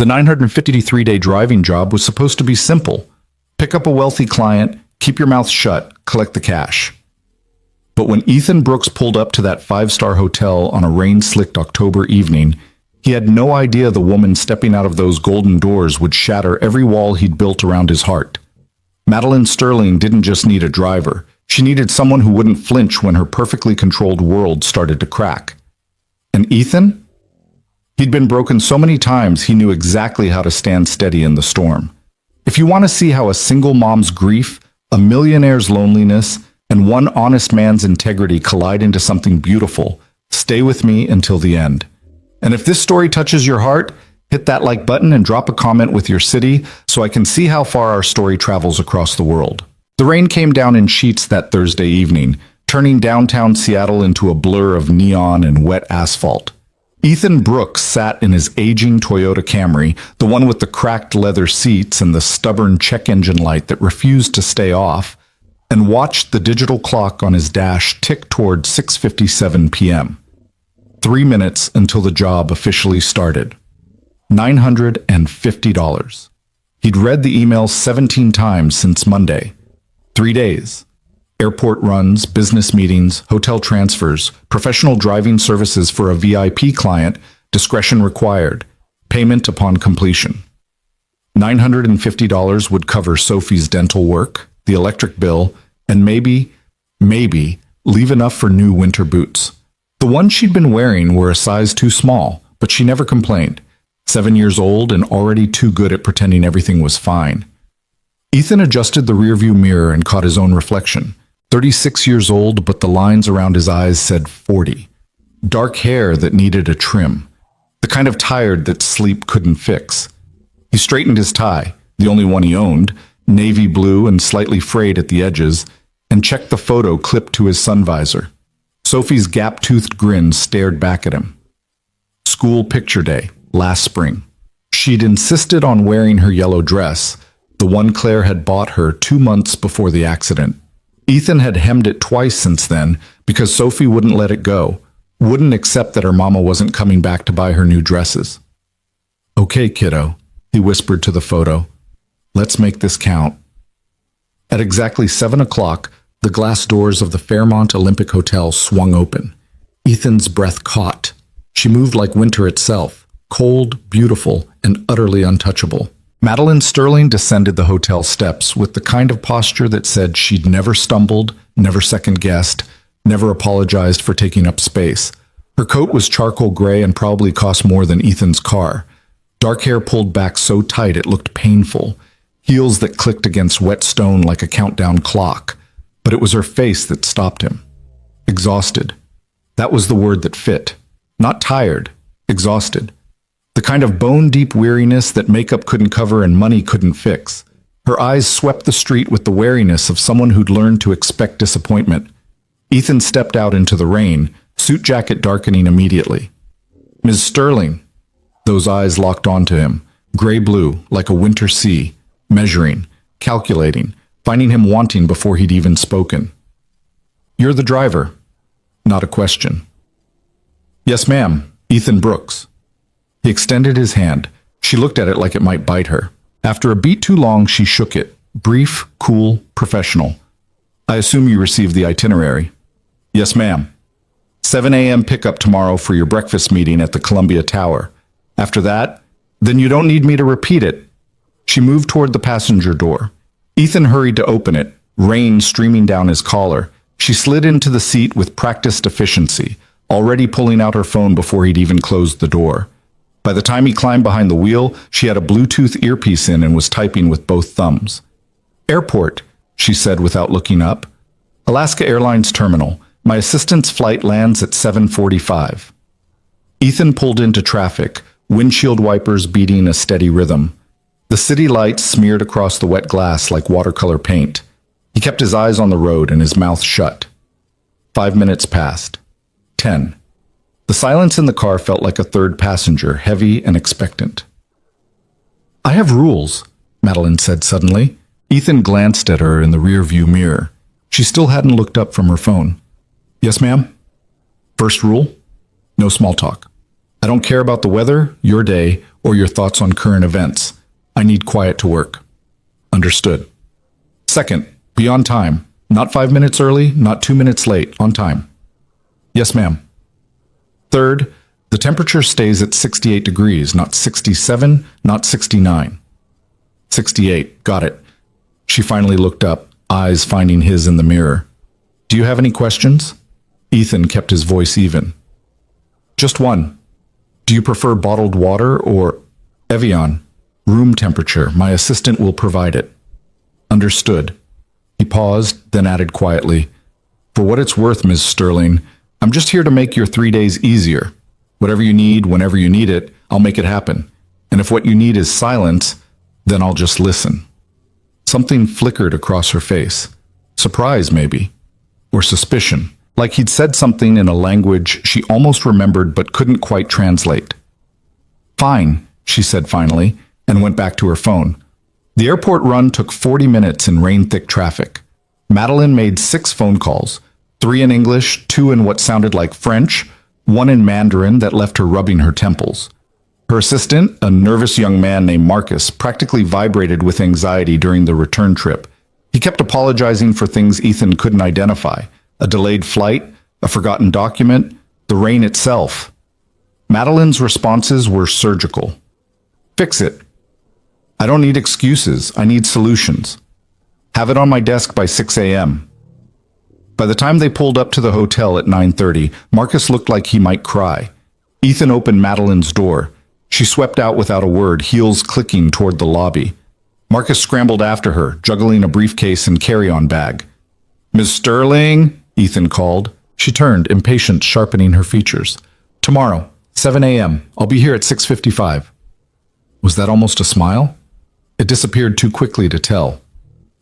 The 953-day driving job was supposed to be simple. Pick up a wealthy client, keep your mouth shut, collect the cash. But when Ethan Brooks pulled up to that five-star hotel on a rain-slicked October evening, he had no idea the woman stepping out of those golden doors would shatter every wall he'd built around his heart. Madeline Sterling didn't just need a driver. She needed someone who wouldn't flinch when her perfectly controlled world started to crack. And Ethan? He'd been broken so many times he knew exactly how to stand steady in the storm. If you want to see how a single mom's grief, a millionaire's loneliness, and one honest man's integrity collide into something beautiful, stay with me until the end. And if this story touches your heart, hit that like button and drop a comment with your city so I can see how far our story travels across the world. The rain came down in sheets that Thursday evening, turning downtown Seattle into a blur of neon and wet asphalt. Ethan Brooks sat in his aging Toyota Camry, the one with the cracked leather seats and the stubborn check engine light that refused to stay off, and watched the digital clock on his dash tick toward 6:57 p.m. 3 minutes until the job officially started. $950. He'd read the email 17 times since Monday. 3 days. Airport runs, business meetings, hotel transfers, professional driving services for a VIP client, discretion required, payment upon completion. $950 would cover Sophie's dental work, the electric bill, and maybe leave enough for new winter boots. The ones she'd been wearing were a size too small, but she never complained. 7 years old and already too good at pretending everything was fine. Ethan adjusted the rearview mirror and caught his own reflection. 36 years old, but the lines around his eyes said 40. Dark hair that needed a trim. The kind of tired that sleep couldn't fix. He straightened his tie, the only one he owned, navy blue and slightly frayed at the edges, and checked the photo clipped to his sun visor. Sophie's gap-toothed grin stared back at him. School picture day, last spring. She'd insisted on wearing her yellow dress, the one Claire had bought her 2 months before the accident. Ethan had hemmed it twice since then because Sophie wouldn't let it go, wouldn't accept that her mama wasn't coming back to buy her new dresses. "Okay, kiddo," he whispered to the photo. "Let's make this count." At exactly 7 o'clock, the glass doors of the Fairmont Olympic Hotel swung open. Ethan's breath caught. She moved like winter itself, cold, beautiful, and utterly untouchable. Madeline Sterling descended the hotel steps with the kind of posture that said she'd never stumbled, never second-guessed, never apologized for taking up space. Her coat was charcoal gray and probably cost more than Ethan's car. Dark hair pulled back so tight it looked painful. Heels that clicked against wet stone like a countdown clock. But it was her face that stopped him. Exhausted. That was the word that fit. Not tired. Exhausted. The kind of bone-deep weariness that makeup couldn't cover and money couldn't fix. Her eyes swept the street with the wariness of someone who'd learned to expect disappointment. Ethan stepped out into the rain, suit jacket darkening immediately. "Ms. Sterling." Those eyes locked onto him, gray-blue, like a winter sea, measuring, calculating, finding him wanting before he'd even spoken. "You're the driver." Not a question. "Yes, ma'am. Ethan Brooks." He extended his hand. She looked at it like it might bite her. After a beat too long, she shook it. Brief, cool, professional. "I assume you received the itinerary." "Yes, ma'am. 7 a.m. pickup tomorrow for your breakfast meeting at the Columbia Tower. After that, then you don't need me to repeat it." She moved toward the passenger door. Ethan hurried to open it, rain streaming down his collar. She slid into the seat with practiced efficiency, already pulling out her phone before he'd even closed the door. By the time he climbed behind the wheel, she had a Bluetooth earpiece in and was typing with both thumbs. "Airport," she said without looking up. "Alaska Airlines Terminal. My assistant's flight lands at 7:45. Ethan pulled into traffic, windshield wipers beating a steady rhythm. The city lights smeared across the wet glass like watercolor paint. He kept his eyes on the road and his mouth shut. 5 minutes passed. 10. The silence in the car felt like a third passenger, heavy and expectant. "I have rules," Madeline said suddenly. Ethan glanced at her in the rearview mirror. She still hadn't looked up from her phone. "Yes, ma'am?" "First rule? No small talk. I don't care about the weather, your day, or your thoughts on current events. I need quiet to work. Understood. Second, be on time. Not 5 minutes early, not 2 minutes late, on time. Yes, ma'am. Third, the temperature stays at 68 degrees, not 67, not 69. 68, got it. She finally looked up, eyes finding his in the mirror. Do you have any questions? Ethan kept his voice even. Just one. Do you prefer bottled water or Evian? Room temperature. My assistant will provide it. Understood. He paused, then added quietly, For what it's worth, Ms. Sterling, I'm just here to make your 3 days easier. Whatever you need, whenever you need it, I'll make it happen. And if what you need is silence, then I'll just listen. Something flickered across her face. Surprise, maybe. Or suspicion. Like he'd said something in a language she almost remembered but couldn't quite translate. Fine, she said finally, and went back to her phone. The airport run took 40 minutes in rain-thick traffic. Madeline made 6 phone calls, 3 in English, 2 in what sounded like French, 1 in Mandarin that left her rubbing her temples. Her assistant, a nervous young man named Marcus, practically vibrated with anxiety during the return trip. He kept apologizing for things Ethan couldn't identify. A delayed flight, a forgotten document, the rain itself. Madeline's responses were surgical. Fix it. I don't need excuses. I need solutions. Have it on my desk by 6 a.m. By the time they pulled up to the hotel at 9:30, Marcus looked like he might cry. Ethan opened Madeline's door. She swept out without a word, heels clicking toward the lobby. Marcus scrambled after her, juggling a briefcase and carry-on bag. Ms. Sterling, Ethan called. She turned, impatient, sharpening her features. Tomorrow, 7 a.m. I'll be here at 6:55. Was that almost a smile? It disappeared too quickly to tell.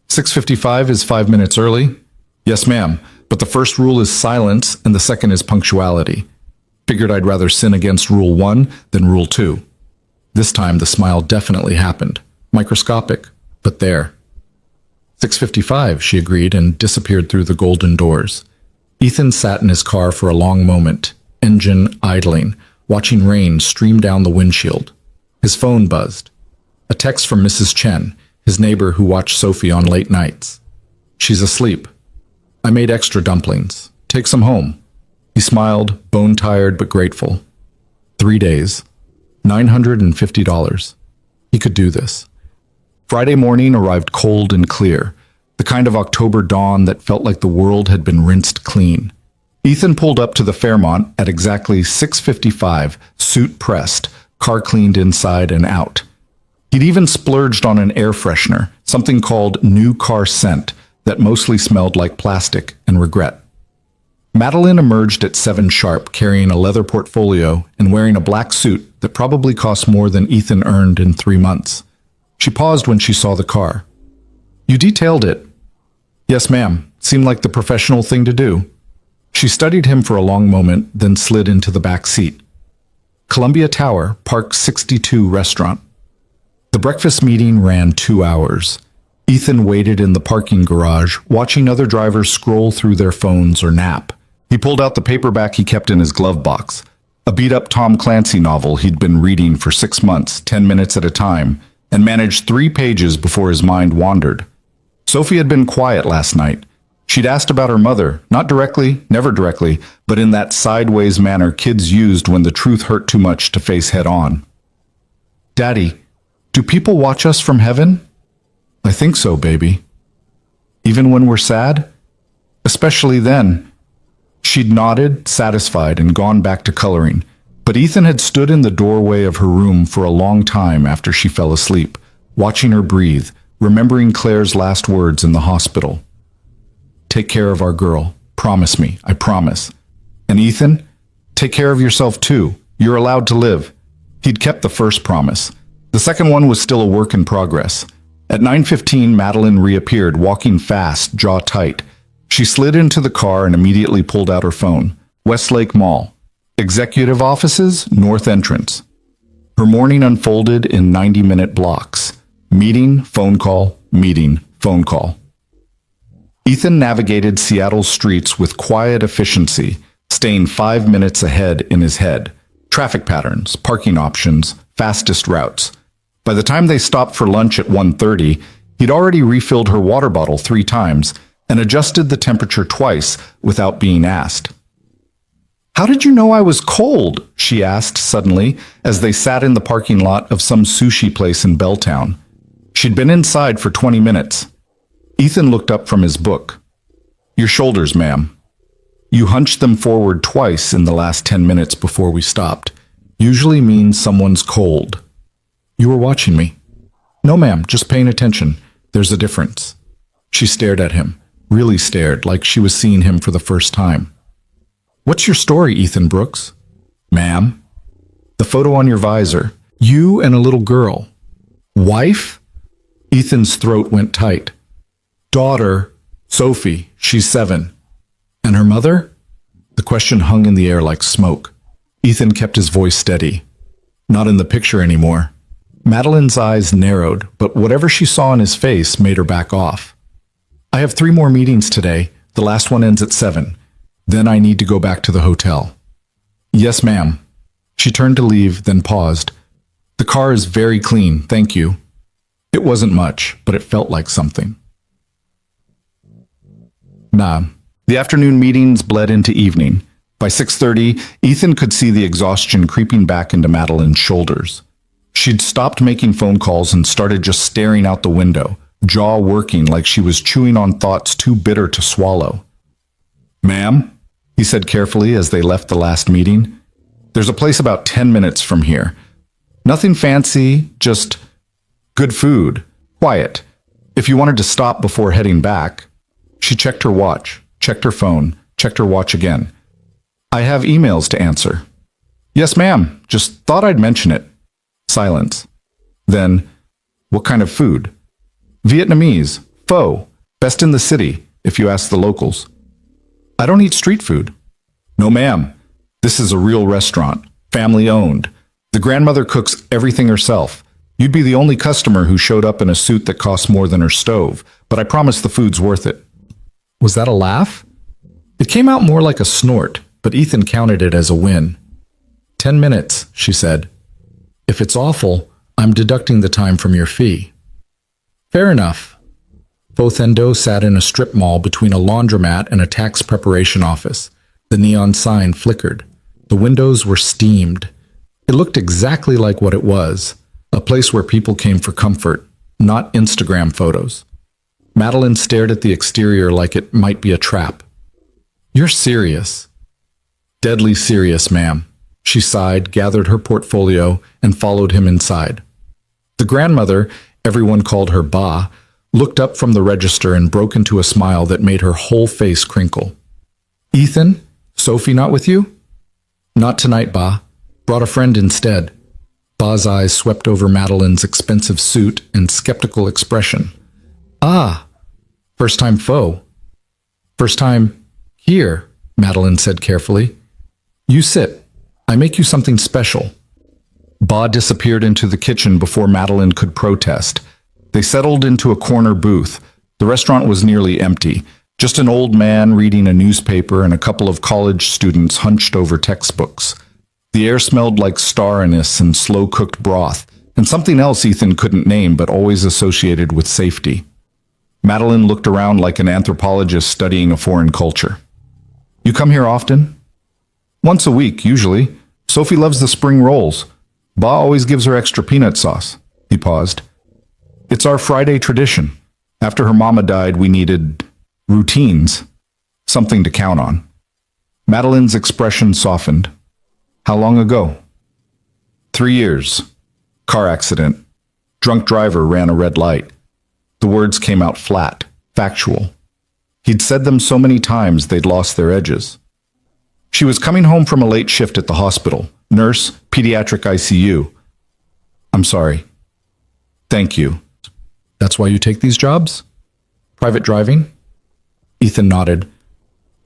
6:55 is 5 minutes early? Yes, ma'am, but the first rule is silence and the second is punctuality. Figured I'd rather sin against Rule 1 than Rule 2. This time the smile definitely happened. Microscopic, but there. 6:55, she agreed and disappeared through the golden doors. Ethan sat in his car for a long moment, engine idling, watching rain stream down the windshield. His phone buzzed. A text from Mrs. Chen, his neighbor who watched Sophie on late nights. She's asleep. I made extra dumplings. Take some home. He smiled, bone-tired but grateful. 3 days. $950. He could do this. Friday morning arrived cold and clear, the kind of October dawn that felt like the world had been rinsed clean. Ethan pulled up to the Fairmont at exactly 6:55, suit pressed, car cleaned inside and out. He'd even splurged on an air freshener, something called New Car Scent, that mostly smelled like plastic and regret. Madeline emerged at 7 sharp, carrying a leather portfolio and wearing a black suit that probably cost more than Ethan earned in 3 months. She paused when she saw the car. You detailed it. Yes, ma'am. Seemed like the professional thing to do. She studied him for a long moment, then slid into the back seat. Columbia Tower, Park 62 restaurant. The breakfast meeting ran 2 hours. Ethan waited in the parking garage, watching other drivers scroll through their phones or nap. He pulled out the paperback he kept in his glove box, a beat-up Tom Clancy novel he'd been reading for 6 months, 10 minutes at a time, and managed 3 pages before his mind wandered. Sophie had been quiet last night. She'd asked about her mother, not directly, never directly, but in that sideways manner kids used when the truth hurt too much to face head-on. Daddy, do people watch us from heaven? I think so, baby. Even when we're sad? Especially then. She'd nodded, satisfied, and gone back to coloring, but Ethan had stood in the doorway of her room for a long time after she fell asleep, watching her breathe, remembering Claire's last words in the hospital. Take care of our girl. Promise me, I promise. And Ethan, take care of yourself too. You're allowed to live. He'd kept the first promise. The second one was still a work in progress. At 9:15, Madeline reappeared, walking fast, jaw tight. She slid into the car and immediately pulled out her phone. Westlake Mall. Executive offices, north entrance. Her morning unfolded in 90-minute blocks. Meeting, phone call, meeting, phone call. Ethan navigated Seattle's streets with quiet efficiency, staying 5 minutes ahead in his head. Traffic patterns, parking options, fastest routes. By the time they stopped for lunch at 1:30, he'd already refilled her water bottle 3 times and adjusted the temperature twice without being asked. "How did you know I was cold?" she asked suddenly as they sat in the parking lot of some sushi place in Belltown. She'd been inside for 20 minutes. Ethan looked up from his book. "Your shoulders, ma'am. You hunched them forward twice in the last 10 minutes before we stopped. Usually means someone's cold." "You were watching me." "No, ma'am, just paying attention. There's a difference." She stared at him, really stared, like she was seeing him for the first time. "What's your story, Ethan Brooks?" "Ma'am?" "The photo on your visor. You and a little girl." "Wife?" Ethan's throat went tight. "Daughter, Sophie. She's 7. "And her mother?" The question hung in the air like smoke. Ethan kept his voice steady. "Not in the picture anymore." Madeline's eyes narrowed, but whatever she saw in his face made her back off. "I have 3 more meetings today. The last one ends at 7. Then I need to go back to the hotel." "Yes, ma'am." She turned to leave, then paused. "The car is very clean, thank you." It wasn't much, but it felt like something. Nah. The afternoon meetings bled into evening. By 6:30, Ethan could see the exhaustion creeping back into Madeline's shoulders. She'd stopped making phone calls and started just staring out the window, jaw working like she was chewing on thoughts too bitter to swallow. "Ma'am?" he said carefully as they left the last meeting. "There's a place about 10 minutes from here. Nothing fancy, just good food, quiet. If you wanted to stop before heading back." She checked her watch, checked her phone, checked her watch again. "I have emails to answer." "Yes, ma'am. Just thought I'd mention it." Silence. Then, "What kind of food?" "Vietnamese. Pho. Best in the city, if you ask the locals." "I don't eat street food." "No, ma'am. This is a real restaurant. Family owned. The grandmother cooks everything herself. You'd be the only customer who showed up in a suit that costs more than her stove, but I promise the food's worth it." Was that a laugh? It came out more like a snort, but Ethan counted it as a win. 10 minutes, she said. "If it's awful, I'm deducting the time from your fee." "Fair enough." Pho Thanh Do sat in a strip mall between a laundromat and a tax preparation office. The neon sign flickered. The windows were steamed. It looked exactly like what it was, a place where people came for comfort, not Instagram photos. Madeline stared at the exterior like it might be a trap. "You're serious." "Deadly serious, ma'am." She sighed, gathered her portfolio, and followed him inside. The grandmother, everyone called her Ba, looked up from the register and broke into a smile that made her whole face crinkle. "Ethan? Sophie not with you?" "Not tonight, Ba. Brought a friend instead." Ba's eyes swept over Madeline's expensive suit and skeptical expression. "Ah, first time pho." "First time here," Madeline said carefully. "You sit. I make you something special." Ba disappeared into the kitchen before Madeline could protest. They settled into a corner booth. The restaurant was nearly empty. Just an old man reading a newspaper and a couple of college students hunched over textbooks. The air smelled like star anise and slow-cooked broth, and something else Ethan couldn't name but always associated with safety. Madeline looked around like an anthropologist studying a foreign culture. "You come here often?" "Once a week, usually. Sophie loves the spring rolls. Ba always gives her extra peanut sauce." He paused. "It's our Friday tradition. After her mama died, we needed routines, something to count on." Madeline's expression softened. "How long ago?" 3 years. Car accident. Drunk driver ran a red light." The words came out flat, factual. He'd said them so many times they'd lost their edges. "She was coming home from a late shift at the hospital. Nurse, pediatric ICU. "I'm sorry." "Thank you." "That's why you take these jobs?" "Private driving?" Ethan nodded.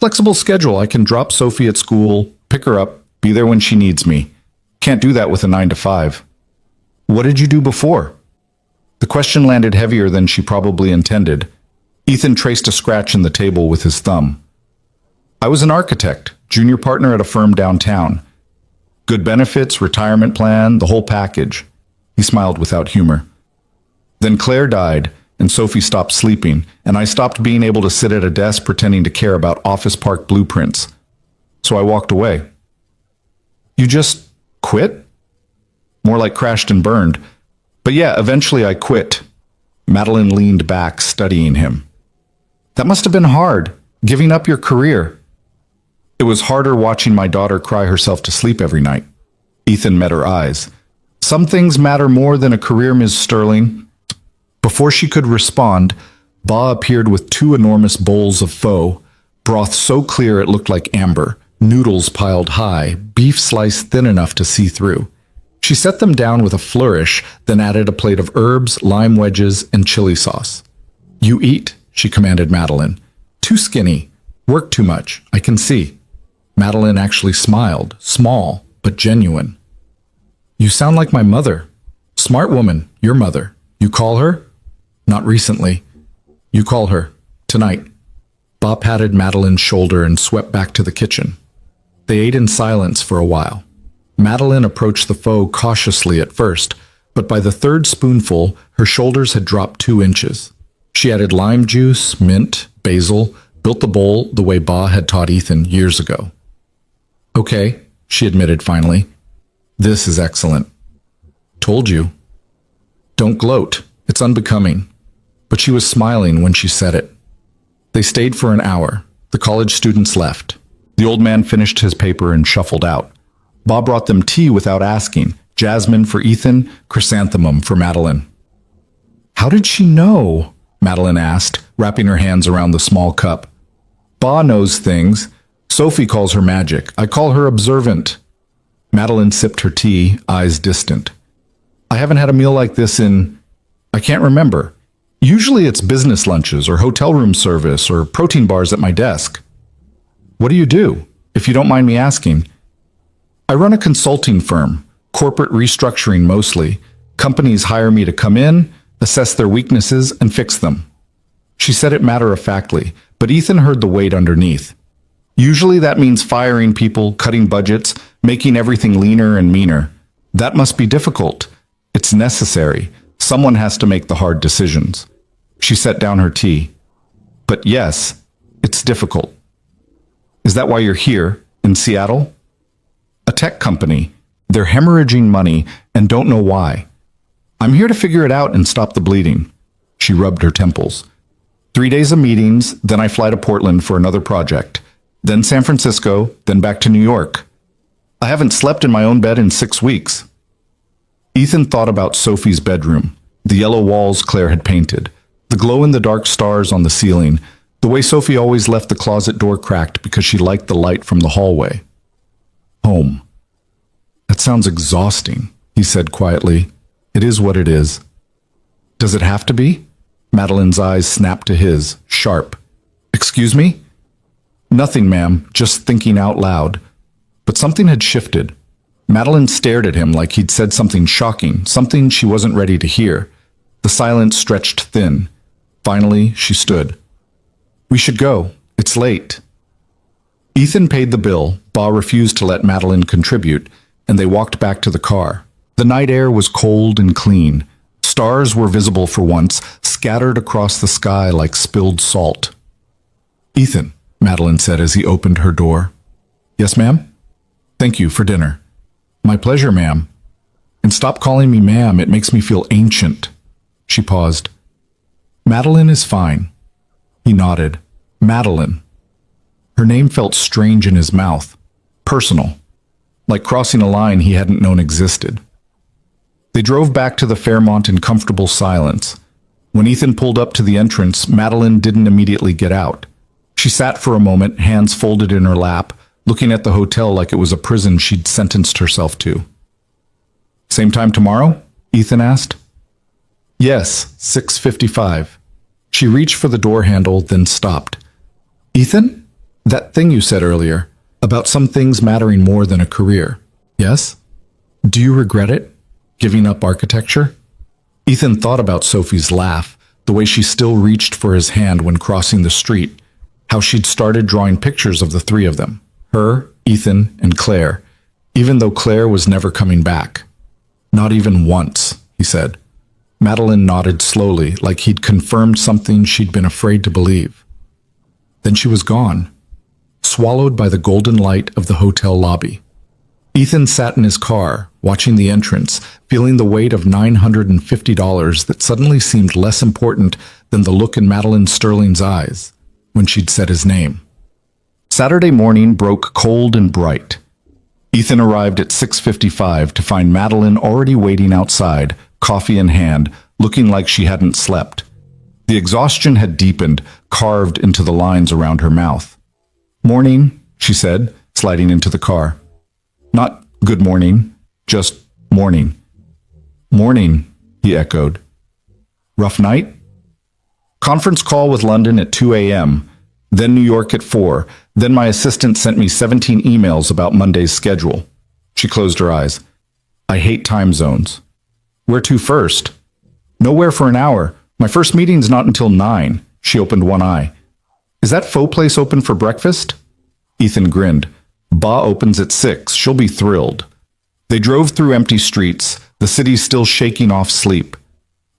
"Flexible schedule. I can drop Sophie at school, pick her up, be there when she needs me. Can't do that with a 9 to 5. "What did you do before?" The question landed heavier than she probably intended. Ethan traced a scratch in the table with his thumb. "I was an architect, junior partner at a firm downtown." Good benefits, retirement plan, the whole package. He smiled without humor. Then Claire died, and Sophie stopped sleeping, and I stopped being able to sit at a desk pretending to care about office park blueprints. So I walked away. You just quit? More like crashed and burned. But yeah, eventually I quit. Madeline leaned back, studying him. That must have been hard, giving up your career. It was harder watching my daughter cry herself to sleep every night. Ethan met her eyes. Some things matter more than a career, Ms. Sterling. Before she could respond, Ba appeared with two enormous bowls of pho, broth so clear it looked like amber, noodles piled high, beef sliced thin enough to see through. She set them down with a flourish, then added a plate of herbs, lime wedges, and chili sauce. You eat, she commanded Madeline. Too skinny. Work too much, I can see. Madeline actually smiled, small, but genuine. You sound like my mother. Smart woman, your mother. You call her? Not recently. You call her. Tonight. Ba patted Madeline's shoulder and swept back to the kitchen. They ate in silence for a while. Madeline approached the pho cautiously at first, but by the third spoonful, her shoulders had dropped 2 inches. She added lime juice, mint, basil, built the bowl the way Ba had taught Ethan years ago. Okay, she admitted finally. This is excellent. Told you. Don't gloat. It's unbecoming. But she was smiling when she said it. They stayed for an hour. The college students left. The old man finished his paper and shuffled out. Ba brought them tea without asking. Jasmine for Ethan, chrysanthemum for Madeline. How did she know? Madeline asked, wrapping her hands around the small cup. Ba knows things. Sophie calls her magic. I call her observant. Madeline sipped her tea, eyes distant. I haven't had a meal like this I can't remember. Usually it's business lunches or hotel room service or protein bars at my desk. What do you do, if you don't mind me asking? I run a consulting firm, corporate restructuring mostly. Companies hire me to come in, assess their weaknesses, and fix them. She said it matter-of-factly, but Ethan heard the weight underneath. Usually that means firing people, cutting budgets, making everything leaner and meaner. That must be difficult. It's necessary. Someone has to make the hard decisions. She set down her tea. But yes, it's difficult. Is that why you're here, in Seattle? A tech company. They're hemorrhaging money and don't know why. I'm here to figure it out and stop the bleeding. She rubbed her temples. 3 days of meetings, then I fly to Portland for another project. Then San Francisco, then back to New York. I haven't slept in my own bed in 6 weeks. Ethan thought about Sophie's bedroom, the yellow walls Claire had painted, the glow-in-the-dark stars on the ceiling, the way Sophie always left the closet door cracked because she liked the light from the hallway. Home. That sounds exhausting, he said quietly. It is what it is. Does it have to be? Madeline's eyes snapped to his, sharp. Excuse me? Nothing, ma'am, just thinking out loud. But something had shifted. Madeline stared at him like he'd said something shocking, something she wasn't ready to hear. The silence stretched thin. Finally, she stood. We should go. It's late. Ethan paid the bill. Ba refused to let Madeline contribute, and they walked back to the car. The night air was cold and clean. Stars were visible for once, scattered across the sky like spilled salt. Ethan, Madeline said as he opened her door. Yes, ma'am? Thank you for dinner. My pleasure, ma'am. And stop calling me ma'am, it makes me feel ancient. She paused. Madeline is fine. He nodded. Madeline. Her name felt strange in his mouth. Personal. Like crossing a line he hadn't known existed. They drove back to the Fairmont in comfortable silence. When Ethan pulled up to the entrance, Madeline didn't immediately get out. She sat for a moment, hands folded in her lap, looking at the hotel like it was a prison she'd sentenced herself to. Same time tomorrow? Ethan asked. Yes, 6:55. She reached for the door handle, then stopped. Ethan? That thing you said earlier, about some things mattering more than a career. Yes? Do you regret it? Giving up architecture? Ethan thought about Sophie's laugh, the way she still reached for his hand when crossing the street, how she'd started drawing pictures of the three of them, her, Ethan, and Claire. even though Claire was never coming back. Not even once, he said. Madeline nodded slowly, like he'd confirmed something she'd been afraid to believe. Then she was gone, swallowed by the golden light of the hotel lobby. Ethan sat in his car, watching the entrance, feeling the weight of $950 that suddenly seemed less important than the look in Madeline Sterling's eyes when she'd said his name. Saturday morning broke cold and bright. Ethan arrived at 6:55 to find Madeline already waiting outside, coffee in hand, looking like she hadn't slept. The exhaustion had deepened, carved into the lines around her mouth. "Morning," she said, sliding into the car. Not good morning, just morning. "Morning," he echoed. "Rough night?" "Conference call with London at 2 a.m., then New York at 4, then my assistant sent me 17 emails about Monday's schedule." She closed her eyes. "I hate time zones." "Where to first?" "Nowhere for an hour. My first meeting's not until 9. She opened one eye. "Is that faux place open for breakfast?" Ethan grinned. "Ba opens at 6. She'll be thrilled." They drove through empty streets, the city still shaking off sleep.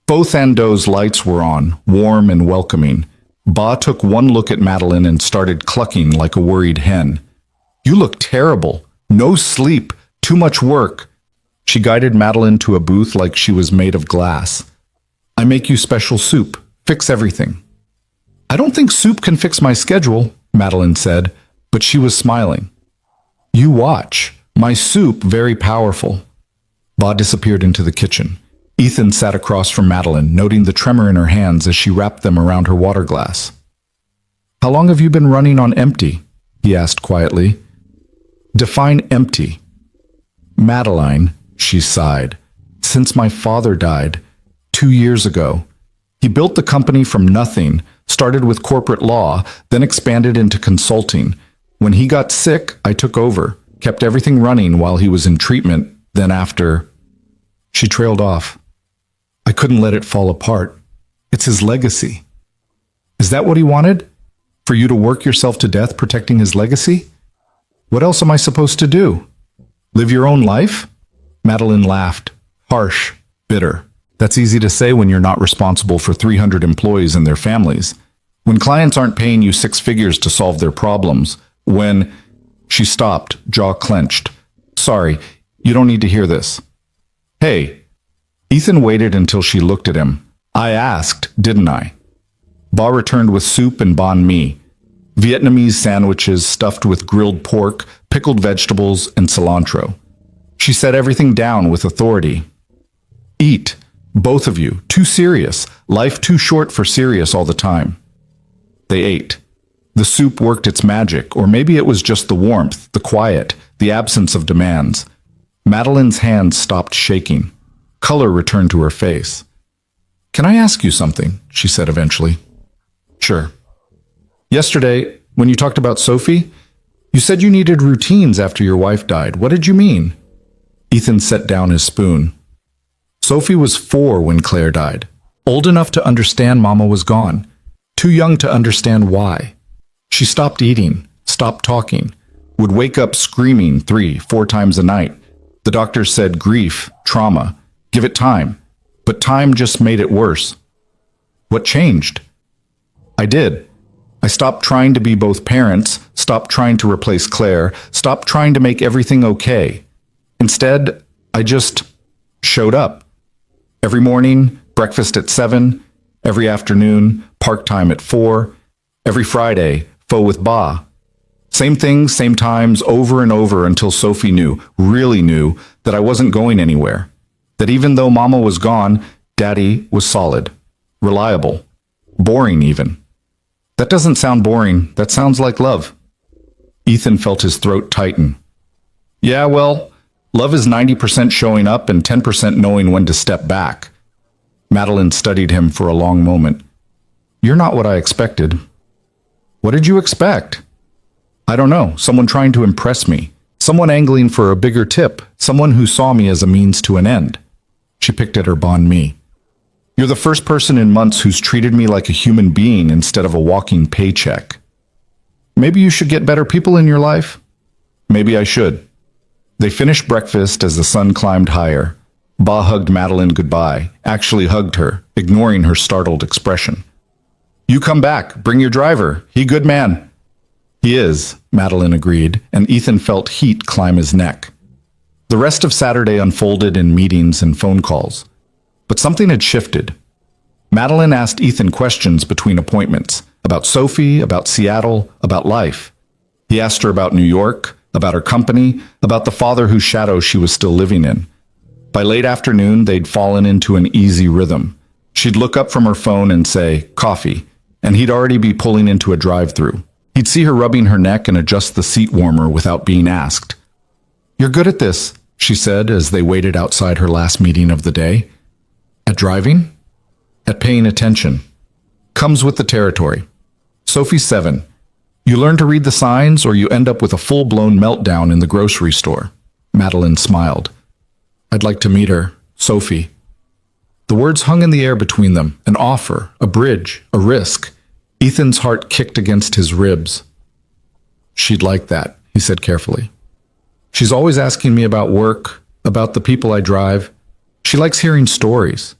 Both Ando's lights were on, warm and welcoming. Ba took one look at Madeline and started clucking like a worried hen. "You look terrible. No sleep. Too much work." She guided Madeline to a booth like she was made of glass. "I make you special soup. Fix everything." "I don't think soup can fix my schedule," Madeline said, but she was smiling. "You watch. My soup very powerful." Ba disappeared into the kitchen. Ethan sat across from Madeline, noting the tremor in her hands as she wrapped them around her water glass. "How long have you been running on empty?" he asked quietly. "Define empty." "Madeline," she sighed, "since my father died 2 years ago. He built the company from nothing, started with corporate law, then expanded into consulting. When he got sick, I took over, kept everything running while he was in treatment, then after..." She trailed off. "I couldn't let it fall apart. It's his legacy." "Is that what he wanted? For you to work yourself to death protecting his legacy? What else am I supposed to do? Live your own life?" Madeline laughed, harsh, bitter. That's easy to say when you're not responsible for 300 employees and their families. When clients aren't paying you 6 figures to solve their problems. When... She stopped, jaw clenched. "Sorry, you don't need to hear this." "Hey." Ethan waited until she looked at him. "I asked, didn't I?" Ba returned with soup and banh mi, Vietnamese sandwiches stuffed with grilled pork, pickled vegetables, and cilantro. She set everything down with authority. "Eat. Both of you. Too serious. Life too short for serious all the time." They ate. The soup worked its magic, or maybe it was just the warmth, the quiet, the absence of demands. Madeline's hands stopped shaking. Color returned to her face. "Can I ask you something?" she said eventually. "Sure." "Yesterday, when you talked about Sophie, you said you needed routines after your wife died. What did you mean?" Ethan set down his spoon. "Sophie was 4 when Claire died. Old enough to understand Mama was gone. Too young to understand why. She stopped eating, stopped talking, would wake up screaming 3-4 times a night. The doctors said grief, trauma, give it time. But time just made it worse." "What changed?" "I did. I stopped trying to be both parents, stopped trying to replace Claire, stopped trying to make everything okay. Instead, I just showed up. Every morning, breakfast at 7, every afternoon, park time at 4, every Friday, pho with Ba. Same things, same times, over and over until Sophie knew, really knew, that I wasn't going anywhere. That even though Mama was gone, Daddy was solid, reliable, boring even. That doesn't sound boring, that sounds like love." Ethan felt his throat tighten. "Yeah, well, love is 90% showing up and 10% knowing when to step back." Madeline studied him for a long moment. "You're not what I expected." "What did you expect?" "I don't know, someone trying to impress me. Someone angling for a bigger tip. Someone who saw me as a means to an end." She picked at her banh mi. "You're the first person in months who's treated me like a human being instead of a walking paycheck." "Maybe you should get better people in your life?" "Maybe I should." They finished breakfast as the sun climbed higher. Ba hugged Madeline goodbye, actually hugged her, ignoring her startled expression. You come back. Bring your driver. He good man. He is, Madeline agreed, and Ethan felt heat climb his neck. The rest of Saturday unfolded in meetings and phone calls. But something had shifted. Madeline asked Ethan questions between appointments, about Sophie, about Seattle, about life. He asked her about New York, about her company, about the father whose shadow she was still living in. By late afternoon, they'd fallen into an easy rhythm. She'd look up from her phone and say, coffee, and he'd already be pulling into a drive-through. He'd see her rubbing her neck and adjust the seat warmer without being asked. You're good at this, she said as they waited outside her last meeting of the day. At driving? At paying attention. Comes with the territory. Sophie's 7. You learn to read the signs or you end up with a full-blown meltdown in the grocery store. Madeline smiled. I'd like to meet her, Sophie. The words hung in the air between them, an offer, a bridge, a risk. Ethan's heart kicked against his ribs. She'd like that, he said carefully. She's always asking me about work, about the people I drive. She likes hearing stories.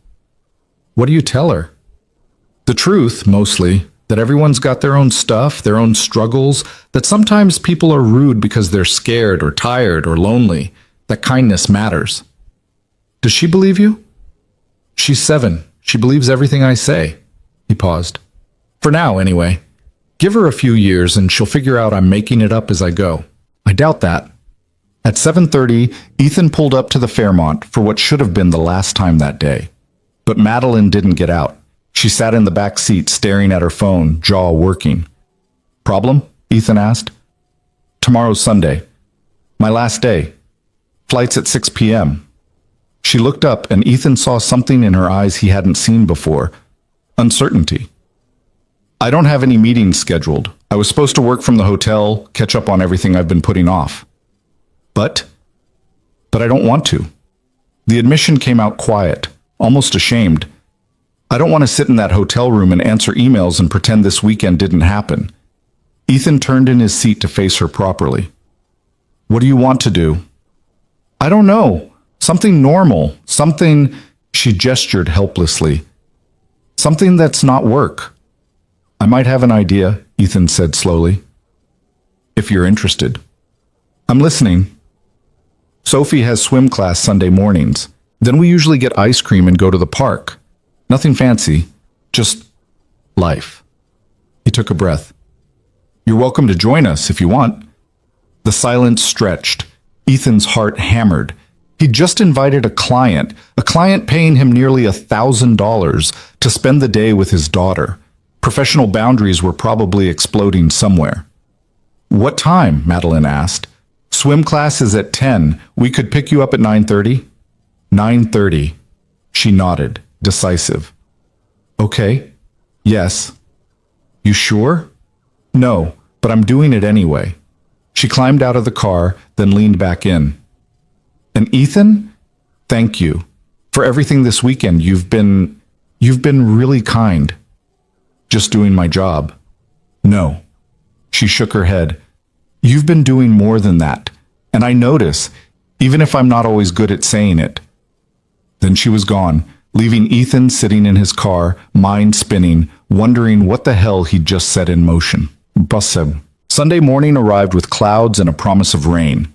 What do you tell her? The truth, mostly, that everyone's got their own stuff, their own struggles, that sometimes people are rude because they're scared or tired or lonely, that kindness matters. Does she believe you? She's 7. She believes everything I say. He paused. For now, anyway. Give her a few years and she'll figure out I'm making it up as I go. I doubt that. At 7:30, Ethan pulled up to the Fairmont for what should have been the last time that day. But Madeline didn't get out. She sat in the back seat staring at her phone, jaw working. Problem? Ethan asked. Tomorrow's Sunday. My last day. Flight's at 6 p.m. She looked up and Ethan saw something in her eyes he hadn't seen before. Uncertainty. I don't have any meetings scheduled. I was supposed to work from the hotel, catch up on everything I've been putting off. But I don't want to. The admission came out quiet, almost ashamed. I don't want to sit in that hotel room and answer emails and pretend this weekend didn't happen. Ethan turned in his seat to face her properly. What do you want to do? I don't know. Something normal. Something, she gestured helplessly. Something that's not work. I might have an idea, Ethan said slowly. If you're interested. I'm listening. Sophie has swim class Sunday mornings. Then we usually get ice cream and go to the park. Nothing fancy, just life. He took a breath. You're welcome to join us if you want. The silence stretched. Ethan's heart hammered. He'd just invited a client paying him nearly $1,000 to spend the day with his daughter. Professional boundaries were probably exploding somewhere. What time? Madeline asked. Swim class is at 10. We could pick you up at 9:30. 9:30. She nodded, decisive. Okay. Yes. You sure? No, but I'm doing it anyway. She climbed out of the car, then leaned back in. And Ethan, thank you. For everything this weekend, you've been really kind. Just doing my job. No. She shook her head. You've been doing more than that. And I notice, even if I'm not always good at saying it. Then she was gone, leaving Ethan sitting in his car, mind spinning, wondering what the hell he'd just set in motion. Bussem. Sunday morning arrived with clouds and a promise of rain.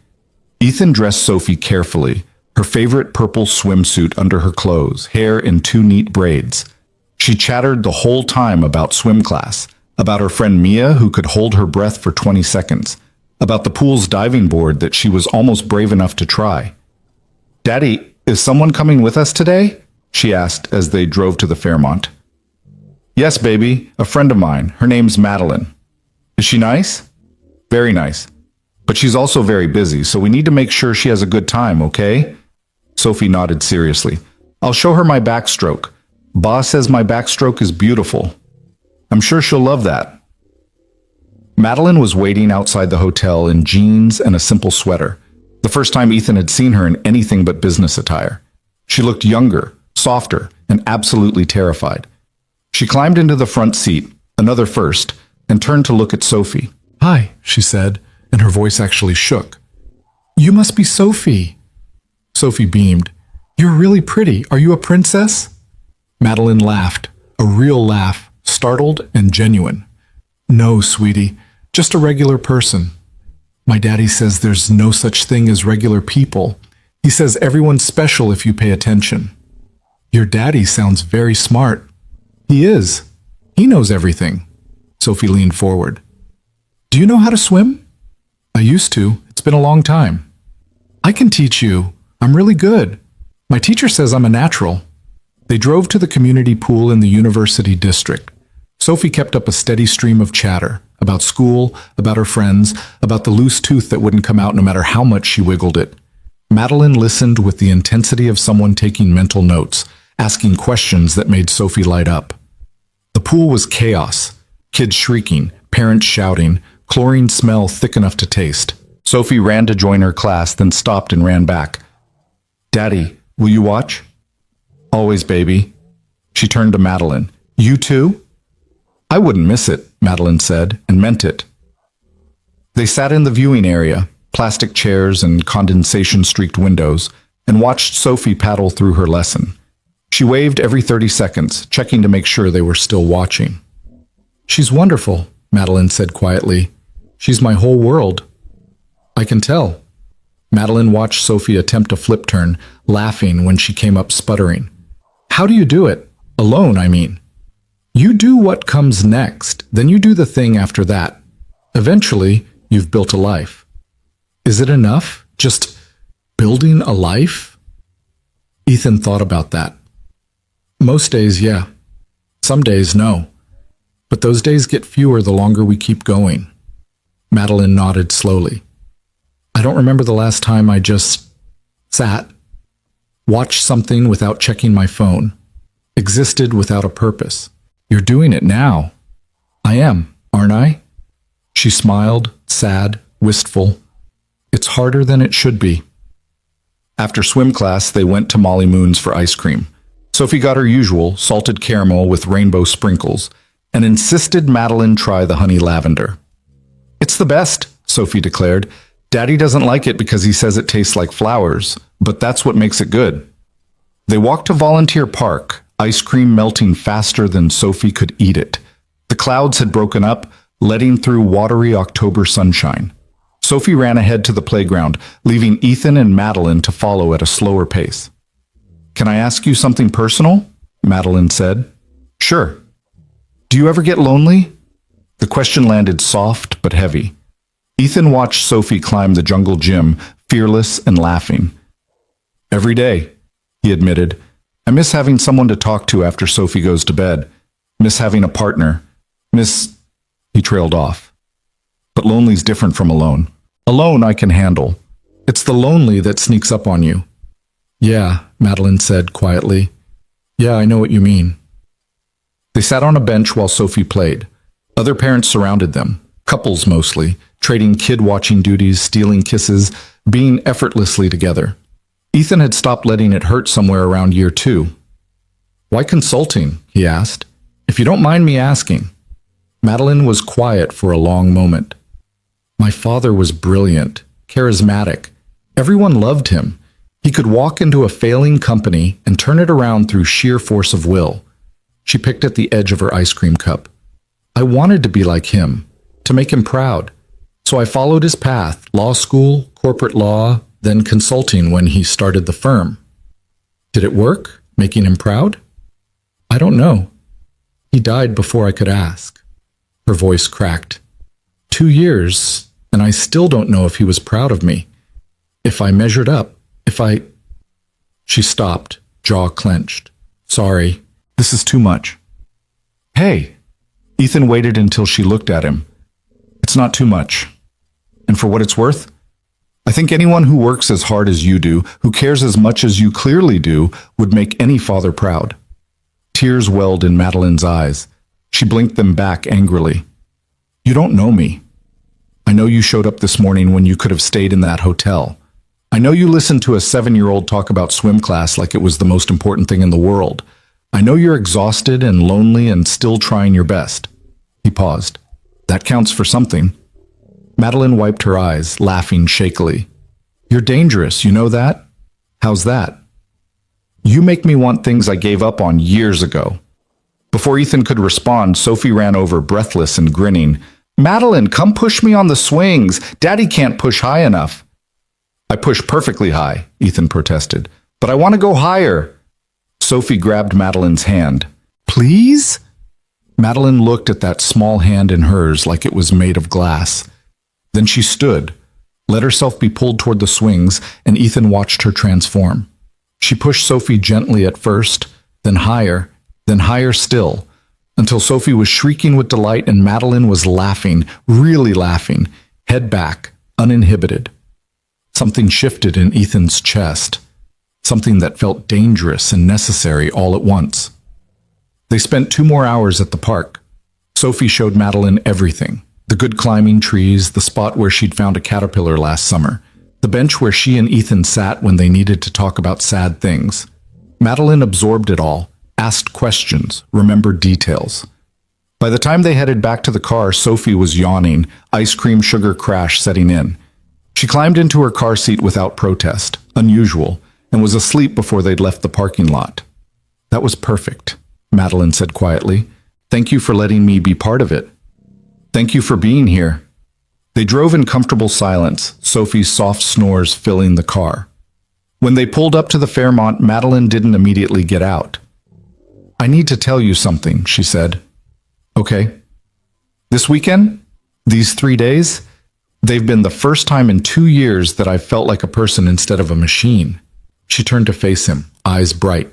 Ethan dressed Sophie carefully, her favorite purple swimsuit under her clothes, hair in 2 neat braids. She chattered the whole time about swim class, about her friend Mia who could hold her breath for 20 seconds, about the pool's diving board that she was almost brave enough to try. Daddy, is someone coming with us today? She asked as they drove to the Fairmont. Yes, baby, a friend of mine. Her name's Madeline. Is she nice? Very nice. But she's also very busy, so we need to make sure she has a good time, okay? Sophie nodded seriously. I'll show her my backstroke. Boss says my backstroke is beautiful. I'm sure she'll love that. Madeline was waiting outside the hotel in jeans and a simple sweater, the first time Ethan had seen her in anything but business attire. She looked younger, softer, and absolutely terrified. She climbed into the front seat, another first, and turned to look at Sophie. Hi, she said, and her voice actually shook. You must be Sophie. Sophie beamed. You're really pretty. Are you a princess? Madeline laughed, a real laugh, startled and genuine. No, sweetie, just a regular person. My daddy says there's no such thing as regular people. He says everyone's special if you pay attention. Your daddy sounds very smart. He is. He knows everything. Sophie leaned forward. Do you know how to swim? I used to. It's been a long time. I can teach you. I'm really good. My teacher says I'm a natural. They drove to the community pool in the university district. Sophie kept up a steady stream of chatter about school, about her friends, about the loose tooth that wouldn't come out no matter how much she wiggled it. Madeline listened with the intensity of someone taking mental notes, asking questions that made Sophie light up. The pool was chaos. Kids shrieking, parents shouting, chlorine smell thick enough to taste. Sophie ran to join her class, then stopped and ran back. Daddy, will you watch? Always, baby. She turned to Madeline. You too? I wouldn't miss it, Madeline said, and meant it. They sat in the viewing area, plastic chairs and condensation-streaked windows, and watched Sophie paddle through her lesson. She waved every 30 seconds, checking to make sure they were still watching. She's wonderful, Madeline said quietly. She's my whole world. I can tell. Madeline watched Sophie attempt a flip turn, laughing when she came up sputtering. How do you do it? Alone, I mean. You do what comes next, then you do the thing after that. Eventually, you've built a life. Is it enough? Just building a life? Ethan thought about that. Most days, yeah. Some days, no. But those days get fewer the longer we keep going. Madeline nodded slowly. I don't remember the last time I just sat, watched something without checking my phone, existed without a purpose. You're doing it now. I am, aren't I? She smiled, sad, wistful. It's harder than it should be. After swim class, they went to Molly Moon's for ice cream. Sophie got her usual, salted caramel with rainbow sprinkles, and insisted Madeline try the honey lavender. It's the best, Sophie declared. Daddy doesn't like it because he says it tastes like flowers, but that's what makes it good. They walked to Volunteer Park, ice cream melting faster than Sophie could eat it. The clouds had broken up, letting through watery October sunshine. Sophie ran ahead to the playground, leaving Ethan and Madeline to follow at a slower pace. Can I ask you something personal? Madeline said. Sure. Do you ever get lonely? The question landed soft but heavy. Ethan watched Sophie climb the jungle gym, fearless and laughing. Every day, he admitted. I miss having someone to talk to after Sophie goes to bed. Miss having a partner. He trailed off. But lonely's different from alone. Alone I can handle. It's the lonely that sneaks up on you. Yeah, Madeline said quietly. Yeah, I know what you mean. They sat on a bench while Sophie played. Other parents surrounded them, couples mostly, trading kid-watching duties, stealing kisses, being effortlessly together. Ethan had stopped letting it hurt somewhere around year 2. Why consulting? He asked. If you don't mind me asking. Madeline was quiet for a long moment. My father was brilliant, charismatic. Everyone loved him. He could walk into a failing company and turn it around through sheer force of will. She picked at the edge of her ice cream cup. I wanted to be like him, to make him proud. So I followed his path, law school, corporate law, then consulting when he started the firm. Did it work, making him proud? I don't know. He died before I could ask. Her voice cracked. 2 years, and I still don't know if he was proud of me. If I measured up, She stopped, jaw clenched. Sorry, this is too much. Hey! Ethan waited until she looked at him. It's not too much. And for what it's worth, I think anyone who works as hard as you do, who cares as much as you clearly do, would make any father proud. Tears welled in Madeline's eyes. She blinked them back angrily. You don't know me. I know you showed up this morning when you could have stayed in that hotel. I know you listened to a 7-year-old talk about swim class like it was the most important thing in the world. I know you're exhausted and lonely and still trying your best. He paused. That counts for something. Madeline wiped her eyes, laughing shakily. You're dangerous, you know that? How's that? You make me want things I gave up on years ago. Before Ethan could respond, Sophie ran over, breathless and grinning. Madeline, come push me on the swings. Daddy can't push high enough. I push perfectly high, Ethan protested. But I want to go higher. Sophie grabbed Madeline's hand. Please? Madeline looked at that small hand in hers like it was made of glass. Then she stood, let herself be pulled toward the swings, and Ethan watched her transform. She pushed Sophie gently at first, then higher still, until Sophie was shrieking with delight and Madeline was laughing, really laughing, head back, uninhibited. Something shifted in Ethan's chest, something that felt dangerous and necessary all at once. They spent 2 more hours at the park. Sophie showed Madeline everything. The good climbing trees, the spot where she'd found a caterpillar last summer, the bench where she and Ethan sat when they needed to talk about sad things. Madeline absorbed it all, asked questions, remembered details. By the time they headed back to the car, Sophie was yawning, ice cream sugar crash setting in. She climbed into her car seat without protest, unusual, and was asleep before they'd left the parking lot. That was perfect, Madeline said quietly. Thank you for letting me be part of it. Thank you for being here. They drove in comfortable silence, Sophie's soft snores filling the car. When they pulled up to the Fairmont, Madeline didn't immediately get out. I need to tell you something, she said. Okay. This weekend? These 3 days? They've been the first time in 2 years that I've felt like a person instead of a machine. She turned to face him, eyes bright.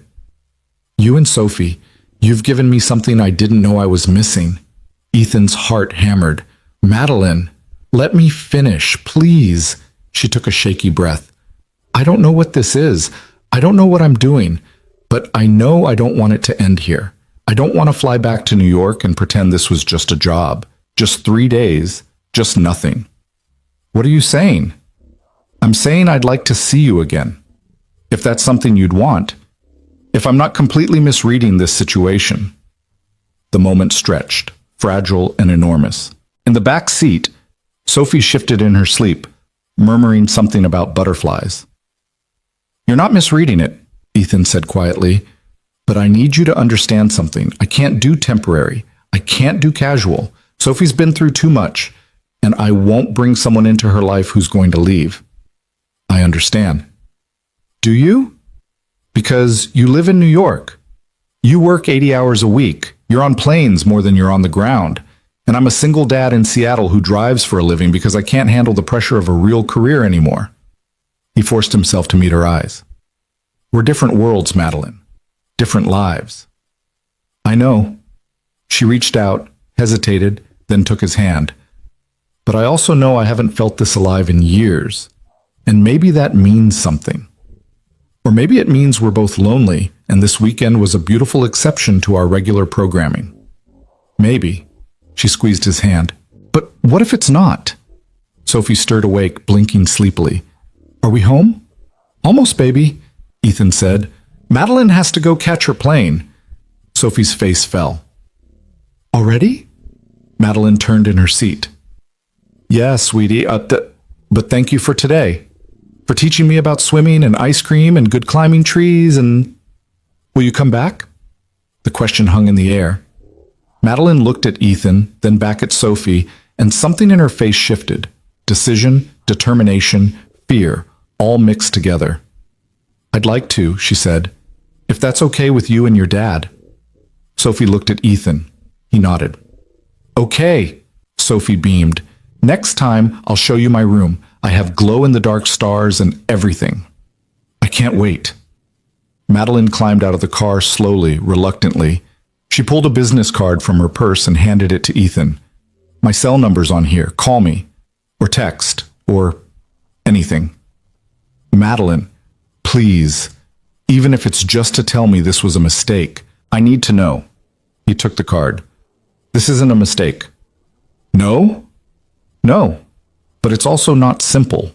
You and Sophie, you've given me something I didn't know I was missing. Ethan's heart hammered. Madeline, let me finish, please. She took a shaky breath. I don't know what this is. I don't know what I'm doing, but I know I don't want it to end here. I don't want to fly back to New York and pretend this was just a job. Just 3 days. Just nothing. What are you saying? I'm saying I'd like to see you again. If that's something you'd want. If I'm not completely misreading this situation. The moment stretched, fragile and enormous. In the back seat, Sophie shifted in her sleep, murmuring something about butterflies. You're not misreading it, Ethan said quietly, but I need you to understand something. I can't do temporary. I can't do casual. Sophie's been through too much, and I won't bring someone into her life who's going to leave. I understand. Do you? Because you live in New York. You work 80 hours a week. You're on planes more than you're on the ground. And I'm a single dad in Seattle who drives for a living because I can't handle the pressure of a real career anymore. He forced himself to meet her eyes. We're different worlds, Madeline. Different lives. I know. She reached out, hesitated, then took his hand. But I also know I haven't felt this alive in years. And maybe that means something. Or maybe it means we're both lonely, and this weekend was a beautiful exception to our regular programming. Maybe. She squeezed his hand. But what if it's not? Sophie stirred awake, blinking sleepily. Are we home? Almost, baby, Ethan said. Madeline has to go catch her plane. Sophie's face fell. Already? Madeline turned in her seat. Yeah, sweetie, but thank you for today. For teaching me about swimming and ice cream and good climbing trees and... Will you come back? The question hung in the air. Madeline looked at Ethan, then back at Sophie, and something in her face shifted. Decision, determination, fear, all mixed together. I'd like to, she said, if that's okay with you and your dad. Sophie looked at Ethan. He nodded. Okay, Sophie beamed. Next time, I'll show you my room. I have glow-in-the-dark stars and everything. I can't wait. Madeline climbed out of the car slowly, reluctantly. She pulled a business card from her purse and handed it to Ethan. My cell number's on here. Call me. Or text. Or anything. Madeline, please. Even if it's just to tell me this was a mistake. I need to know. He took the card. This isn't a mistake. No? No. But it's also not simple.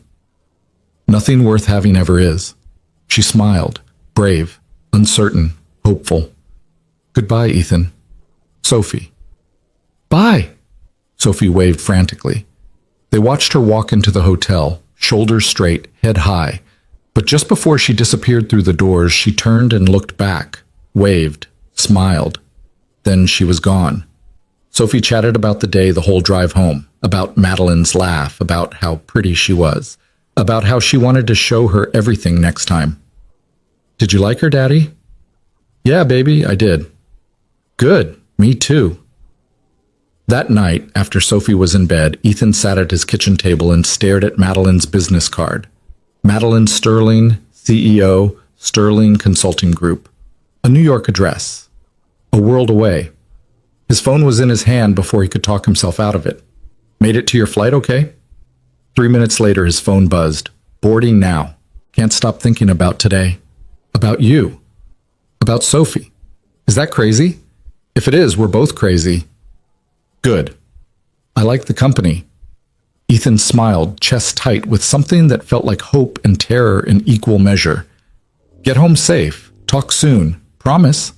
Nothing worth having ever is. She smiled, brave, uncertain, hopeful. Goodbye, Ethan. Sophie. Bye. Sophie waved frantically. They watched her walk into the hotel, shoulders straight, head high. But just before she disappeared through the doors, she turned and looked back, waved, smiled. Then she was gone. Sophie chatted about the day the whole drive home, about Madeline's laugh, about how pretty she was, about how she wanted to show her everything next time. "Did you like her, Daddy?" "Yeah, baby, I did." "Good, me too." That night, after Sophie was in bed, Ethan sat at his kitchen table and stared at Madeline's business card. Madeline Sterling, CEO, Sterling Consulting Group. A New York address. A world away. His phone was in his hand before he could talk himself out of it. "Made it to your flight okay?" 3 minutes later, his phone buzzed. "Boarding now. Can't stop thinking about today. About you. About Sophie. Is that crazy? If it is, we're both crazy." "Good. I like the company." Ethan smiled, chest tight, with something that felt like hope and terror in equal measure. "Get home safe. Talk soon. Promise?"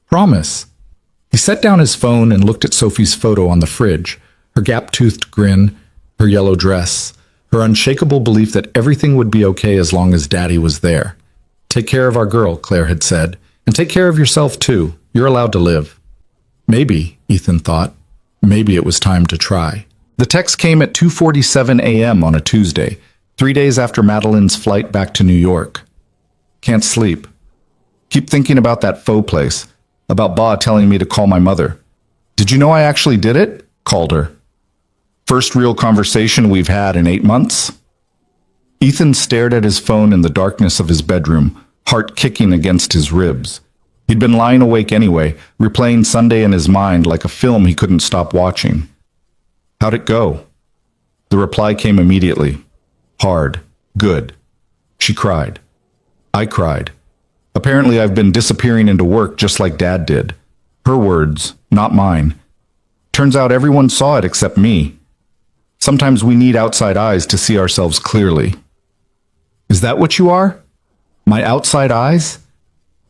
"Promise." He set down his phone and looked at Sophie's photo on the fridge, her gap-toothed grin, her yellow dress, her unshakable belief that everything would be okay as long as Daddy was there. "Take care of our girl," Claire had said, "and take care of yourself too. You're allowed to live." Maybe, Ethan thought, maybe it was time to try. The text came at 2:47 a.m. on a Tuesday, 3 days after Madeline's flight back to New York. "Can't sleep. Keep thinking about that faux place, about Ba telling me to call my mother. Did you know I actually did it?" Called her. "First real conversation we've had in 8 months." Ethan stared at his phone in the darkness of his bedroom, heart kicking against his ribs. He'd been lying awake anyway, replaying Sunday in his mind like a film he couldn't stop watching. "How'd it go?" The reply came immediately. "Hard. Good." She cried. I cried. "Apparently I've been disappearing into work just like Dad did." Her words, not mine. "Turns out everyone saw it except me. Sometimes we need outside eyes to see ourselves clearly." "Is that what you are? My outside eyes?"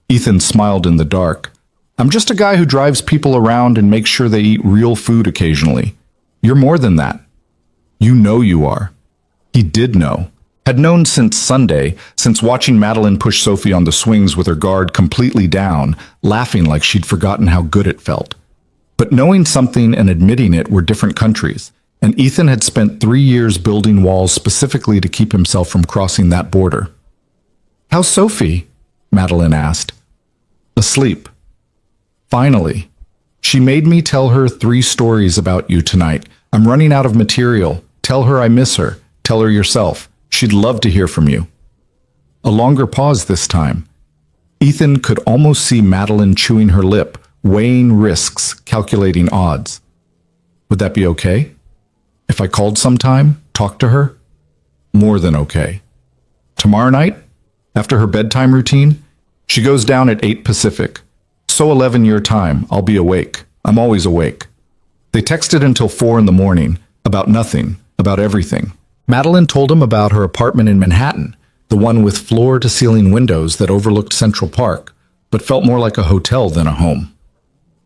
Ethan smiled in the dark. "I'm just a guy who drives people around and makes sure they eat real food occasionally. You're more than that. You know you are." He did know. Had known since Sunday, since watching Madeline push Sophie on the swings with her guard completely down, laughing like she'd forgotten how good it felt. But knowing something and admitting it were different countries, and Ethan had spent 3 years building walls specifically to keep himself from crossing that border. "How's Sophie?" Madeline asked. "Asleep." "Finally. She made me tell her 3 stories about you tonight. I'm running out of material. Tell her I miss her. Tell her yourself. She'd love to hear from you." A longer pause this time. Ethan could almost see Madeline chewing her lip, weighing risks, calculating odds. "Would that be okay? If I called sometime, talked to her?" "More than okay." "Tomorrow night? After her bedtime routine? She goes down at 8 Pacific. So 11 your time, I'll be awake. I'm always awake." They texted until 4 in the morning, about nothing, about everything. Madeline told him about her apartment in Manhattan, the one with floor-to-ceiling windows that overlooked Central Park, but felt more like a hotel than a home.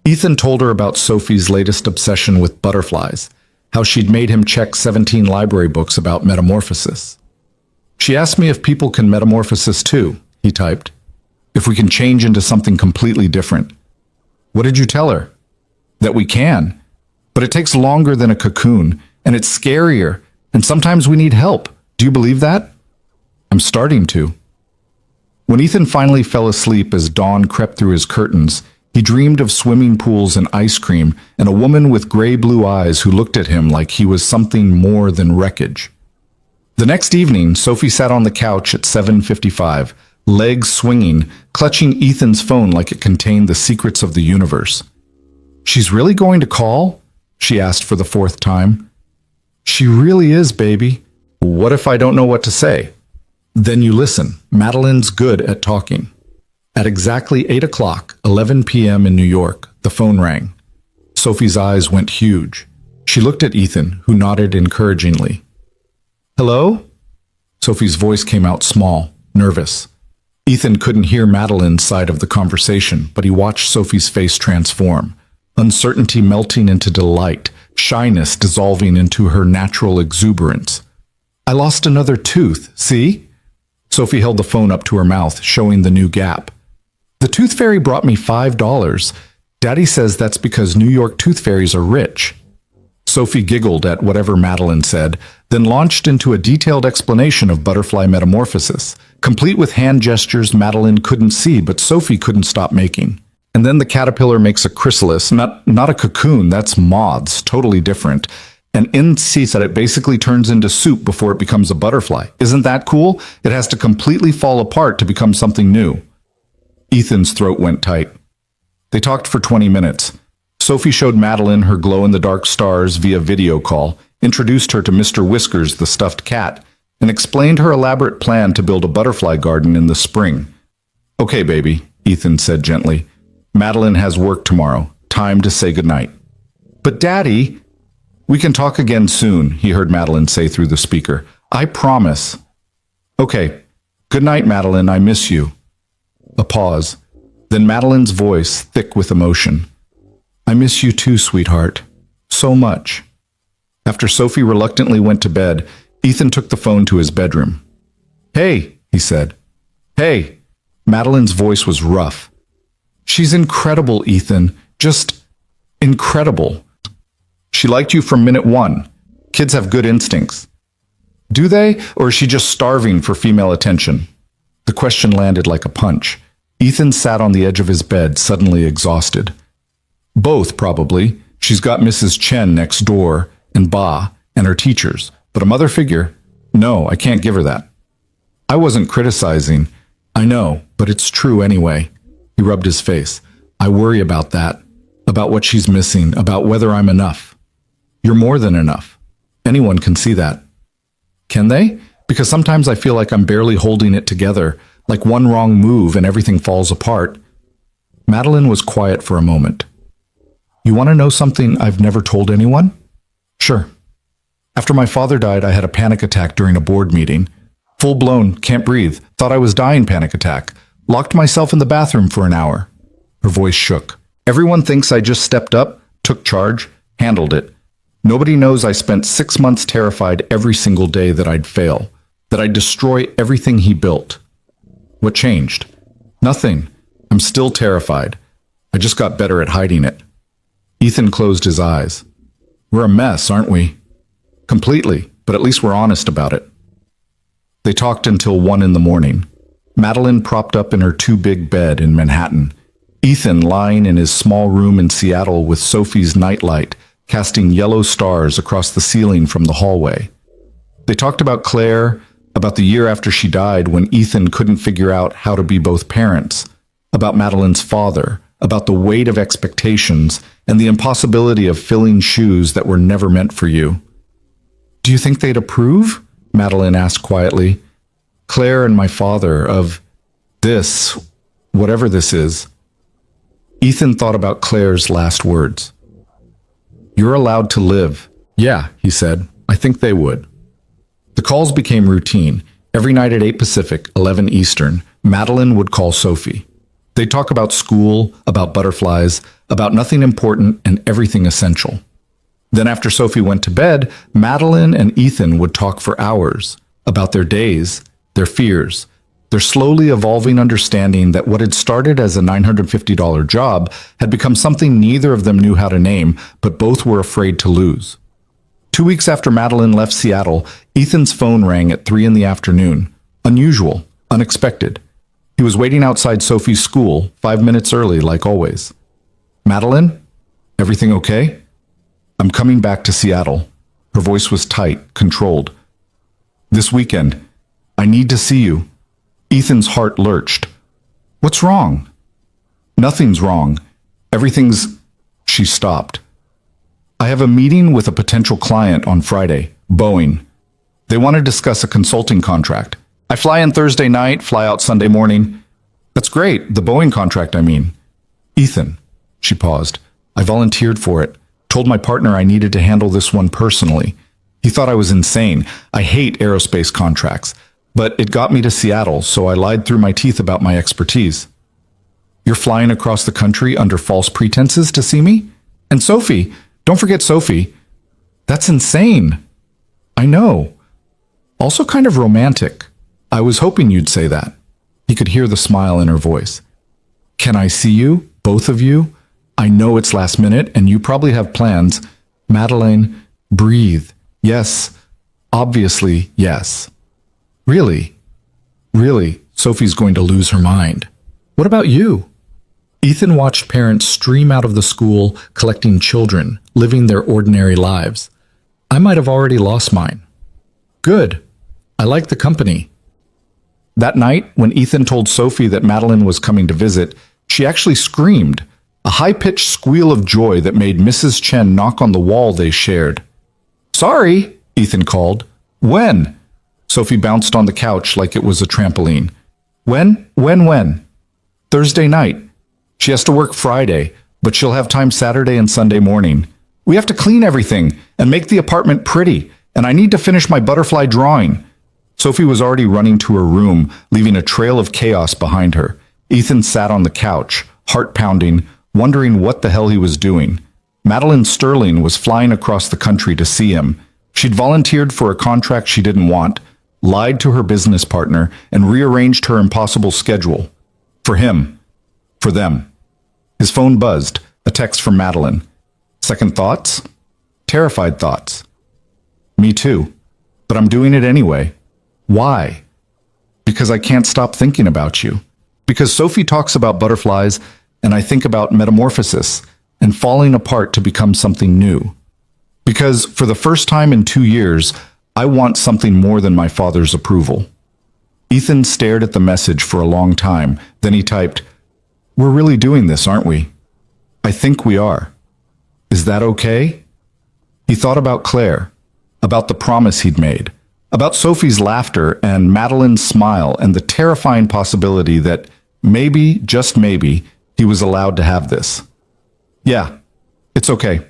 Ethan told her about Sophie's latest obsession with butterflies, how she'd made him check 17 library books about metamorphosis. "She asked me if people can metamorphosis too," he typed. "If we can change into something completely different." "What did you tell her?" "That we can. But it takes longer than a cocoon, and it's scarier, and sometimes we need help. Do you believe that?" "I'm starting to." When Ethan finally fell asleep as dawn crept through his curtains, he dreamed of swimming pools and ice cream and a woman with gray-blue eyes who looked at him like he was something more than wreckage. The next evening, Sophie sat on the couch at 7:55, legs swinging, clutching Ethan's phone like it contained the secrets of the universe. "She's really going to call?" she asked for the 4th time. "She really is, baby." "What if I don't know what to say?" "Then you listen. Madeline's good at talking." At exactly 8 o'clock, 11 p.m. in New York, the phone rang. Sophie's eyes went huge. She looked at Ethan, who nodded encouragingly. "Hello?" Sophie's voice came out small, nervous. Ethan couldn't hear Madeline's side of the conversation, but he watched Sophie's face transform. Uncertainty melting into delight, shyness dissolving into her natural exuberance. I lost another tooth, see? Sophie held the phone up to her mouth, showing the new gap. The tooth fairy brought me $5. Daddy says that's because New York tooth fairies are rich. Sophie giggled at whatever Madeline said, then launched into a detailed explanation of butterfly metamorphosis, complete with hand gestures Madeline couldn't see but Sophie couldn't stop making. And then the caterpillar makes a chrysalis, not a cocoon, that's moths, totally different. And she said it basically turns into soup before it becomes a butterfly. Isn't that cool? It has to completely fall apart to become something new. Ethan's throat went tight. They talked for 20 minutes. Sophie showed Madeline her glow-in-the-dark stars via video call, introduced her to Mr. Whiskers, the stuffed cat, and explained her elaborate plan to build a butterfly garden in the spring. Okay, baby, Ethan said gently. Madeline has work tomorrow. Time to say goodnight. But Daddy, we can talk again soon, he heard Madeline say through the speaker. I promise. Okay. Good night, Madeline. I miss you. A pause. Then Madeline's voice, thick with emotion. I miss you too, sweetheart. So much. After Sophie reluctantly went to bed, Ethan took the phone to his bedroom. Hey, he said. Hey. Madeline's voice was rough. She's incredible, Ethan. Just incredible. She liked you from minute one. Kids have good instincts. Do they, or is she just starving for female attention? The question landed like a punch. Ethan sat on the edge of his bed, suddenly exhausted. Both, probably. She's got Mrs. Chen next door, and Ba, and her teachers. But a mother figure? No, I can't give her that. I wasn't criticizing. I know, but it's true anyway. He rubbed his face. I worry about that. About what she's missing. About whether I'm enough. You're more than enough. Anyone can see that. Can they? Because sometimes I feel like I'm barely holding it together, like one wrong move and everything falls apart. Madeline was quiet for a moment. You want to know something I've never told anyone? Sure. After my father died, I had a panic attack during a board meeting. Full-blown, can't breathe, thought I was dying panic attack. Locked myself in the bathroom for an hour. Her voice shook. Everyone thinks I just stepped up, took charge, handled it. Nobody knows I spent 6 months terrified every single day that I'd fail, that I'd destroy everything he built. What changed? Nothing. I'm still terrified. I just got better at hiding it. Ethan closed his eyes. We're a mess, aren't we? Completely, but at least we're honest about it. They talked until 1 in the morning. Madeline propped up in her too-big bed in Manhattan. Ethan lying in his small room in Seattle with Sophie's nightlight, casting yellow stars across the ceiling from the hallway. They talked about Claire, about the year after she died when Ethan couldn't figure out how to be both parents, about Madeline's father, about the weight of expectations and the impossibility of filling shoes that were never meant for you. Do you think they'd approve? Madeline asked quietly. Claire and my father of this, whatever this is. Ethan thought about Claire's last words. You're allowed to live. Yeah, he said. I think they would. The calls became routine. Every night at 8 Pacific, 11 Eastern, Madeline would call Sophie. They'd talk about school, about butterflies, about nothing important and everything essential. Then after Sophie went to bed, Madeline and Ethan would talk for hours about their days, their fears, their slowly evolving understanding that what had started as a $950 job had become something neither of them knew how to name, but both were afraid to lose. 2 weeks after Madeline left Seattle, Ethan's phone rang at 3 in the afternoon. Unusual, unexpected. He was waiting outside Sophie's school, 5 minutes early, like always. Madeline? Everything okay? I'm coming back to Seattle. Her voice was tight, controlled. This weekend. I need to see you. Ethan's heart lurched. What's wrong? Nothing's wrong. Everything's... She stopped. I have a meeting with a potential client on Friday, Boeing. They want to discuss a consulting contract. I fly in Thursday night, fly out Sunday morning. That's great, the Boeing contract, I mean. Ethan, she paused. I volunteered for it. Told my partner I needed to handle this one personally. He thought I was insane. I hate aerospace contracts. But it got me to Seattle, so I lied through my teeth about my expertise. You're flying across the country under false pretenses to see me? And Sophie, don't forget Sophie. That's insane. I know. Also kind of romantic. I was hoping you'd say that. He could hear the smile in her voice. Can I see you? Both of you? I know it's last minute and you probably have plans. Madeleine, breathe. Yes. Obviously, yes. Really? Really, Sophie's going to lose her mind. What about you? Ethan watched parents stream out of the school, collecting children, living their ordinary lives. I might have already lost mine. Good. I like the company. That night, when Ethan told Sophie that Madeleine was coming to visit, she actually screamed, a high-pitched squeal of joy that made Mrs. Chen knock on the wall they shared. Sorry, Ethan called. When? Sophie bounced on the couch like it was a trampoline. When? Thursday night. She has to work Friday, but she'll have time Saturday and Sunday morning. We have to clean everything and make the apartment pretty, and I need to finish my butterfly drawing. Sophie was already running to her room, leaving a trail of chaos behind her. Ethan sat on the couch, heart pounding, wondering what the hell he was doing. Madeleine Sterling was flying across the country to see him. She'd volunteered for a contract she didn't want, lied to her business partner, and rearranged her impossible schedule. For him. For them. His phone buzzed, a text from Madeleine. Second thoughts? Terrified thoughts. Me too. But I'm doing it anyway. Why? Because I can't stop thinking about you. Because Sophie talks about butterflies, and I think about metamorphosis and falling apart to become something new. Because for the first time in 2 years, I want something more than my father's approval. Ethan stared at the message for a long time. Then he typed, We're really doing this, aren't we? I think we are. Is that okay? He thought about Claire, about the promise he'd made, about Sophie's laughter and Madeleine's smile and the terrifying possibility that maybe, just maybe, he was allowed to have this. Yeah, it's okay.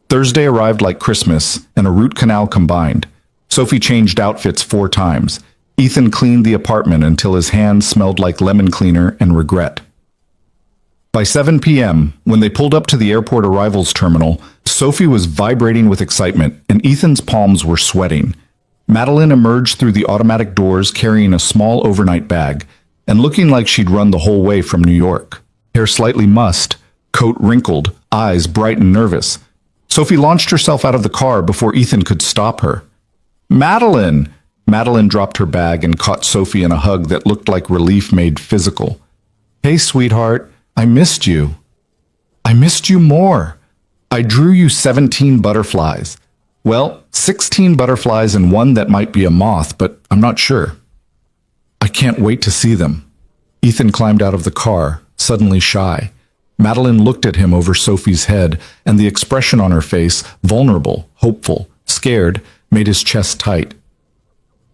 Thursday arrived like Christmas and a root canal combined. Sophie changed outfits 4 times. Ethan cleaned the apartment until his hands smelled like lemon cleaner and regret. By 7 p.m., when they pulled up to the airport arrivals terminal, Sophie was vibrating with excitement and Ethan's palms were sweating. Madeleine emerged through the automatic doors carrying a small overnight bag and looking like she'd run the whole way from New York. Hair slightly mussed, coat wrinkled, eyes bright and nervous. Sophie launched herself out of the car before Ethan could stop her. Madeleine! Madeleine dropped her bag and caught Sophie in a hug that looked like relief made physical. Hey, sweetheart, I missed you. I missed you more. I drew you 17 butterflies. Well, 16 butterflies and one that might be a moth, but I'm not sure. I can't wait to see them. Ethan climbed out of the car, suddenly shy. Madeleine looked at him over Sophie's head, and the expression on her face, vulnerable, hopeful, scared, made his chest tight.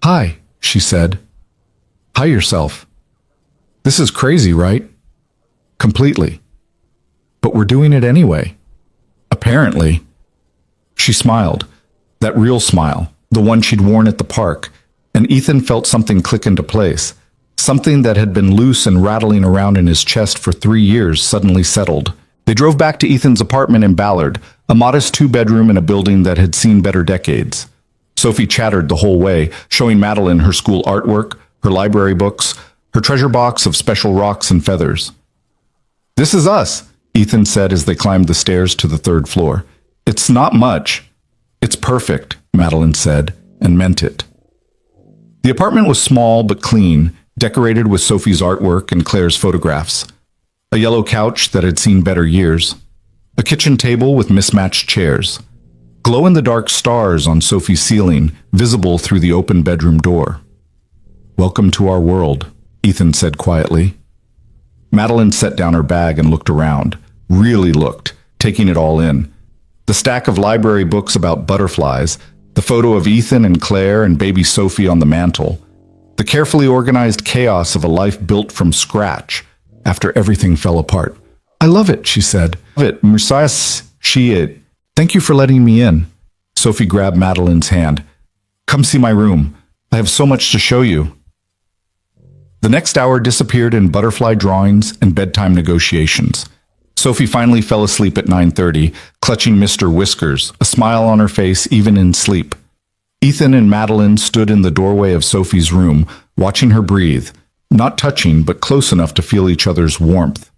Hi, she said. Hi yourself. This is crazy, right? Completely. But we're doing it anyway. Apparently. She smiled. That real smile, the one she'd worn at the park, and Ethan felt something click into place. Something that had been loose and rattling around in his chest for 3 years suddenly settled. They drove back to Ethan's apartment in Ballard, a modest 2-bedroom in a building that had seen better decades. Sophie chattered the whole way, showing Madeleine her school artwork, her library books, her treasure box of special rocks and feathers. This is us, Ethan said as they climbed the stairs to the 3rd floor. It's not much. It's perfect, Madeleine said, and meant it. The apartment was small but clean, decorated with Sophie's artwork and Claire's photographs. A yellow couch that had seen better years. A kitchen table with mismatched chairs. Glow-in-the-dark stars on Sophie's ceiling, visible through the open bedroom door. Welcome to our world, Ethan said quietly. Madeleine set down her bag and looked around. Really looked, taking it all in. The stack of library books about butterflies, the photo of Ethan and Claire and baby Sophie on the mantel, the carefully organized chaos of a life built from scratch after everything fell apart. I love it, she said. Love it, Messias, she. Thank you for letting me in. Sophie grabbed Madeleine's hand. Come see my room. I have so much to show you. The next hour disappeared in butterfly drawings and bedtime negotiations. Sophie finally fell asleep at 9:30, clutching Mr. Whiskers, a smile on her face even in sleep. Ethan and Madeline stood in the doorway of Sophie's room, watching her breathe, not touching but close enough to feel each other's warmth.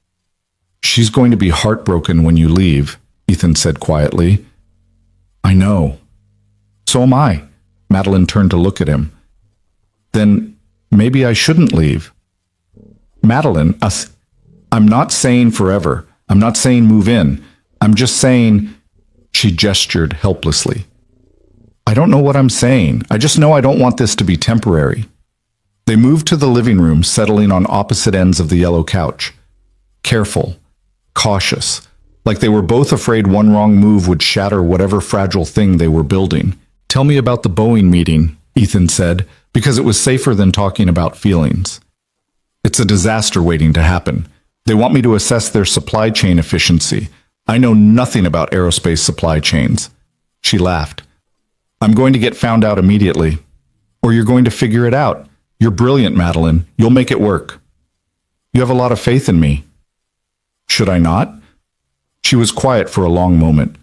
"She's going to be heartbroken when you leave," Ethan said quietly. "I know." "So am I." Madeline turned to look at him. "Then maybe I shouldn't leave." "Madeline, I'm not saying forever. I'm not saying move in. I'm just saying—" She gestured helplessly. "I don't know what I'm saying. I just know I don't want this to be temporary." They moved to the living room, settling on opposite ends of the yellow couch. Careful, cautious, like they were both afraid one wrong move would shatter whatever fragile thing they were building. "Tell me about the Boeing meeting," Ethan said, because it was safer than talking about feelings. "It's a disaster waiting to happen. They want me to assess their supply chain efficiency. I know nothing about aerospace supply chains." She laughed. "I'm going to get found out immediately. Or you're going to figure it out. You're brilliant, Madeline. You'll make it work." "You have a lot of faith in me." "Should I not?" She was quiet for a long moment.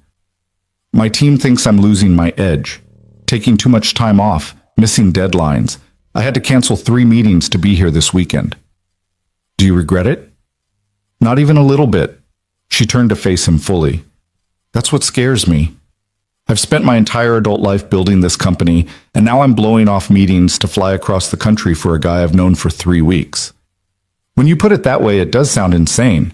"My team thinks I'm losing my edge, taking too much time off, missing deadlines. I had to cancel 3 meetings to be here this weekend." "Do you regret it?" "Not even a little bit." She turned to face him fully. "That's what scares me. I've spent my entire adult life building this company, and now I'm blowing off meetings to fly across the country for a guy I've known for 3 weeks. When you put it that way, it does sound insane.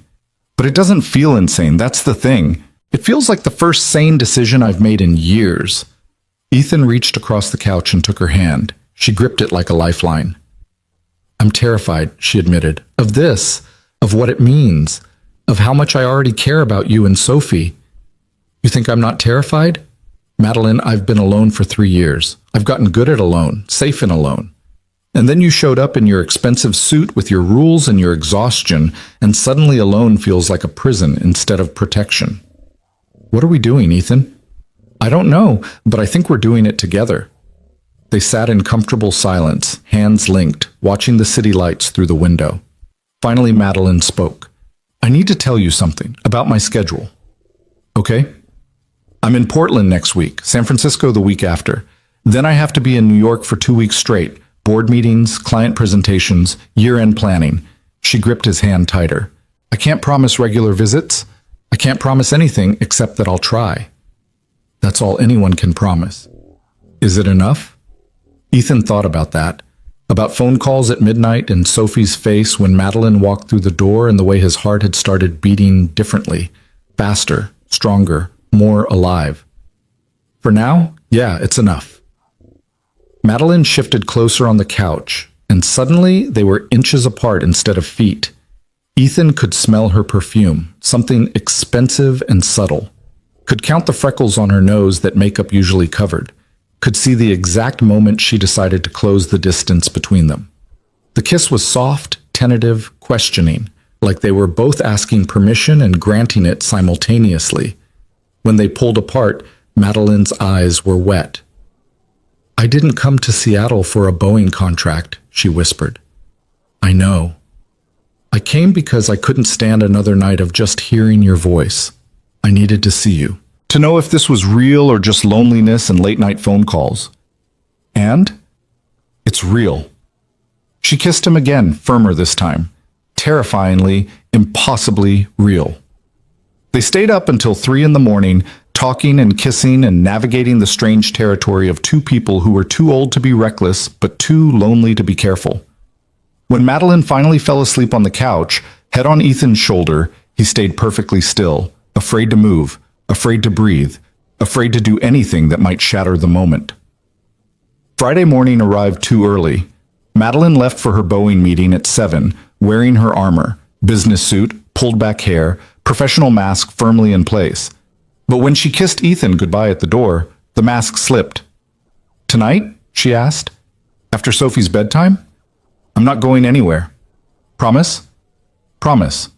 But it doesn't feel insane, that's the thing. It feels like the first sane decision I've made in years." Ethan reached across the couch and took her hand. She gripped it like a lifeline. "I'm terrified," she admitted, "of this, of what it means, of how much I already care about you and Sophie." "You think I'm not terrified?" "Madeline, I've been alone for 3 years. I've gotten good at alone, safe in alone. And then you showed up in your expensive suit with your rules and your exhaustion, and suddenly alone feels like a prison instead of protection." "What are we doing, Ethan?" "I don't know, but I think we're doing it together." They sat in comfortable silence, hands linked, watching the city lights through the window. Finally, Madeline spoke. "I need to tell you something about my schedule." "Okay?" "I'm in Portland next week, San Francisco the week after. Then I have to be in New York for 2 weeks straight. Board meetings, client presentations, year-end planning." She gripped his hand tighter. "I can't promise regular visits. I can't promise anything except that I'll try." "That's all anyone can promise." "Is it enough?" Ethan thought about that. About phone calls at midnight and Sophie's face when Madeline walked through the door and the way his heart had started beating differently, faster, stronger, more alive. For now, yeah, it's enough. Madeline shifted closer on the couch, and suddenly they were inches apart instead of feet. Ethan could smell her perfume, something expensive and subtle. Could count the freckles on her nose that makeup usually covered. Could see the exact moment she decided to close the distance between them. The kiss was soft, tentative, questioning, like they were both asking permission and granting it simultaneously. When they pulled apart, Madeline's eyes were wet. "I didn't come to Seattle for a Boeing contract," she whispered. "I know. I came because I couldn't stand another night of just hearing your voice. I needed to see you, to know if this was real or just loneliness and late-night phone calls. And it's real." She kissed him again, firmer this time. Terrifyingly, impossibly real. They stayed up until 3 in the morning, talking and kissing and navigating the strange territory of 2 people who were too old to be reckless but too lonely to be careful. When Madeline finally fell asleep on the couch, head on Ethan's shoulder, he stayed perfectly still, afraid to move, afraid to breathe, afraid to do anything that might shatter the moment. Friday morning arrived too early. Madeline left for her Boeing meeting at 7, wearing her armor, business suit, pulled back hair, professional mask firmly in place. But when she kissed Ethan goodbye at the door, the mask slipped. "Tonight?" she asked. "After Sophie's bedtime?" "I'm not going anywhere." "Promise?" "Promise."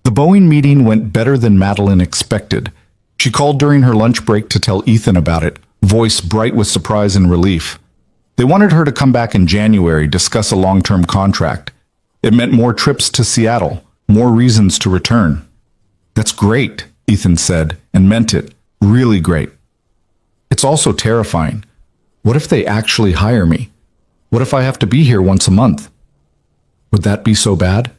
The Boeing meeting went better than Madeline expected. She called during her lunch break to tell Ethan about it, voice bright with surprise and relief. They wanted her to come back in January, discuss a long-term contract. It meant more trips to Seattle, more reasons to return. "That's great," Ethan said, and meant it. "Really great." "It's also terrifying. What if they actually hire me? What if I have to be here once a month? Would that be so bad?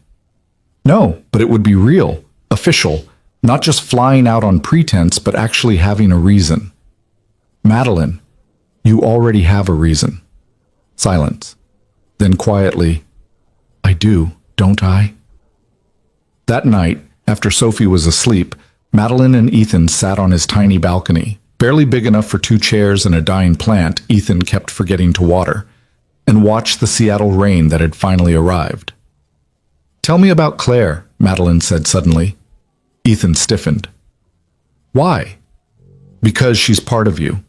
No, but it would be real, official, not just flying out on pretense, but actually having a reason. Madeline, you already have a reason. Silence. Then quietly, I do, don't I? That night, after Sophie was asleep, Madeline and Ethan sat on his tiny balcony, barely big enough for 2 chairs and a dying plant Ethan kept forgetting to water, and watched the Seattle rain that had finally arrived. Tell me about Claire, Madeline said suddenly. Ethan stiffened. Why? Because she's part of you,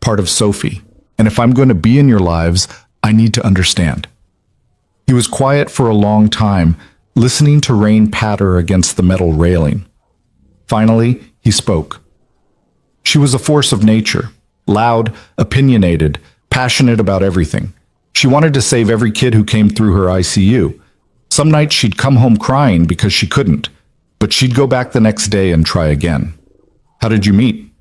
part of Sophie, and if I'm going to be in your lives, I need to understand. He was quiet for a long time, listening to rain patter against the metal railing. Finally, he spoke. She was a force of nature, loud, opinionated, passionate about everything. She wanted to save every kid who came through her ICU. Some nights she'd come home crying because she couldn't, but she'd go back the next day and try again. How did you meet?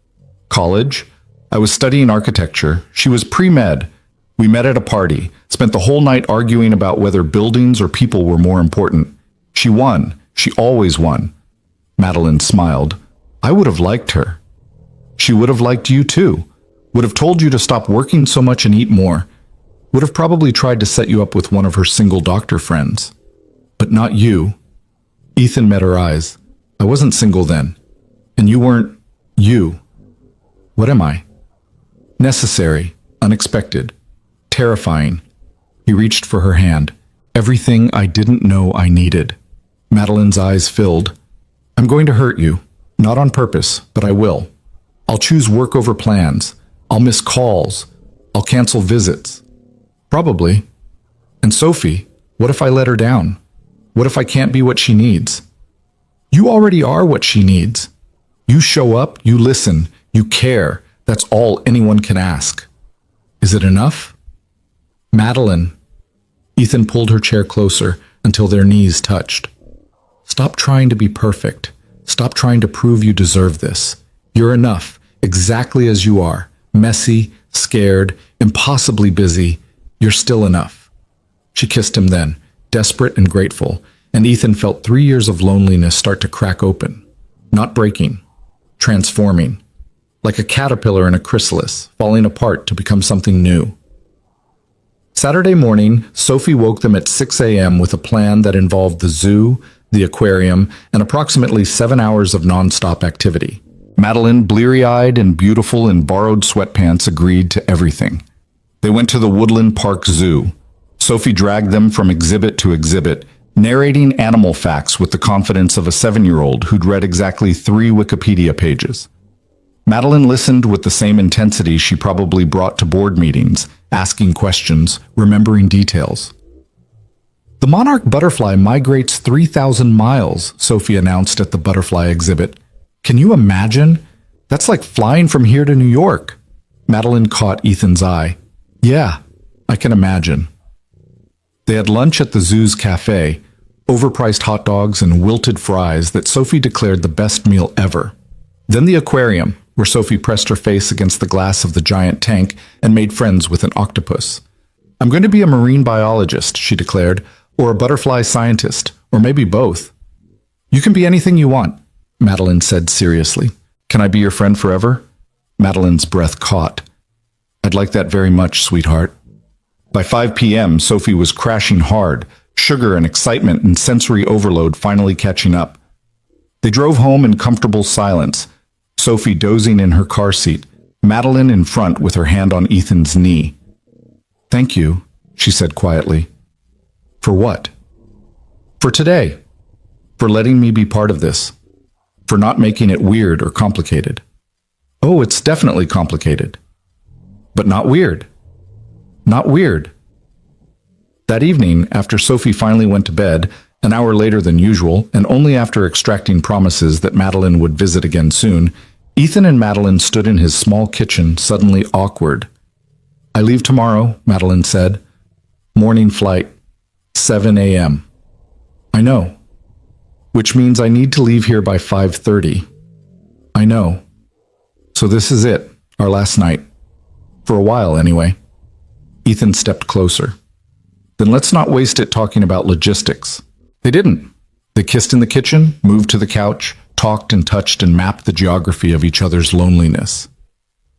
College. I was studying architecture. She was pre-med. We met at a party, spent the whole night arguing about whether buildings or people were more important. She won. She always won. Madeline smiled. I would have liked her. She would have liked you too. Would have told you to stop working so much and eat more. Would have probably tried to set you up with one of her single doctor friends. But not you. Ethan met her eyes. I wasn't single then. And you weren't you. What am I? Necessary, unexpected, terrifying. He reached for her hand. Everything I didn't know I needed. Madeline's eyes filled. I'm going to hurt you. Not on purpose, but I will. I'll choose work over plans. I'll miss calls. I'll cancel visits. Probably. And Sophie, what if I let her down? What if I can't be what she needs? You already are what she needs. You show up, you listen, you care. That's all anyone can ask. Is it enough? Madeline. Ethan pulled her chair closer until their knees touched. Stop trying to be perfect. Stop trying to prove you deserve this. You're enough, exactly as you are. Messy, scared, impossibly busy. You're still enough. She kissed him then, desperate and grateful, and Ethan felt 3 years of loneliness start to crack open. Not breaking, transforming. Like a caterpillar in a chrysalis, falling apart to become something new. Saturday morning, Sophie woke them at 6 a.m. with a plan that involved the zoo, the aquarium, and approximately 7 hours of nonstop activity. Madeline, bleary-eyed and beautiful in borrowed sweatpants, agreed to everything. They went to the Woodland Park Zoo. Sophie dragged them from exhibit to exhibit, narrating animal facts with the confidence of a 7-year-old who'd read exactly 3 Wikipedia pages. Madeline listened with the same intensity she probably brought to board meetings, asking questions, remembering details. The monarch butterfly migrates 3,000 miles, Sophie announced at the butterfly exhibit. Can you imagine? That's like flying from here to New York. Madeline caught Ethan's eye. Yeah, I can imagine. They had lunch at the zoo's cafe, overpriced hot dogs and wilted fries that Sophie declared the best meal ever. Then the aquarium, where Sophie pressed her face against the glass of the giant tank and made friends with an octopus. I'm going to be a marine biologist, she declared, or a butterfly scientist, or maybe both. You can be anything you want, Madeline said seriously. Can I be your friend forever? Madeline's breath caught. I'd like that very much, sweetheart. By 5 p.m., Sophie was crashing hard, sugar and excitement and sensory overload finally catching up. They drove home in comfortable silence, Sophie dozing in her car seat, Madeline in front with her hand on Ethan's knee. Thank you, she said quietly. For what? For today. For letting me be part of this. For not making it weird or complicated. Oh, it's definitely complicated. But not weird. Not weird. That evening, after Sophie finally went to bed, an hour later than usual, and only after extracting promises that Madeline would visit again soon, Ethan and Madeline stood in his small kitchen, suddenly awkward. I leave tomorrow, Madeline said. Morning flight, 7 a.m. I know. Which means I need to leave here by 5:30. I know. So this is it, our last night. For a while, anyway. Ethan stepped closer. Then let's not waste it talking about logistics. They didn't. They kissed in the kitchen, moved to the couch, talked and touched and mapped the geography of each other's loneliness.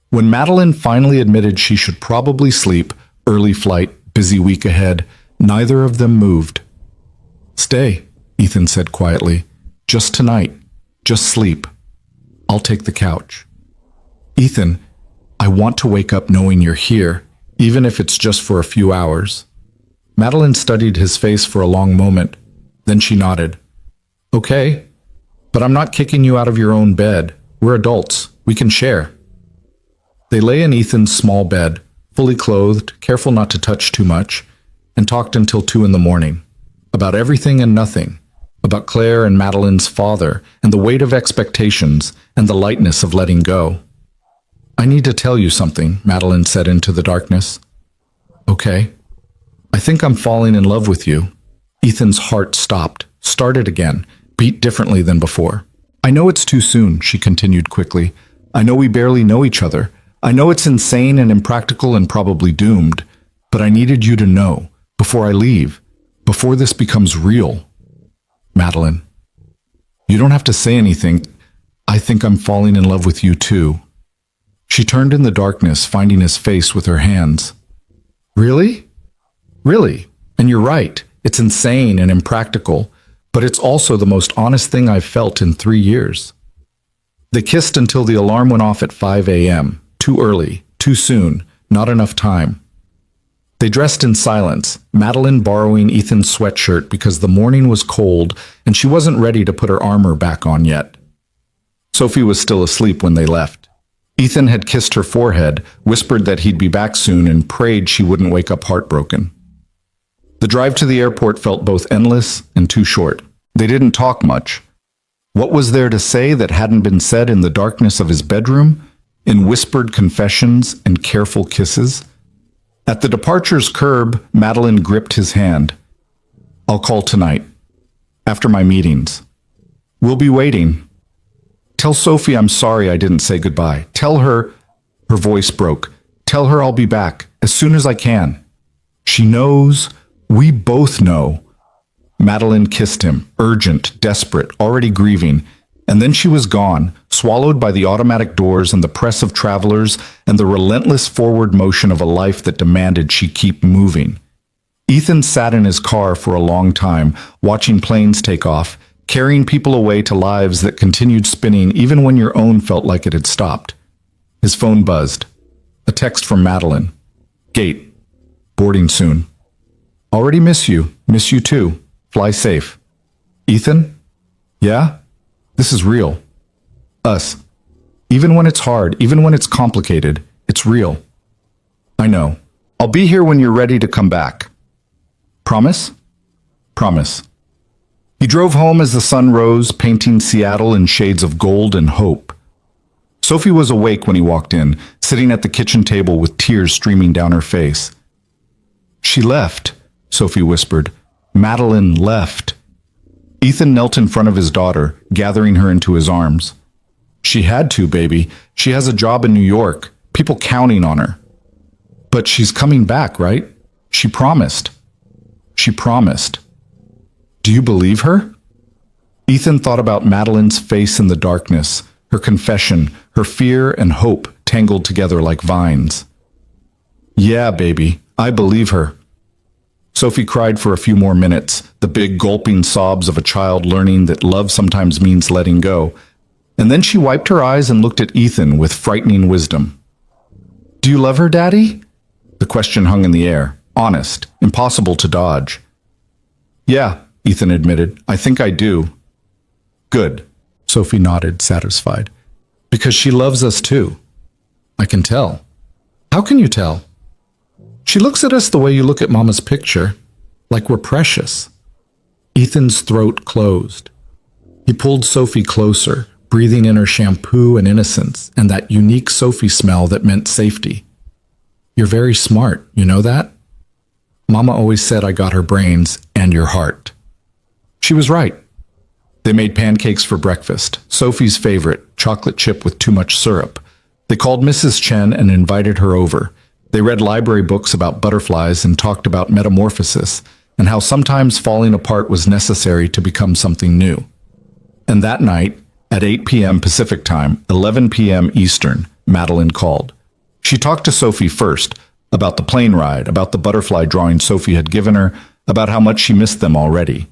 When Madeline finally admitted she should probably sleep, early flight, busy week ahead, neither of them moved. Stay, Ethan said quietly. Just tonight. Just sleep. I'll take the couch. Ethan, I want to wake up knowing you're here, even if it's just for a few hours. Madeline studied his face for a long moment. Then she nodded. Okay, but I'm not kicking you out of your own bed. We're adults. We can share. They lay in Ethan's small bed, fully clothed, careful not to touch too much, and talked until 2 a.m. About everything and nothing. About Claire and Madeline's father, and the weight of expectations, and the lightness of letting go. I need to tell you something, Madeline said into the darkness. Okay. I think I'm falling in love with you. Ethan's heart stopped, started again, beat differently than before. I know it's too soon, she continued quickly. I know we barely know each other. I know it's insane and impractical and probably doomed. But I needed you to know, before I leave, before this becomes real. Madeline. You don't have to say anything. I think I'm falling in love with you too. She turned in the darkness, finding his face with her hands. Really? Really? And you're right. It's insane and impractical, but it's also the most honest thing I've felt in 3 years. They kissed until the alarm went off at 5 a.m. Too early, too soon, not enough time. They dressed in silence, Madeline borrowing Ethan's sweatshirt because the morning was cold and she wasn't ready to put her armor back on yet. Sophie was still asleep when they left. Ethan had kissed her forehead, whispered that he'd be back soon, and prayed she wouldn't wake up heartbroken. The drive to the airport felt both endless and too short. They didn't talk much. What was there to say that hadn't been said in the darkness of his bedroom, in whispered confessions and careful kisses? At the departure's curb, Madeline gripped his hand. I'll call tonight, after my meetings. We'll be waiting. Tell Sophie I'm sorry I didn't say goodbye. Tell her, her voice broke. Tell her I'll be back, as soon as I can. She knows, we both know. Madeline kissed him, urgent, desperate, already grieving, and then she was gone, swallowed by the automatic doors and the press of travelers and the relentless forward motion of a life that demanded she keep moving. Ethan sat in his car for a long time, watching planes take off, carrying people away to lives that continued spinning even when your own felt like it had stopped. His phone buzzed. A text from Madeline. Gate. Boarding soon. Already miss you. Miss you too. Fly safe. Ethan? Yeah? This is real. Us. Even when it's hard, even when it's complicated, it's real. I know. I'll be here when you're ready to come back. Promise? Promise. He drove home as the sun rose, painting Seattle in shades of gold and hope. Sophie was awake when he walked in, sitting at the kitchen table with tears streaming down her face. She left, Sophie whispered. Madeline left. Ethan knelt in front of his daughter, gathering her into his arms. She had to, baby. She has a job in New York, people counting on her. But she's coming back, right? She promised. She promised. Do you believe her? Ethan thought about Madeline's face in the darkness, her confession, her fear and hope tangled together like vines. Yeah, baby, I believe her. Sophie cried for a few more minutes, the big gulping sobs of a child learning that love sometimes means letting go. And then she wiped her eyes and looked at Ethan with frightening wisdom. Do you love her, Daddy? The question hung in the air, honest, impossible to dodge. Yeah, Ethan admitted. I think I do. Good. Sophie nodded, satisfied. Because she loves us too. I can tell. How can you tell? She looks at us the way you look at Mama's picture, like we're precious. Ethan's throat closed. He pulled Sophie closer, breathing in her shampoo and innocence, and that unique Sophie smell that meant safety. You're very smart, you know that? Mama always said I got her brains and your heart. She was right. They made pancakes for breakfast, Sophie's favorite, chocolate chip with too much syrup. They called Mrs. Chen and invited her over. They read library books about butterflies and talked about metamorphosis and how sometimes falling apart was necessary to become something new. And that night, at 8 p.m. Pacific Time, 11 p.m. Eastern, Madeline called. She talked to Sophie first about the plane ride, about the butterfly drawing Sophie had given her, about how much she missed them already.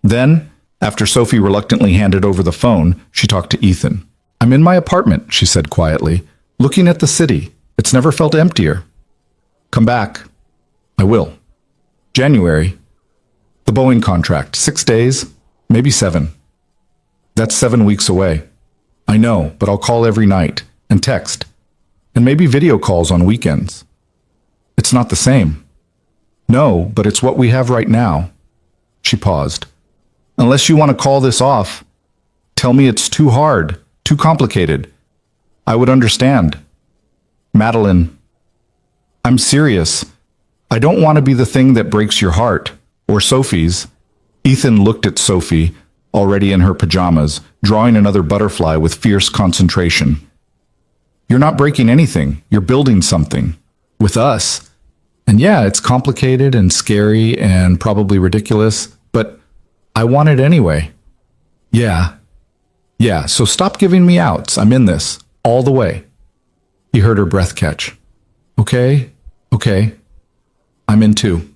Then, after Sophie reluctantly handed over the phone, she talked to Ethan. "I'm in my apartment," she said quietly, "looking at the city. It's never felt emptier." "Come back." "I will." January. The Boeing contract. 6 days, maybe 7. That's 7 weeks away. I know, but I'll call every night and text, and maybe video calls on weekends. It's not the same. No, but it's what we have right now. She paused. Unless you want to call this off, tell me it's too hard, too complicated. I would understand. Madeline, I'm serious. I don't want to be the thing that breaks your heart, or Sophie's. Ethan looked at Sophie, already in her pajamas, drawing another butterfly with fierce concentration. You're not breaking anything. You're building something. With us. And yeah, it's complicated and scary and probably ridiculous, but I want it anyway. Yeah, so stop giving me outs. I'm in this, all the way. He heard her breath catch. Okay. I'm in too.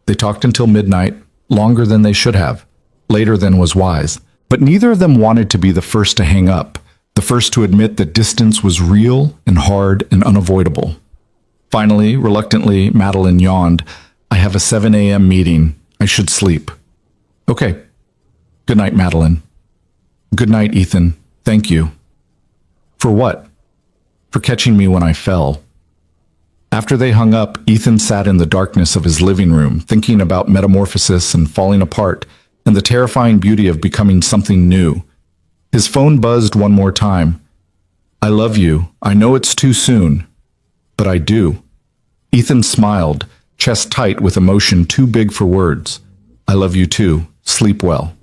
They talked until midnight, longer than they should have, later than was wise. But neither of them wanted to be the first to hang up, the first to admit that distance was real and hard and unavoidable. Finally, reluctantly, Madeline yawned. I have a 7 a.m. meeting. I should sleep. Okay. Good night, Madeline. Good night, Ethan. Thank you. For what? For catching me when I fell. After they hung up, Ethan sat in the darkness of his living room, thinking about metamorphosis and falling apart, and the terrifying beauty of becoming something new. His phone buzzed one more time. I love you. I know it's too soon, but I do. Ethan smiled, chest tight with emotion too big for words. I love you too. Sleep well.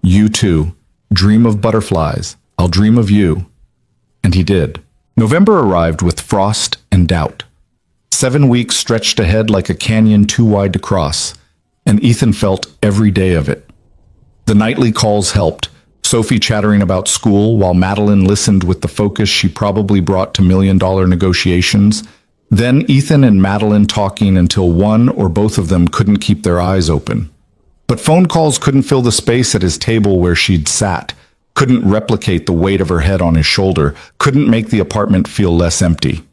You too. Dream of butterflies. I'll dream of you. And he did. November arrived with frost and doubt. 7 weeks stretched ahead like a canyon too wide to cross, and Ethan felt every day of it. The nightly calls helped, Sophie chattering about school while Madeline listened with the focus she probably brought to million-dollar negotiations. Then Ethan and Madeline talking until one or both of them couldn't keep their eyes open. But phone calls couldn't fill the space at his table where she'd sat, couldn't replicate the weight of her head on his shoulder, couldn't make the apartment feel less empty.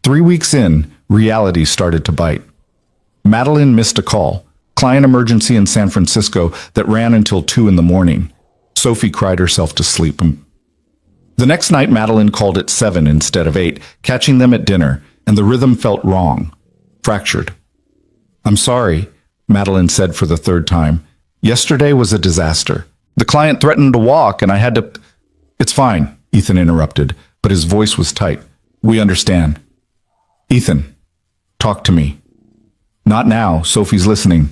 3 weeks in, reality started to bite. Madeline missed a call, client emergency in San Francisco that ran until 2 in the morning. Sophie cried herself to sleep. The next night, Madeline called at 7 instead of 8, catching them at dinner, and the rhythm felt wrong, fractured. I'm sorry, Madeline said for the third time. Yesterday was a disaster. The client threatened to walk, and I had to... It's fine, Ethan interrupted, but his voice was tight. We understand. Ethan, talk to me. Not now, Sophie's listening.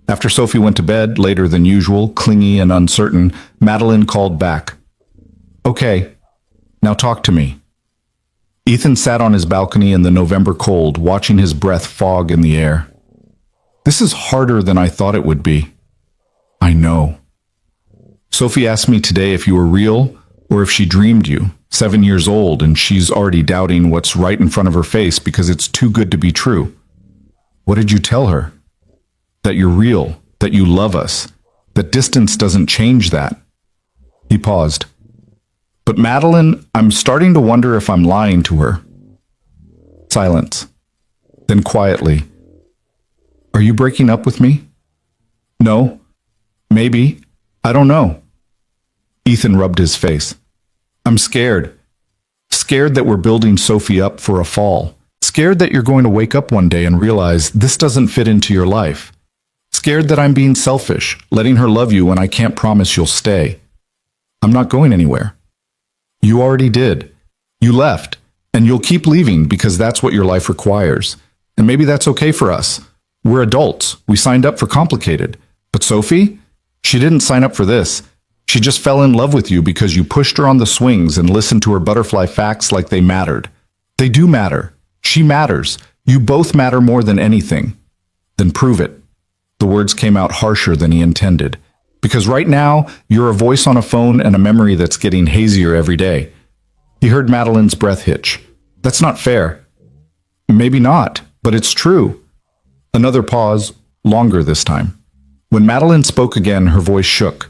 After Sophie went to bed, later than usual, clingy and uncertain, Madeline called back. Okay, now talk to me. Ethan sat on his balcony in the November cold, watching his breath fog in the air. This is harder than I thought it would be. I know. Sophie asked me today if you were real or if she dreamed you, 7 years old, and she's already doubting what's right in front of her face because it's too good to be true. What did you tell her? That you're real, that you love us, that distance doesn't change that. He paused. But Madeline, I'm starting to wonder if I'm lying to her. Silence. Then quietly. Are you breaking up with me? No. Maybe. I don't know. Ethan rubbed his face. I'm scared. Scared that we're building Sophie up for a fall. Scared that you're going to wake up one day and realize this doesn't fit into your life. Scared that I'm being selfish, letting her love you when I can't promise you'll stay. I'm not going anywhere. You already did. You left, and you'll keep leaving because that's what your life requires. And maybe that's okay for us. We're adults. We signed up for complicated. But Sophie? She didn't sign up for this. She just fell in love with you because you pushed her on the swings and listened to her butterfly facts like they mattered. They do matter. She matters. You both matter more than anything. Then prove it. The words came out harsher than he intended. Because right now, you're a voice on a phone and a memory that's getting hazier every day. He heard Madeline's breath hitch. That's not fair. Maybe not, but it's true. Another pause, longer this time. When Madeline spoke again, her voice shook.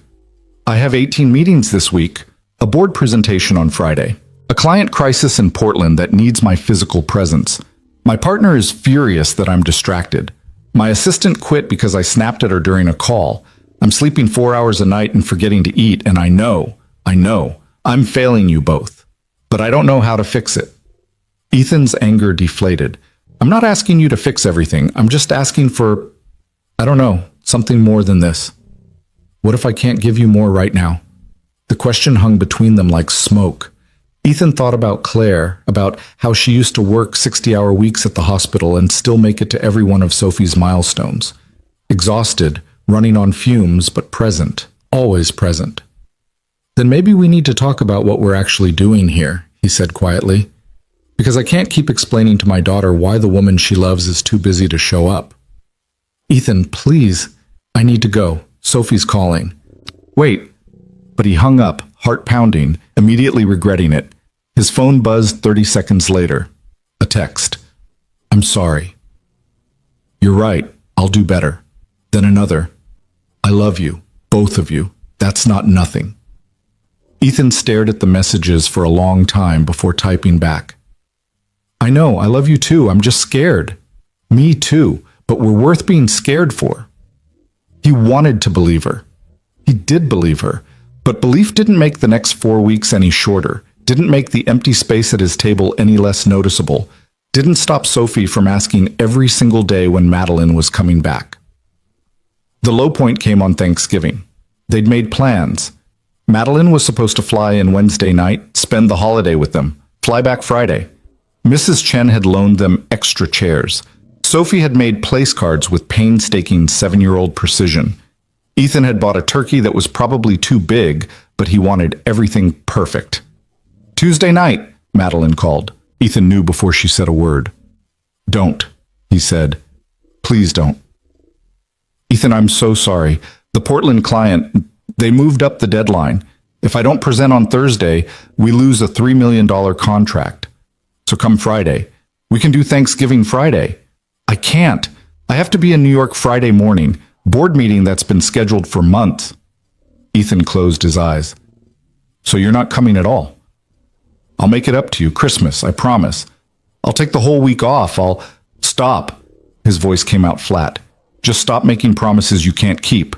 I have 18 meetings this week, a board presentation on Friday, a client crisis in Portland that needs my physical presence. My partner is furious that I'm distracted. My assistant quit because I snapped at her during a call. I'm sleeping 4 hours a night and forgetting to eat, and I know, I'm failing you both. But I don't know how to fix it. Ethan's anger deflated. I'm not asking you to fix everything. I'm just asking for, something more than this. What if I can't give you more right now? The question hung between them like smoke. Ethan thought about Claire, about how she used to work 60-hour weeks at the hospital and still make it to every one of Sophie's milestones. Exhausted, running on fumes, but present, always present. Then maybe we need to talk about what we're actually doing here, he said quietly. Because I can't keep explaining to my daughter why the woman she loves is too busy to show up. Ethan, please, I need to go. Sophie's calling. Wait. But he hung up, heart pounding, immediately regretting it. His phone buzzed 30 seconds later. A text. I'm sorry. You're right. I'll do better. Then another. I love you. Both of you. That's not nothing. Ethan stared at the messages for a long time before typing back. I know, I love you too. I'm just scared. Me too, but we're worth being scared for. He wanted to believe her. He did believe her, but belief didn't make the next 4 weeks any shorter, didn't make the empty space at his table any less noticeable, didn't stop Sophie from asking every single day when Madeline was coming back. The low point came on Thanksgiving. They'd made plans. Madeline was supposed to fly in Wednesday night, spend the holiday with them, fly back Friday. Mrs. Chen had loaned them extra chairs. Sophie had made place cards with painstaking 7-year-old precision. Ethan had bought a turkey that was probably too big, but he wanted everything perfect. Tuesday night, Madeline called. Ethan knew before she said a word. Don't, he said. Please don't. Ethan, I'm so sorry. The Portland client, they moved up the deadline. If I don't present on Thursday, we lose a $3 million contract. So come Friday. We can do Thanksgiving Friday. I can't. I have to be in New York Friday morning. Board meeting that's been scheduled for months. Ethan closed his eyes. So you're not coming at all? I'll make it up to you. Christmas, I promise. I'll take the whole week off. I'll stop. His voice came out flat. Just stop making promises you can't keep.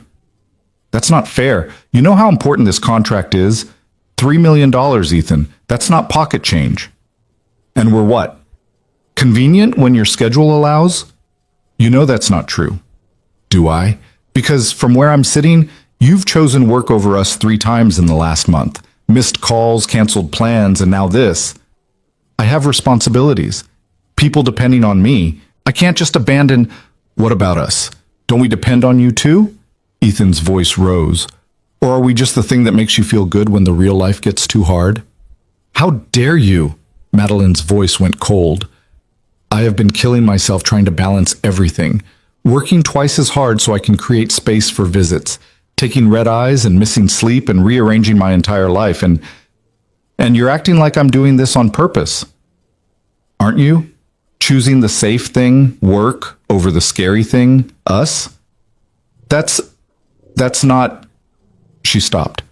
That's not fair. You know how important this contract is? $3 million, Ethan. That's not pocket change. And we're what? Convenient when your schedule allows? You know that's not true. Do I? Because from where I'm sitting, you've chosen work over us 3 times in the last month. Missed calls, canceled plans, and now this. I have responsibilities. People depending on me. I can't just abandon... What about us? Don't we depend on you too? Ethan's voice rose. Or are we just the thing that makes you feel good when the real life gets too hard? How dare you? Madeline's voice went cold. I have been killing myself trying to balance everything, working twice as hard so I can create space for visits, taking red eyes and missing sleep and rearranging my entire life, and you're acting like I'm doing this on purpose. Aren't you? Choosing the safe thing, work, over the scary thing, us? That's not... She stopped.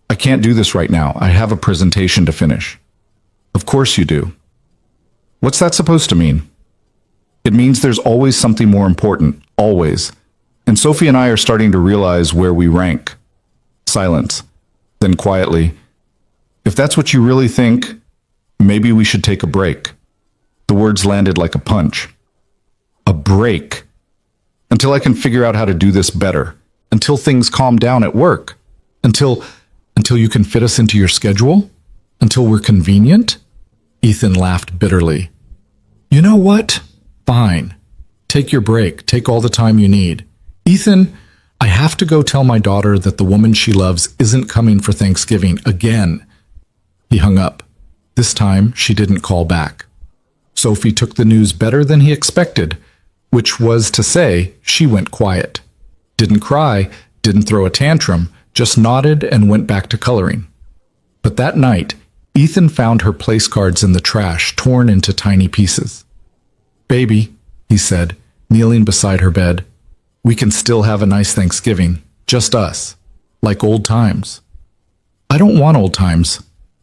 I can't do this right now. I have a presentation to finish. Of course you do. What's that supposed to mean? It means there's always something more important, always. And Sophie and I are starting to realize where we rank. Silence. Then quietly, if that's what you really think, maybe we should take a break. The words landed like a punch. A break. Until I can figure out how to do this better. Until things calm down at work. Until you can fit us into your schedule? Until we're convenient? Ethan laughed bitterly. You know what? Fine. Take your break. Take all the time you need. Ethan, I have to go tell my daughter that the woman she loves isn't coming for Thanksgiving again. He hung up. This time, she didn't call back. Sophie took the news better than he expected, which was to say, she went quiet. Didn't cry, didn't throw a tantrum, just nodded and went back to coloring. But that night, Ethan found her place cards in the trash, torn into tiny pieces. "Baby," he said, kneeling beside her bed, "we can still have a nice Thanksgiving, just us, like old times." "I don't want old times."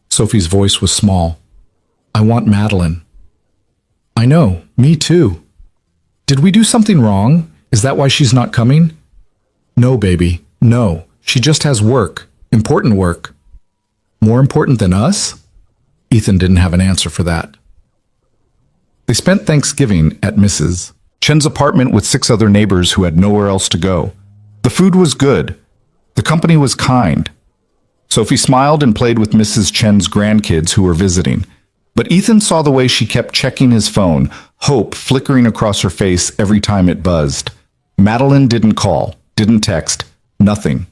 Sophie's voice was small. "I want Madeline." "I know, me too." "Did we do something wrong? Is that why she's not coming?" "No, baby, no. She just has work, important work." "More important than us?" Ethan didn't have an answer for that. They spent Thanksgiving at Mrs. Chen's apartment with 6 other neighbors who had nowhere else to go. The food was good. The company was kind. Sophie smiled and played with Mrs. Chen's grandkids who were visiting. But Ethan saw the way she kept checking his phone, hope flickering across her face every time it buzzed. Madeline didn't call, didn't text, nothing.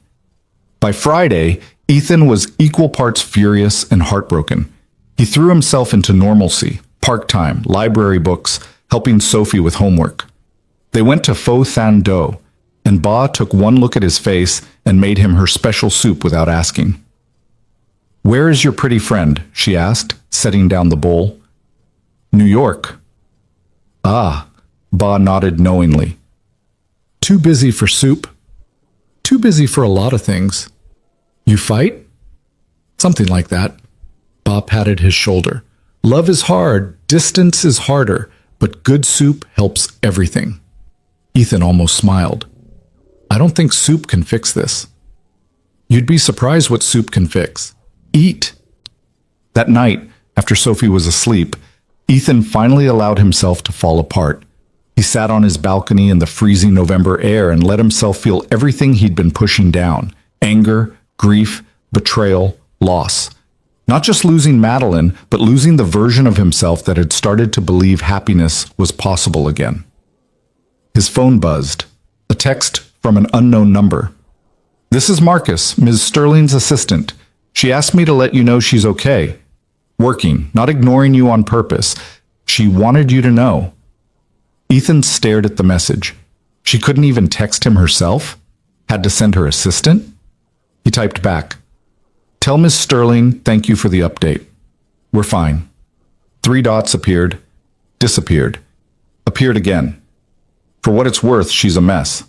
By Friday, Ethan was equal parts furious and heartbroken. He threw himself into normalcy, park time, library books, helping Sophie with homework. They went to Pho Than Do, and Ba took one look at his face and made him her special soup without asking. "Where is your pretty friend?" she asked, setting down the bowl. "New York." "Ah," Ba nodded knowingly. "Too busy for soup?" "Too busy for a lot of things." "You fight?" "Something like that." Ba patted his shoulder. "Love is hard, distance is harder, but good soup helps everything." Ethan almost smiled. "I don't think soup can fix this." "You'd be surprised what soup can fix. Eat." That night, after Sophie was asleep, Ethan finally allowed himself to fall apart. He sat on his balcony in the freezing November air and let himself feel everything he'd been pushing down: anger, grief, betrayal, loss. Not just losing Madeline, but losing the version of himself that had started to believe happiness was possible again. His phone buzzed. A text from an unknown number. "This is Marcus, Ms. Sterling's assistant. She asked me to let you know she's okay. Working, not ignoring you on purpose. She wanted you to know." Ethan stared at the message. She couldn't even text him herself? Had to send her assistant? He typed back, "Tell Miss Sterling thank you for the update. We're fine." 3 dots appeared, disappeared, appeared again. "For what it's worth, she's a mess.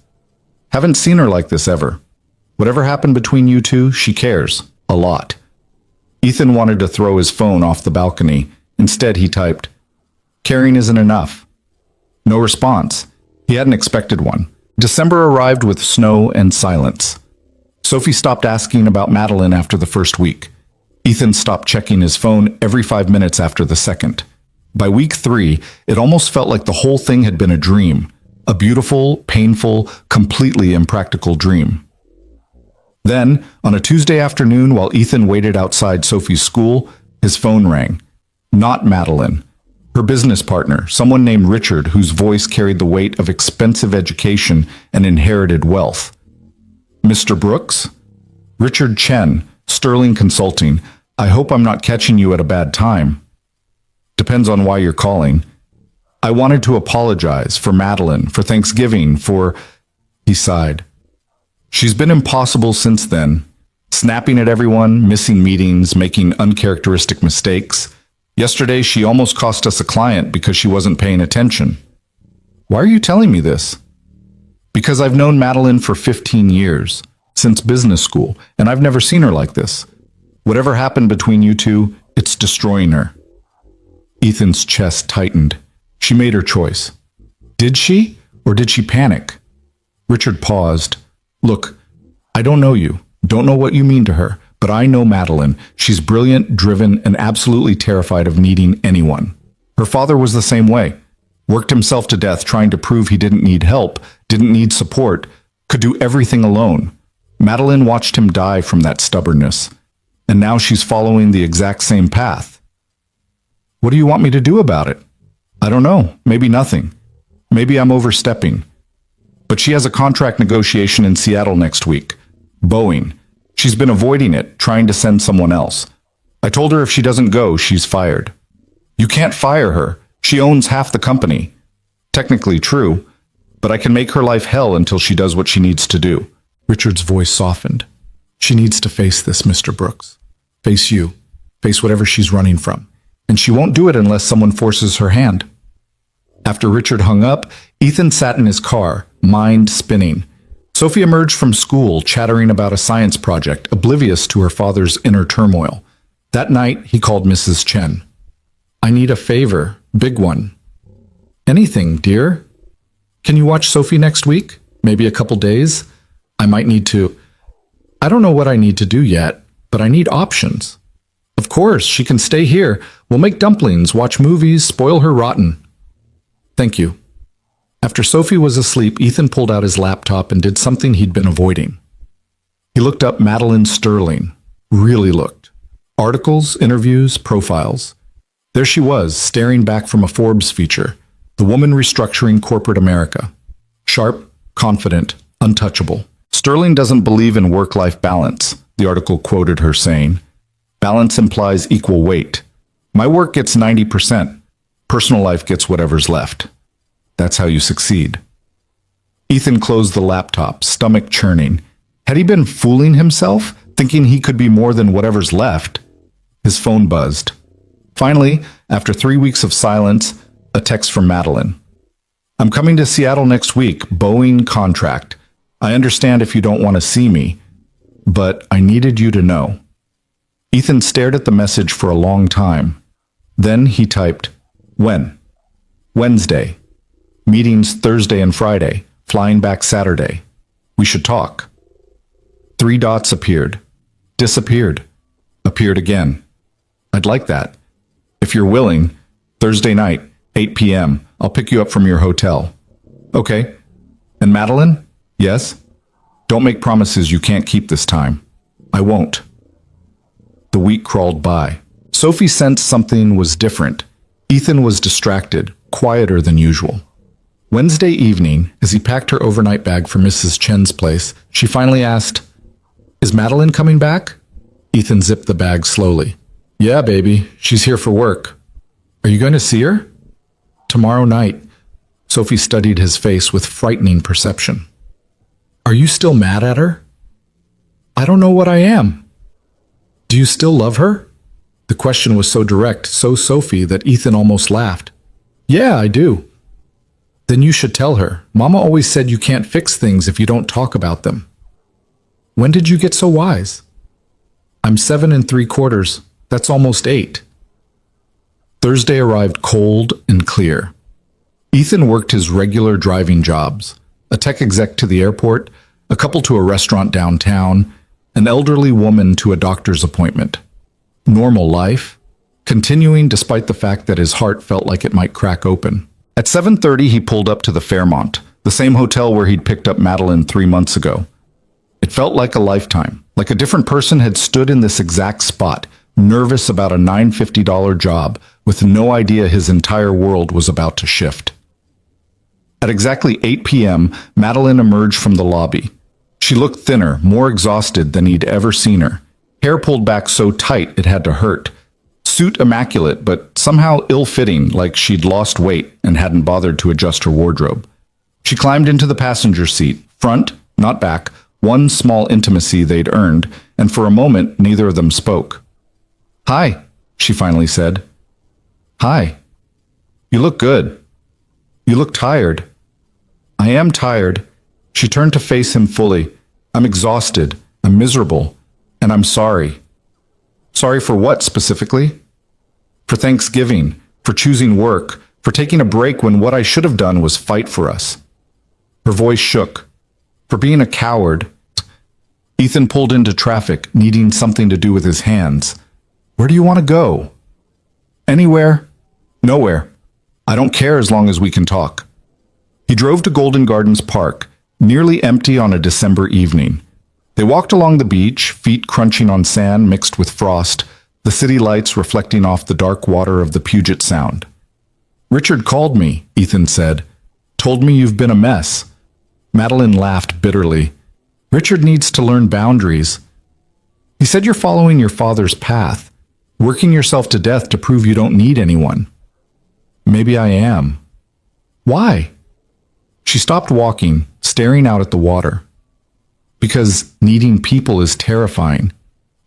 Haven't seen her like this ever. Whatever happened between you two, she cares. A lot." Ethan wanted to throw his phone off the balcony. Instead, he typed, "Caring isn't enough." No response. He hadn't expected one. December arrived with snow and silence. Sophie stopped asking about Madeline after the first week. Ethan stopped checking his phone every 5 minutes after the second. By week 3, it almost felt like the whole thing had been a dream. A beautiful, painful, completely impractical dream. Then, on a Tuesday afternoon while Ethan waited outside Sophie's school, his phone rang. Not Madeline. Her business partner, someone named Richard, whose voice carried the weight of expensive education and inherited wealth. "Mr. Brooks?" "Richard Chen, Sterling Consulting. I hope I'm not catching you at a bad time." "Depends on why you're calling." "I wanted to apologize for Madeline, for Thanksgiving, for..." He sighed. "She's been impossible since then. Snapping at everyone, missing meetings, making uncharacteristic mistakes. Yesterday, she almost cost us a client because she wasn't paying attention." "Why are you telling me this?" "Because I've known Madeline for 15 years, since business school, and I've never seen her like this. Whatever happened between you two, it's destroying her." Ethan's chest tightened. She made her choice. Did she, or did she panic? Richard paused. "Look, I don't know you, don't know what you mean to her, but I know Madeline. She's brilliant, driven, and absolutely terrified of needing anyone. Her father was the same way. Worked himself to death trying to prove he didn't need help, didn't need support, could do everything alone. Madeline watched him die from that stubbornness, and now she's following the exact same path." "What do you want me to do about it?" "I don't know. Maybe nothing. Maybe I'm overstepping. But she has a contract negotiation in Seattle next week. Boeing. She's been avoiding it, trying to send someone else. I told her if she doesn't go, she's fired." "You can't fire her. She owns half the company. Technically true, but I can make her life hell until she does what she needs to do. Richard's voice softened. She needs to face this, Mr. Brooks. Face you. Face whatever she's running from. And she won't do it unless someone forces her hand. After Richard hung up, Ethan sat in his car, mind spinning. Sophie emerged from school, chattering about a science project, oblivious to her father's inner turmoil. That night, he called Mrs. Chen. I need a favor, big one. Anything, dear? Can you watch Sophie next week? Maybe a couple days? I might need to. I don't know what I need to do yet, but I need options. Of course, she can stay here. We'll make dumplings, watch movies, spoil her rotten. Thank you. After Sophie was asleep, Ethan pulled out his laptop and did something he'd been avoiding. He looked up Madeline Sterling. Really looked. Articles, interviews, profiles. There she was, staring back from a Forbes feature. The woman restructuring corporate America. Sharp, confident, untouchable. Sterling doesn't believe in work-life balance, the article quoted her saying. Balance implies equal weight. My work gets 90%. Personal life gets whatever's left. That's how you succeed. Ethan closed the laptop, stomach churning. Had he been fooling himself, thinking he could be more than whatever's left? His phone buzzed. Finally, after 3 weeks of silence, a text from Madeline. I'm coming to Seattle next week, Boeing contract. I understand if you don't want to see me, but I needed you to know. Ethan stared at the message for a long time. Then he typed, when? Wednesday. Meetings Thursday and Friday, flying back Saturday. We should talk. 3 dots appeared. Disappeared. Appeared again. I'd like that. If you're willing, Thursday night, 8 p.m., I'll pick you up from your hotel. Okay. And Madeline? Yes? Don't make promises you can't keep this time. I won't. The week crawled by. Sophie sensed something was different. Ethan was distracted, quieter than usual. Wednesday evening, as he packed her overnight bag for Mrs. Chen's place, she finally asked, Is Madeline coming back? Ethan zipped the bag slowly. Yeah, baby. She's here for work. Are you going to see her? Tomorrow night. Sophie studied his face with frightening perception. Are you still mad at her? I don't know what I am. Do you still love her? The question was so direct, so Sophie, that Ethan almost laughed. Yeah, I do. Then you should tell her. Mama always said you can't fix things if you don't talk about them. When did you get so wise? I'm 7 3/4. That's almost 8. Thursday arrived cold and clear. Ethan worked his regular driving jobs. A tech exec to the airport, a couple to a restaurant downtown, an elderly woman to a doctor's appointment. Normal life, continuing despite the fact that his heart felt like it might crack open. At 7:30, he pulled up to the Fairmont, the same hotel where he'd picked up Madeline 3 months ago. It felt like a lifetime, like a different person had stood in this exact spot, nervous about a $950 job, with no idea his entire world was about to shift. At exactly 8 p.m., Madeline emerged from the lobby. She looked thinner, more exhausted than he'd ever seen her. Hair pulled back so tight it had to hurt. Suit immaculate, but somehow ill-fitting, like she'd lost weight and hadn't bothered to adjust her wardrobe. She climbed into the passenger seat, front, not back, one small intimacy they'd earned, and for a moment neither of them spoke. Hi, she finally said. Hi. You look good. You look tired. I am tired. She turned to face him fully. I'm exhausted. I'm miserable. And I'm sorry. Sorry for what specifically? For Thanksgiving, for choosing work, for taking a break when what I should have done was fight for us. Her voice shook. For being a coward. Ethan pulled into traffic, needing something to do with his hands. Where do you want to go? Anywhere. Nowhere. I don't care as long as we can talk. He drove to Golden Gardens Park, nearly empty on a December evening. They walked along the beach, feet crunching on sand mixed with frost, the city lights reflecting off the dark water of the Puget Sound. Richard called me, Ethan said. Told me you've been a mess. Madeline laughed bitterly. Richard needs to learn boundaries. He said you're following your father's path, working yourself to death to prove you don't need anyone. maybe I am. Why? She stopped walking, staring out at the water. Because needing people is terrifying.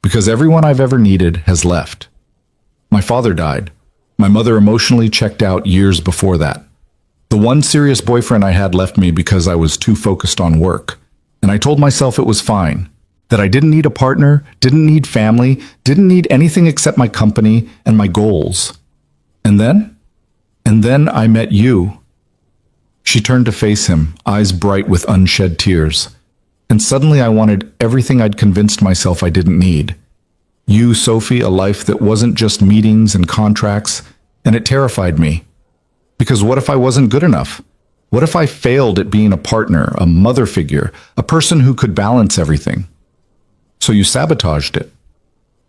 Because everyone I've ever needed has left. My father died. My mother emotionally checked out years before that. The one serious boyfriend I had left me because I was too focused on work. And I told myself it was fine. That I didn't need a partner, didn't need family, didn't need anything except my company and my goals. And then I met you. She turned to face him, eyes bright with unshed tears. And suddenly I wanted everything I'd convinced myself I didn't need. You, Sophie, a life that wasn't just meetings and contracts, and it terrified me. Because what if I wasn't good enough? What if I failed at being a partner, a mother figure, a person who could balance everything? So you sabotaged it.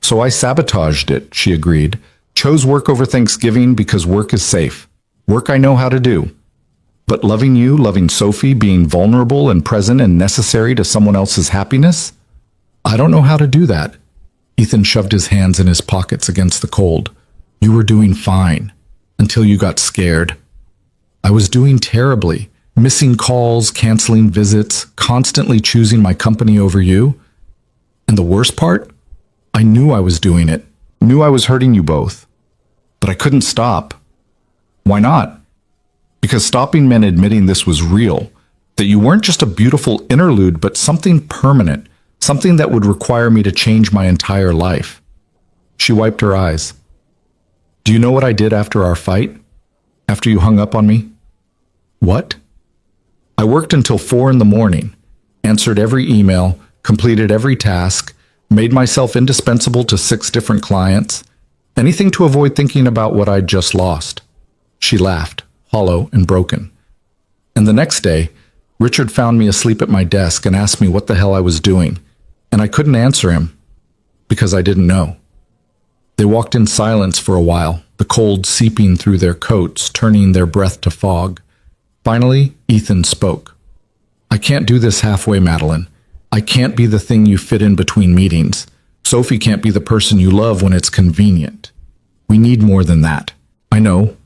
So I sabotaged it, she agreed. Chose work over Thanksgiving because work is safe. Work I know how to do. But loving you, loving Sophie, being vulnerable and present and necessary to someone else's happiness? I don't know how to do that. Ethan shoved his hands in his pockets against the cold. You were doing fine. Until you got scared. I was doing terribly. Missing calls, canceling visits, constantly choosing my company over you. And the worst part? I knew I was doing it. Knew I was hurting you both. But I couldn't stop. Why not? Because stopping meant admitting this was real, that you weren't just a beautiful interlude, but something permanent, something that would require me to change my entire life. She wiped her eyes. Do you know what I did after our fight? After you hung up on me? What? I worked until 4 a.m, answered every email, completed every task, made myself indispensable to 6 different clients, anything to avoid thinking about what I'd just lost. She laughed, hollow and broken. And the next day, Richard found me asleep at my desk and asked me what the hell I was doing, and I couldn't answer him, because I didn't know. They walked in silence for a while, the cold seeping through their coats, turning their breath to fog. Finally, Ethan spoke. I can't do this halfway, Madeline. I can't be the thing you fit in between meetings. Sophie can't be the person you love when it's convenient. We need more than that. I know.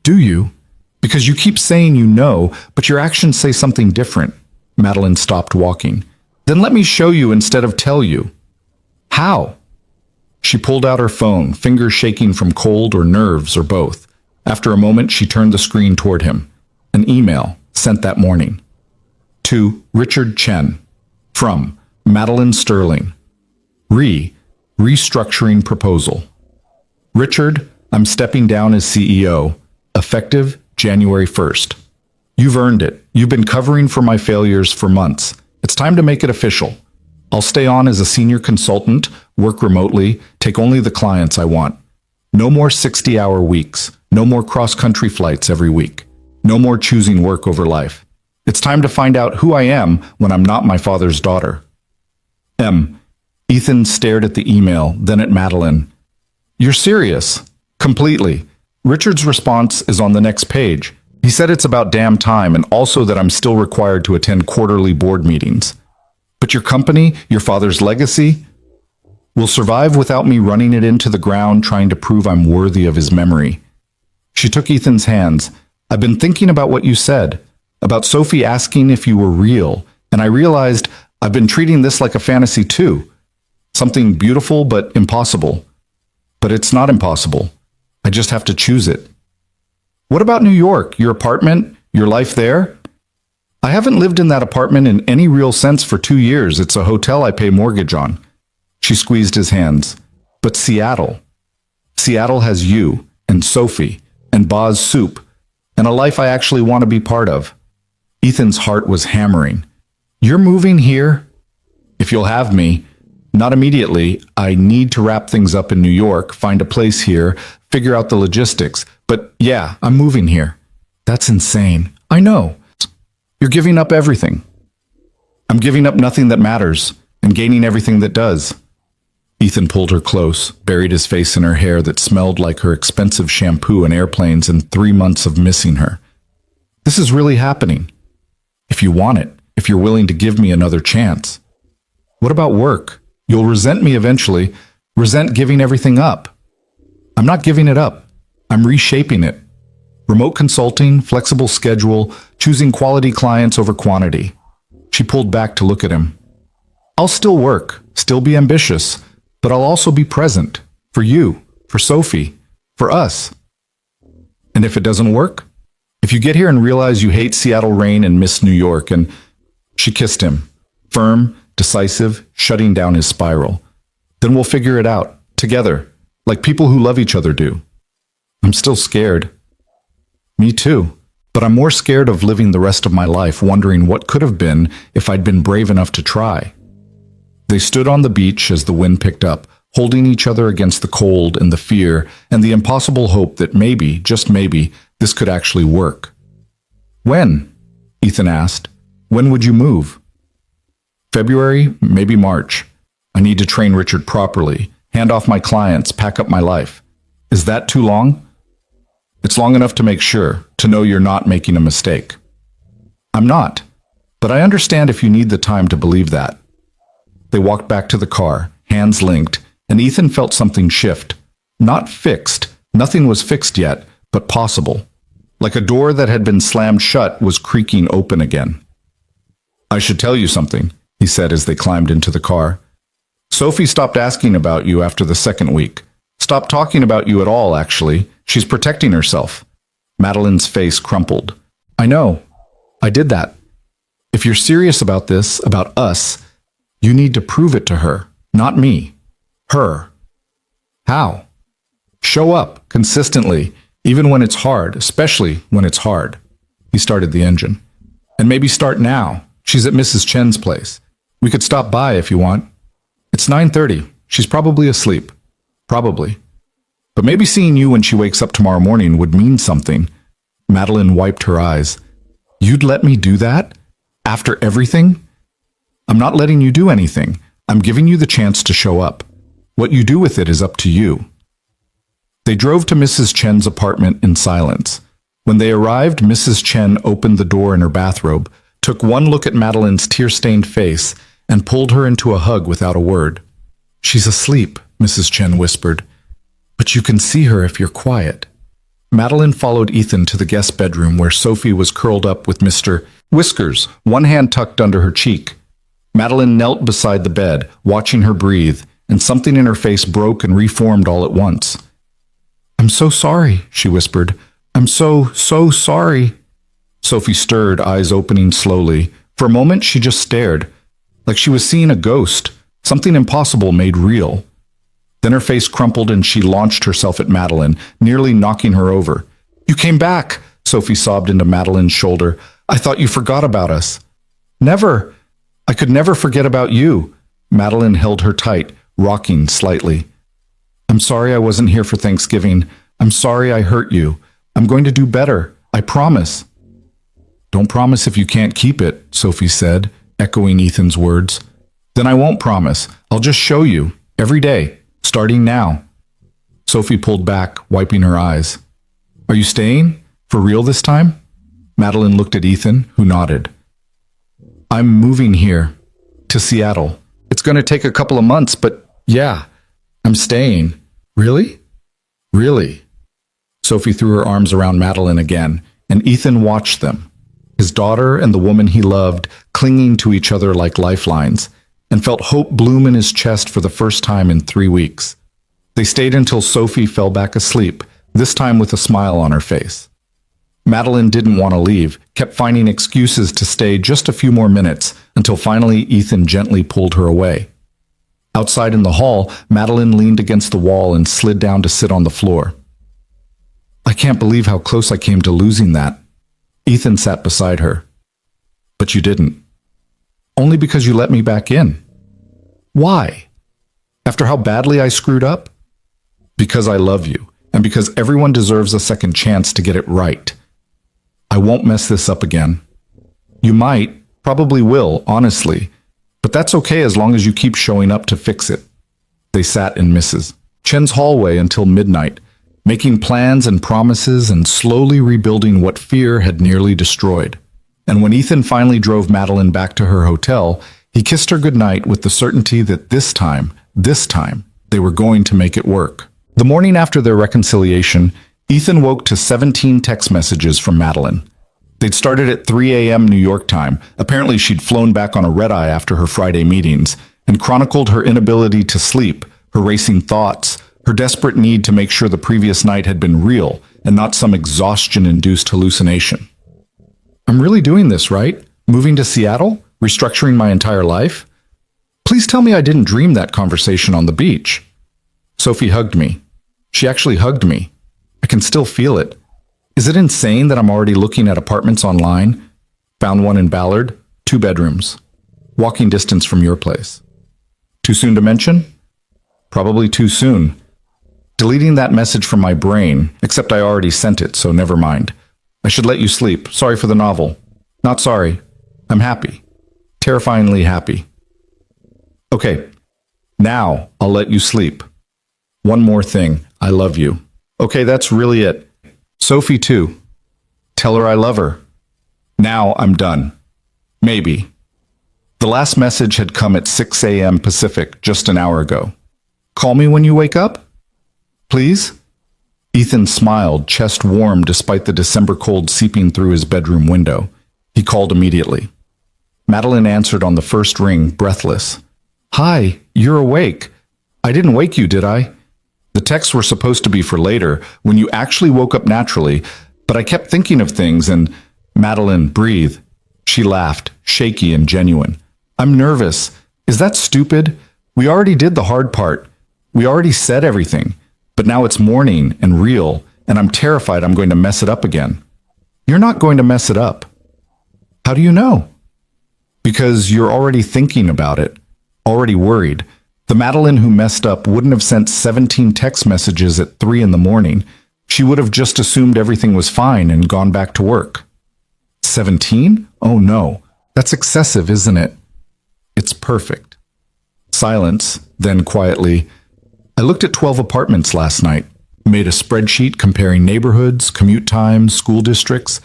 Do you? Because you keep saying you know, but your actions say something different. Madeline stopped walking. Then let me show you instead of tell you. How? She pulled out her phone, fingers shaking from cold or nerves or both. After a moment, she turned the screen toward him. An email sent that morning. To Richard Chen. From Madeline Sterling. Restructuring proposal. Richard, I'm stepping down as CEO. Effective January 1st. You've earned it. You've been covering for my failures for months. It's time to make it official. I'll stay on as a senior consultant, work remotely, take only the clients I want. No more 60-hour weeks. No more cross-country flights every week. No more choosing work over life. It's time to find out who I am when I'm not my father's daughter. Ethan stared at the email, then at Madeline. You're serious? Completely. Richard's response is on the next page. He said it's about damn time and also that I'm still required to attend quarterly board meetings. But your company, your father's legacy, will survive without me running it into the ground trying to prove I'm worthy of his memory. She took Ethan's hands. I've been thinking about what you said, about Sophie asking if you were real, and I realized I've been treating this like a fantasy too. Something beautiful but impossible. But it's not impossible. I just have to choose it. What about New York, your apartment, your life there? I haven't lived in that apartment in any real sense for 2 years. It's a hotel I pay mortgage on. She squeezed his hands. But Seattle. Seattle has you, and Sophie, and Boz Soup, and a life I actually want to be part of. Ethan's heart was hammering. You're moving here? If you'll have me. Not immediately. I need to wrap things up in New York, find a place here, figure out the logistics. But yeah, I'm moving here. That's insane. I know. You're giving up everything. I'm giving up nothing that matters and gaining everything that does. Ethan pulled her close, buried his face in her hair that smelled like her expensive shampoo and airplanes and 3 months of missing her. This is really happening. If you want it, if you're willing to give me another chance. What about work? You'll resent me eventually, resent giving everything up. I'm not giving it up. I'm reshaping it. Remote consulting, flexible schedule, choosing quality clients over quantity. She pulled back to look at him. I'll still work, still be ambitious, but I'll also be present. For you, for Sophie, for us. And if it doesn't work? If you get here and realize you hate Seattle rain and miss New York, and she kissed him, firm, decisive, shutting down his spiral. Then we'll figure it out, together, like people who love each other do. I'm still scared. Me too. But I'm more scared of living the rest of my life wondering what could have been if I'd been brave enough to try. They stood on the beach as the wind picked up, holding each other against the cold and the fear and the impossible hope that maybe, just maybe, this could actually work. When? Ethan asked. When would you move? February, maybe March. I need to train Richard properly, hand off my clients, pack up my life. Is that too long? It's long enough to make sure, to know you're not making a mistake. I'm not, but I understand if you need the time to believe that. They walked back to the car, hands linked, and Ethan felt something shift. Not fixed, nothing was fixed yet, but possible. Like a door that had been slammed shut was creaking open again. I should tell you something, he said as they climbed into the car. Sophie stopped asking about you after the second week. Stopped talking about you at all, actually. She's protecting herself. Madeline's face crumpled. I know. I did that. If you're serious about this, about us, you need to prove it to her, not me. Her. How? Show up, consistently, even when it's hard, especially when it's hard. He started the engine. And maybe start now. She's at Mrs. Chen's place. We could stop by if you want. It's 9:30. She's probably asleep. Probably. But maybe seeing you when she wakes up tomorrow morning would mean something. Madeline wiped her eyes. You'd let me do that? After everything? I'm not letting you do anything. I'm giving you the chance to show up. What you do with it is up to you. They drove to Mrs. Chen's apartment in silence. When they arrived, Mrs. Chen opened the door in her bathrobe, took one look at Madeline's tear-stained face, and pulled her into a hug without a word. She's asleep, Mrs. Chen whispered. But you can see her if you're quiet. Madeline followed Ethan to the guest bedroom where Sophie was curled up with Mr. Whiskers, one hand tucked under her cheek. Madeline knelt beside the bed, watching her breathe, and something in her face broke and reformed all at once. I'm so sorry, she whispered. I'm so sorry. Sophie stirred, eyes opening slowly. For a moment, she just stared, like she was seeing a ghost, something impossible made real. Then her face crumpled and she launched herself at Madeline, nearly knocking her over. You came back, Sophie sobbed into Madeline's shoulder. I thought you forgot about us. Never. I could never forget about you. Madeline held her tight, rocking slightly. I'm sorry I wasn't here for Thanksgiving. I'm sorry I hurt you. I'm going to do better. I promise. Don't promise if you can't keep it, Sophie said, echoing Ethan's words. Then I won't promise. I'll just show you, every day, starting now. Sophie pulled back, wiping her eyes. Are you staying? For real this time? Madeline looked at Ethan, who nodded. I'm moving here, to Seattle. It's going to take a couple of months, but yeah, I'm staying. Really? Really? Sophie threw her arms around Madeline again, and Ethan watched them, his daughter and the woman he loved clinging to each other like lifelines, and felt hope bloom in his chest for the first time in 3 weeks. They stayed until Sophie fell back asleep, this time with a smile on her face. Madeline didn't want to leave, kept finding excuses to stay just a few more minutes, until finally Ethan gently pulled her away. Outside in the hall, Madeline leaned against the wall and slid down to sit on the floor. I can't believe how close I came to losing that. Ethan sat beside her. But you didn't. Only because you let me back in. Why? After how badly I screwed up? Because I love you, and because everyone deserves a second chance to get it right. I won't mess this up again. You might, probably will, honestly, but that's okay as long as you keep showing up to fix it. They sat in Mrs. Chen's hallway until midnight, making plans and promises and slowly rebuilding what fear had nearly destroyed. And when Ethan finally drove Madeline back to her hotel, he kissed her goodnight with the certainty that this time, they were going to make it work. The morning after their reconciliation, Ethan woke to 17 text messages from Madeline. They'd started at 3 a.m. New York time. Apparently, she'd flown back on a red-eye after her Friday meetings and chronicled her inability to sleep, her racing thoughts, her desperate need to make sure the previous night had been real and not some exhaustion-induced hallucination. I'm really doing this, right? Moving to Seattle? Restructuring my entire life? Please tell me I didn't dream that conversation on the beach. Sophie hugged me. She actually hugged me. I can still feel it. Is it insane that I'm already looking at apartments online? Found one in Ballard, 2 bedrooms. Walking distance from your place. Too soon to mention? Probably too soon. Deleting that message from my brain, except I already sent it, so never mind. I should let you sleep. Sorry for the novel. Not sorry. I'm happy. Terrifyingly happy. Okay, now I'll let you sleep. One more thing. I love you. Okay, that's really it. Sophie, too. Tell her I love her. Now I'm done. Maybe. The last message had come at 6 a.m. Pacific just an hour ago. Call me when you wake up? Please? Ethan smiled, chest warm despite the December cold seeping through his bedroom window. He called immediately. Madeline answered on the first ring, breathless. Hi, you're awake. I didn't wake you, did I? The texts were supposed to be for later, when you actually woke up naturally, but I kept thinking of things and... Madeline, breathe. She laughed, shaky and genuine. I'm nervous. Is that stupid? We already did the hard part. We already said everything. But now it's morning and real, and I'm terrified I'm going to mess it up again. You're not going to mess it up. How do you know? Because you're already thinking about it, already worried. The Madeline who messed up wouldn't have sent 17 text messages at 3 in the morning. She would have just assumed everything was fine and gone back to work. 17? Oh no, that's excessive, isn't it? It's perfect. Silence, then quietly, I looked at 12 apartments last night, made a spreadsheet comparing neighborhoods, commute times, school districts.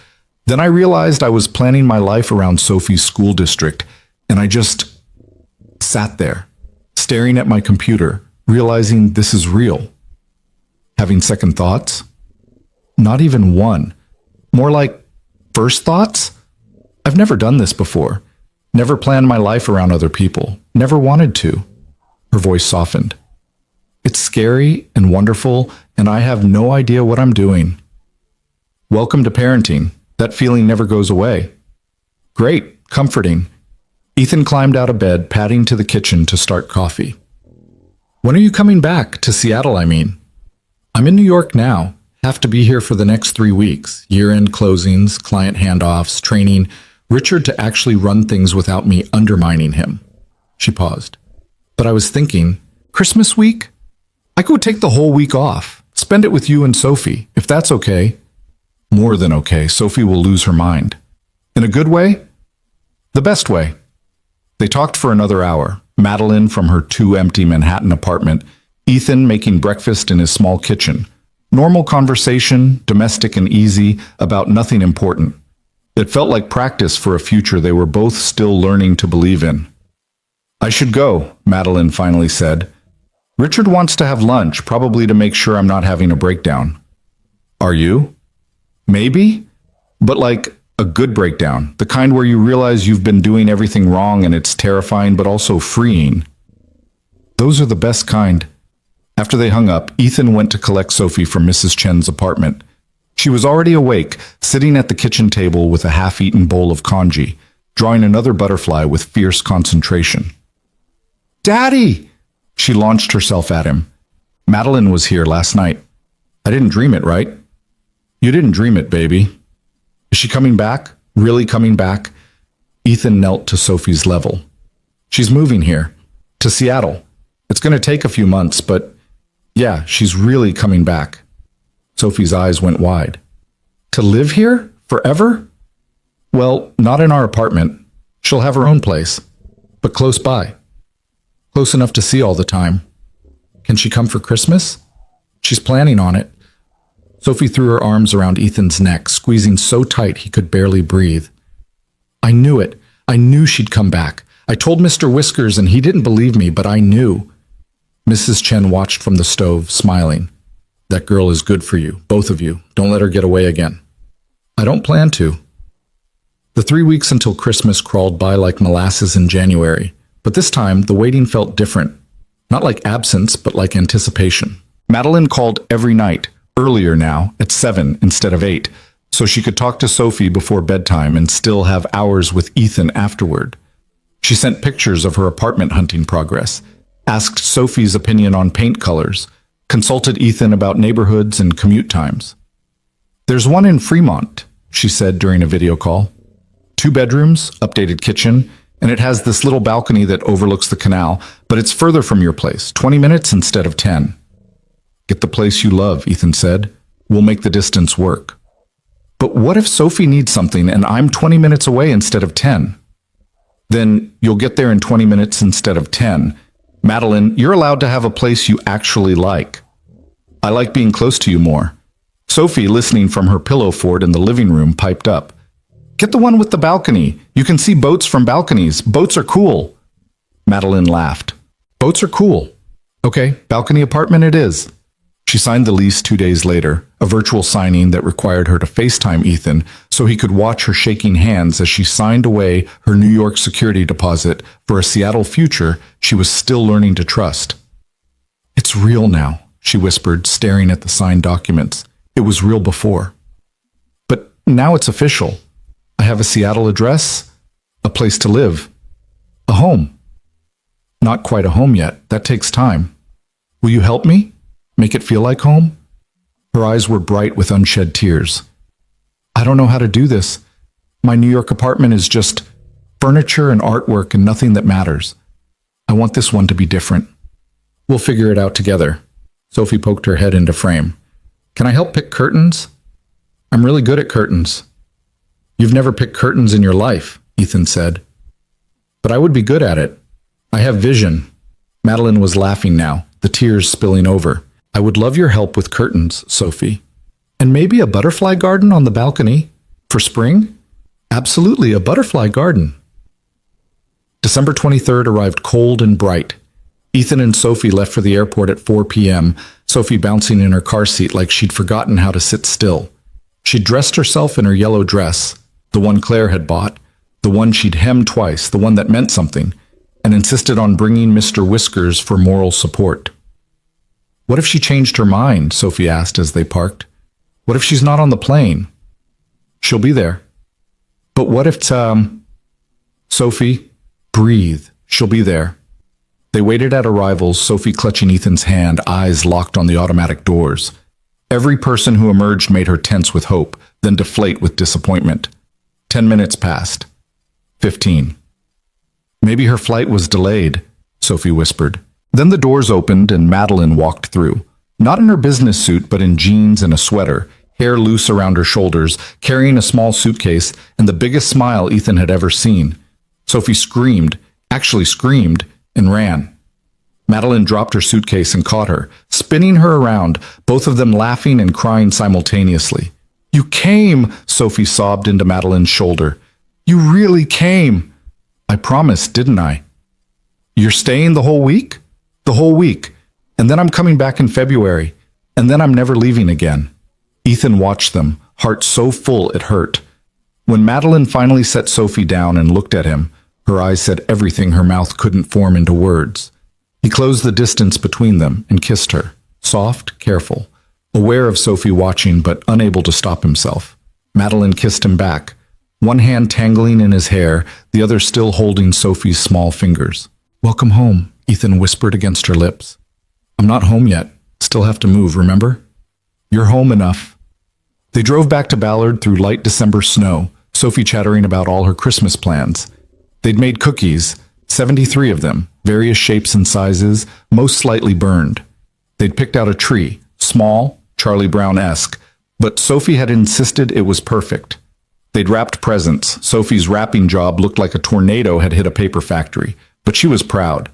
Then I realized I was planning my life around Sophie's school district, and I just sat there, staring at my computer, realizing this is real. Having second thoughts? Not even one. More like first thoughts? I've never done this before. Never planned my life around other people. Never wanted to. Her voice softened. It's scary and wonderful, and I have no idea what I'm doing. Welcome to parenting. That feeling never goes away. Great, comforting. Ethan climbed out of bed, padding to the kitchen to start coffee. When are you coming back? To Seattle, I mean. I'm in New York now. Have to be here for the next 3 weeks. Year-end closings, client handoffs, training. Richard to actually run things without me undermining him. She paused. But I was thinking, Christmas week? I could take the whole week off. Spend it with you and Sophie, if that's okay. More than okay. Sophie will lose her mind. In a good way? The best way. They talked for another hour. Madeline from her 2 empty Manhattan apartment. Ethan making breakfast in his small kitchen. Normal conversation, domestic and easy, about nothing important. It felt like practice for a future they were both still learning to believe in. I should go, Madeline finally said. Richard wants to have lunch, probably to make sure I'm not having a breakdown. Are you? Maybe? But like a good breakdown, the kind where you realize you've been doing everything wrong and it's terrifying but also freeing. Those are the best kind. After they hung up, Ethan went to collect Sophie from Mrs. Chen's apartment. She was already awake, sitting at the kitchen table with a half-eaten bowl of congee, drawing another butterfly with fierce concentration. Daddy! She launched herself at him. Madeline was here last night. I didn't dream it, right? You didn't dream it, baby. Is she coming back? Really coming back? Ethan knelt to Sophie's level. She's moving here. To Seattle. It's going to take a few months, but yeah, she's really coming back. Sophie's eyes went wide. To live here? Forever? Well, not in our apartment. She'll have her own place. But close by. Close enough to see all the time. Can she come for Christmas? She's planning on it. Sophie threw her arms around Ethan's neck, squeezing so tight he could barely breathe. I knew it. I knew she'd come back. I told Mr. Whiskers and he didn't believe me, but I knew. Mrs. Chen watched from the stove, smiling. That girl is good for you, both of you. Don't let her get away again. I don't plan to. The 3 weeks until Christmas crawled by like molasses in January, but this time the waiting felt different. Not like absence, but like anticipation. Madeline called every night, earlier now, at 7 instead of 8, so she could talk to Sophie before bedtime and still have hours with Ethan afterward. She sent pictures of her apartment hunting progress, asked Sophie's opinion on paint colors, consulted Ethan about neighborhoods and commute times. There's one in Fremont, she said during a video call. 2 bedrooms, updated kitchen, and it has this little balcony that overlooks the canal, but it's further from your place, 20 minutes instead of 10. Get the place you love, Ethan said. We'll make the distance work. But what if Sophie needs something and I'm 20 minutes away instead of 10? Then you'll get there in 20 minutes instead of 10. Madeline, you're allowed to have a place you actually like. I like being close to you more. Sophie, listening from her pillow fort in the living room, piped up. Get the one with the balcony. You can see boats from balconies. Boats are cool. Madeline laughed. Boats are cool. Okay, balcony apartment it is. She signed the lease 2 days later, a virtual signing that required her to FaceTime Ethan so he could watch her shaking hands as she signed away her New York security deposit for a Seattle future she was still learning to trust. It's real now, she whispered, staring at the signed documents. It was real before. But now it's official. I have a Seattle address, a place to live, a home. Not quite a home yet. That takes time. Will you help me? Make it feel like home? Her eyes were bright with unshed tears. I don't know how to do this. My New York apartment is just furniture and artwork and nothing that matters. I want this one to be different. We'll figure it out together. Sophie poked her head into frame. Can I help pick curtains? I'm really good at curtains. You've never picked curtains in your life, Ethan said. But I would be good at it. I have vision. Madeline was laughing now, the tears spilling over. I would love your help with curtains, Sophie. And maybe a butterfly garden on the balcony? For spring? Absolutely, a butterfly garden. December 23rd arrived cold and bright. Ethan and Sophie left for the airport at 4 p.m., Sophie bouncing in her car seat like she'd forgotten how to sit still. She'd dressed herself in her yellow dress, the one Claire had bought, the one she'd hemmed twice, the one that meant something, and insisted on bringing Mr. Whiskers for moral support. What if she changed her mind? Sophie asked as they parked. What if she's not on the plane? She'll be there. But what if Sophie, breathe. She'll be there. They waited at arrivals, Sophie clutching Ethan's hand, eyes locked on the automatic doors. Every person who emerged made her tense with hope, then deflate with disappointment. 10 minutes passed. 15. Maybe her flight was delayed, Sophie whispered. Then the doors opened and Madeline walked through. Not in her business suit, but in jeans and a sweater, hair loose around her shoulders, carrying a small suitcase and the biggest smile Ethan had ever seen. Sophie screamed, and ran. Madeline dropped her suitcase and caught her, spinning her around, both of them laughing and crying simultaneously. You came, Sophie sobbed into Madeline's shoulder. You really came. I promised, didn't I? You're staying the whole week? The whole week. And then I'm coming back in February. And then I'm never leaving again. Ethan watched them, heart so full it hurt. When Madeline finally set Sophie down and looked at him, her eyes said everything her mouth couldn't form into words. He closed the distance between them and kissed her, soft, careful, aware of Sophie watching but unable to stop himself. Madeline kissed him back, one hand tangling in his hair, the other still holding Sophie's small fingers. Welcome home, Ethan whispered against her lips. I'm not home yet. Still have to move, remember? You're home enough. They drove back to Ballard through light December snow, Sophie chattering about all her Christmas plans. They'd made cookies, 73 of them, various shapes and sizes, most slightly burned. They'd picked out a tree, small, Charlie Brown-esque, but Sophie had insisted it was perfect. They'd wrapped presents. Sophie's wrapping job looked like a tornado had hit a paper factory, but she was proud.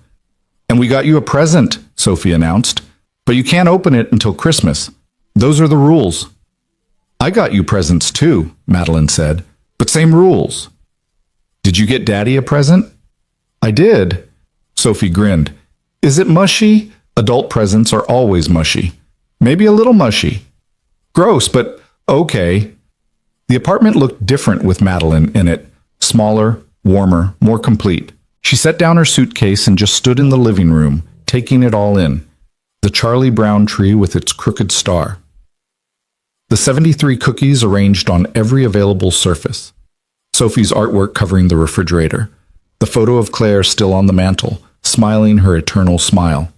And we got you a present, Sophie announced, but you can't open it until Christmas. Those are the rules. I got you presents too, Madeline said, but same rules. Did you get Daddy a present? I did. Sophie grinned. Is it mushy? Adult presents are always mushy. Maybe a little mushy. Gross, but okay. The apartment looked different with Madeline in it. Smaller, warmer, more complete. She set down her suitcase and just stood in the living room, taking it all in. The Charlie Brown tree with its crooked star. The 73 cookies arranged on every available surface. Sophie's artwork covering the refrigerator. The photo of Claire still on the mantel, smiling her eternal smile.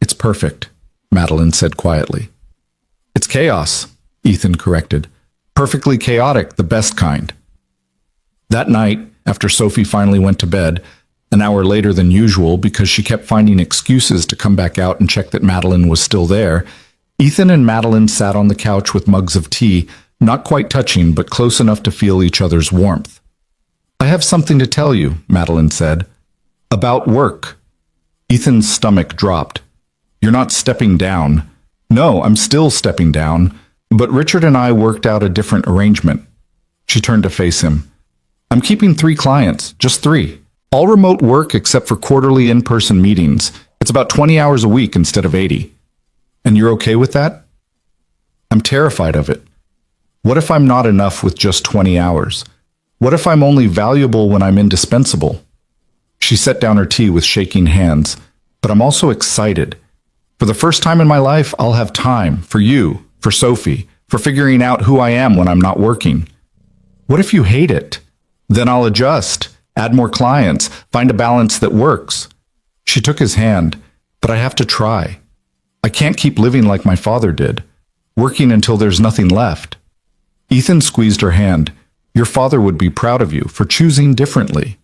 It's perfect, Madeline said quietly. It's chaos, Ethan corrected. Perfectly chaotic, the best kind. That night, after Sophie finally went to bed, an hour later than usual because she kept finding excuses to come back out and check that Madeline was still there, Ethan and Madeline sat on the couch with mugs of tea, not quite touching but close enough to feel each other's warmth. I have something to tell you, Madeline said. About work. Ethan's stomach dropped. You're not stepping down. No, I'm still stepping down, but Richard and I worked out a different arrangement. She turned to face him. I'm keeping 3 clients, just 3. All remote work except for quarterly in-person meetings. It's about 20 hours a week instead of 80. And you're okay with that? I'm terrified of it. What if I'm not enough with just 20 hours? What if I'm only valuable when I'm indispensable? She set down her tea with shaking hands, but I'm also excited. For the first time in my life, I'll have time for you, for Sophie, for figuring out who I am when I'm not working. What if you hate it? Then I'll adjust, add more clients, find a balance that works. She took his hand, but I have to try. I can't keep living like my father did, working until there's nothing left. Ethan squeezed her hand. Your father would be proud of you for choosing differently.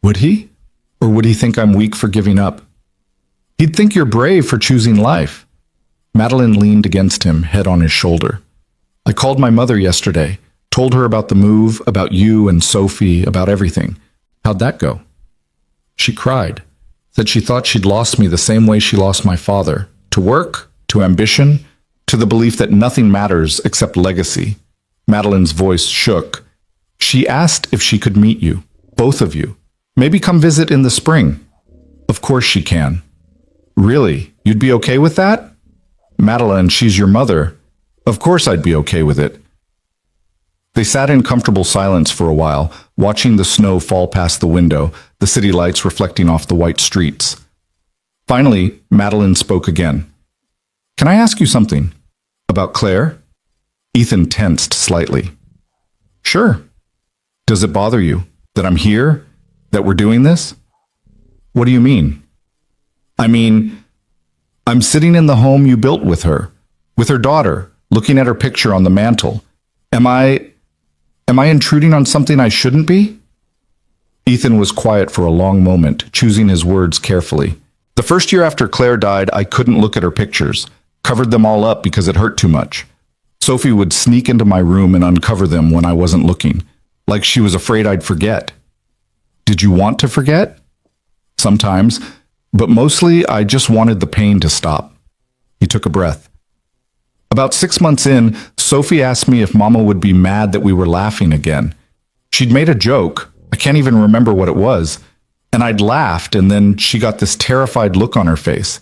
Would he? Or would he think I'm weak for giving up? He'd think you're brave for choosing life. Madeline leaned against him, head on his shoulder. I called my mother yesterday, told her about the move, about you and Sophie, about everything. How'd that go? She cried, said she thought she'd lost me the same way she lost my father, to work, to ambition, to the belief that nothing matters except legacy. Madeline's voice shook. She asked if she could meet you, both of you. Maybe come visit in the spring. Of course she can. Really? You'd be okay with that? Madeline, she's your mother. Of course I'd be okay with it. They sat in comfortable silence for a while, watching the snow fall past the window, the city lights reflecting off the white streets. Finally, Madeline spoke again. Can I ask you something? About Claire? Ethan tensed slightly. Sure. Does it bother you that I'm here, that we're doing this? What do you mean? I mean, I'm sitting in the home you built with her daughter, looking at her picture on the mantel. Am I intruding on something I shouldn't be? Ethan was quiet for a long moment, choosing his words carefully. The first year after Claire died, I couldn't look at her pictures, covered them all up because it hurt too much. Sophie would sneak into my room and uncover them when I wasn't looking, like she was afraid I'd forget. Did you want to forget? Sometimes, but mostly I just wanted the pain to stop. He took a breath. About 6 months in, Sophie asked me if Mama would be mad that we were laughing again. She'd made a joke, I can't even remember what it was, and I'd laughed, and then she got this terrified look on her face,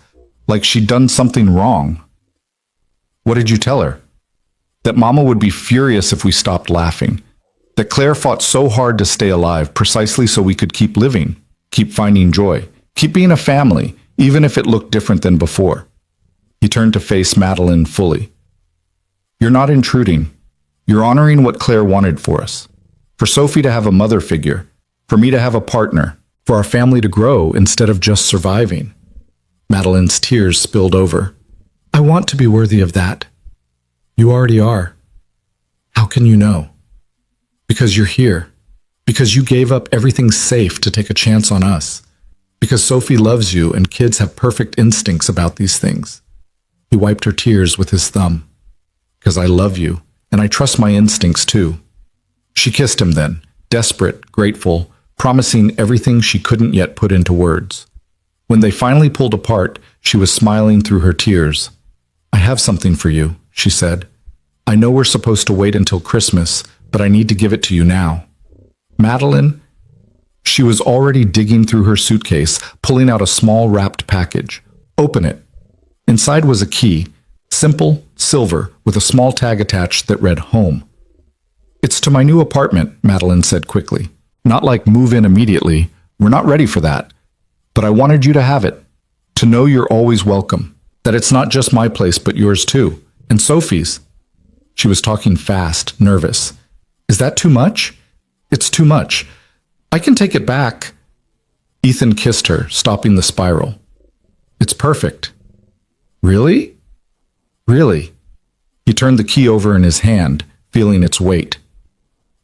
like she'd done something wrong. What did you tell her? That Mama would be furious if we stopped laughing, that Claire fought so hard to stay alive precisely so we could keep living, keep finding joy, keep being a family, even if it looked different than before. He turned to face Madeline fully. You're not intruding. You're honoring what Claire wanted for us. For Sophie to have a mother figure, for me to have a partner, for our family to grow instead of just surviving. Madeline's tears spilled over. I want to be worthy of that. You already are. How can you know? Because you're here. Because you gave up everything safe to take a chance on us. Because Sophie loves you and kids have perfect instincts about these things. He wiped her tears with his thumb. Because I love you, and I trust my instincts too. She kissed him then, desperate, grateful, promising everything she couldn't yet put into words. When they finally pulled apart, she was smiling through her tears. I have something for you, she said. I know we're supposed to wait until Christmas, but I need to give it to you now. Madeline? She was already digging through her suitcase, pulling out a small wrapped package. Open it. Inside was a key, Simple, silver, with a small tag attached that read home. It's to my new apartment, Madeline said quickly. Not like move in immediately. We're not ready for that. But I wanted you to have it. To know you're always welcome. That it's not just my place, but yours too. And Sophie's. She was talking fast, nervous. Is that too much? It's too much. I can take it back. Ethan kissed her, stopping the spiral. It's perfect. Really? Really? He turned the key over in his hand, feeling its weight.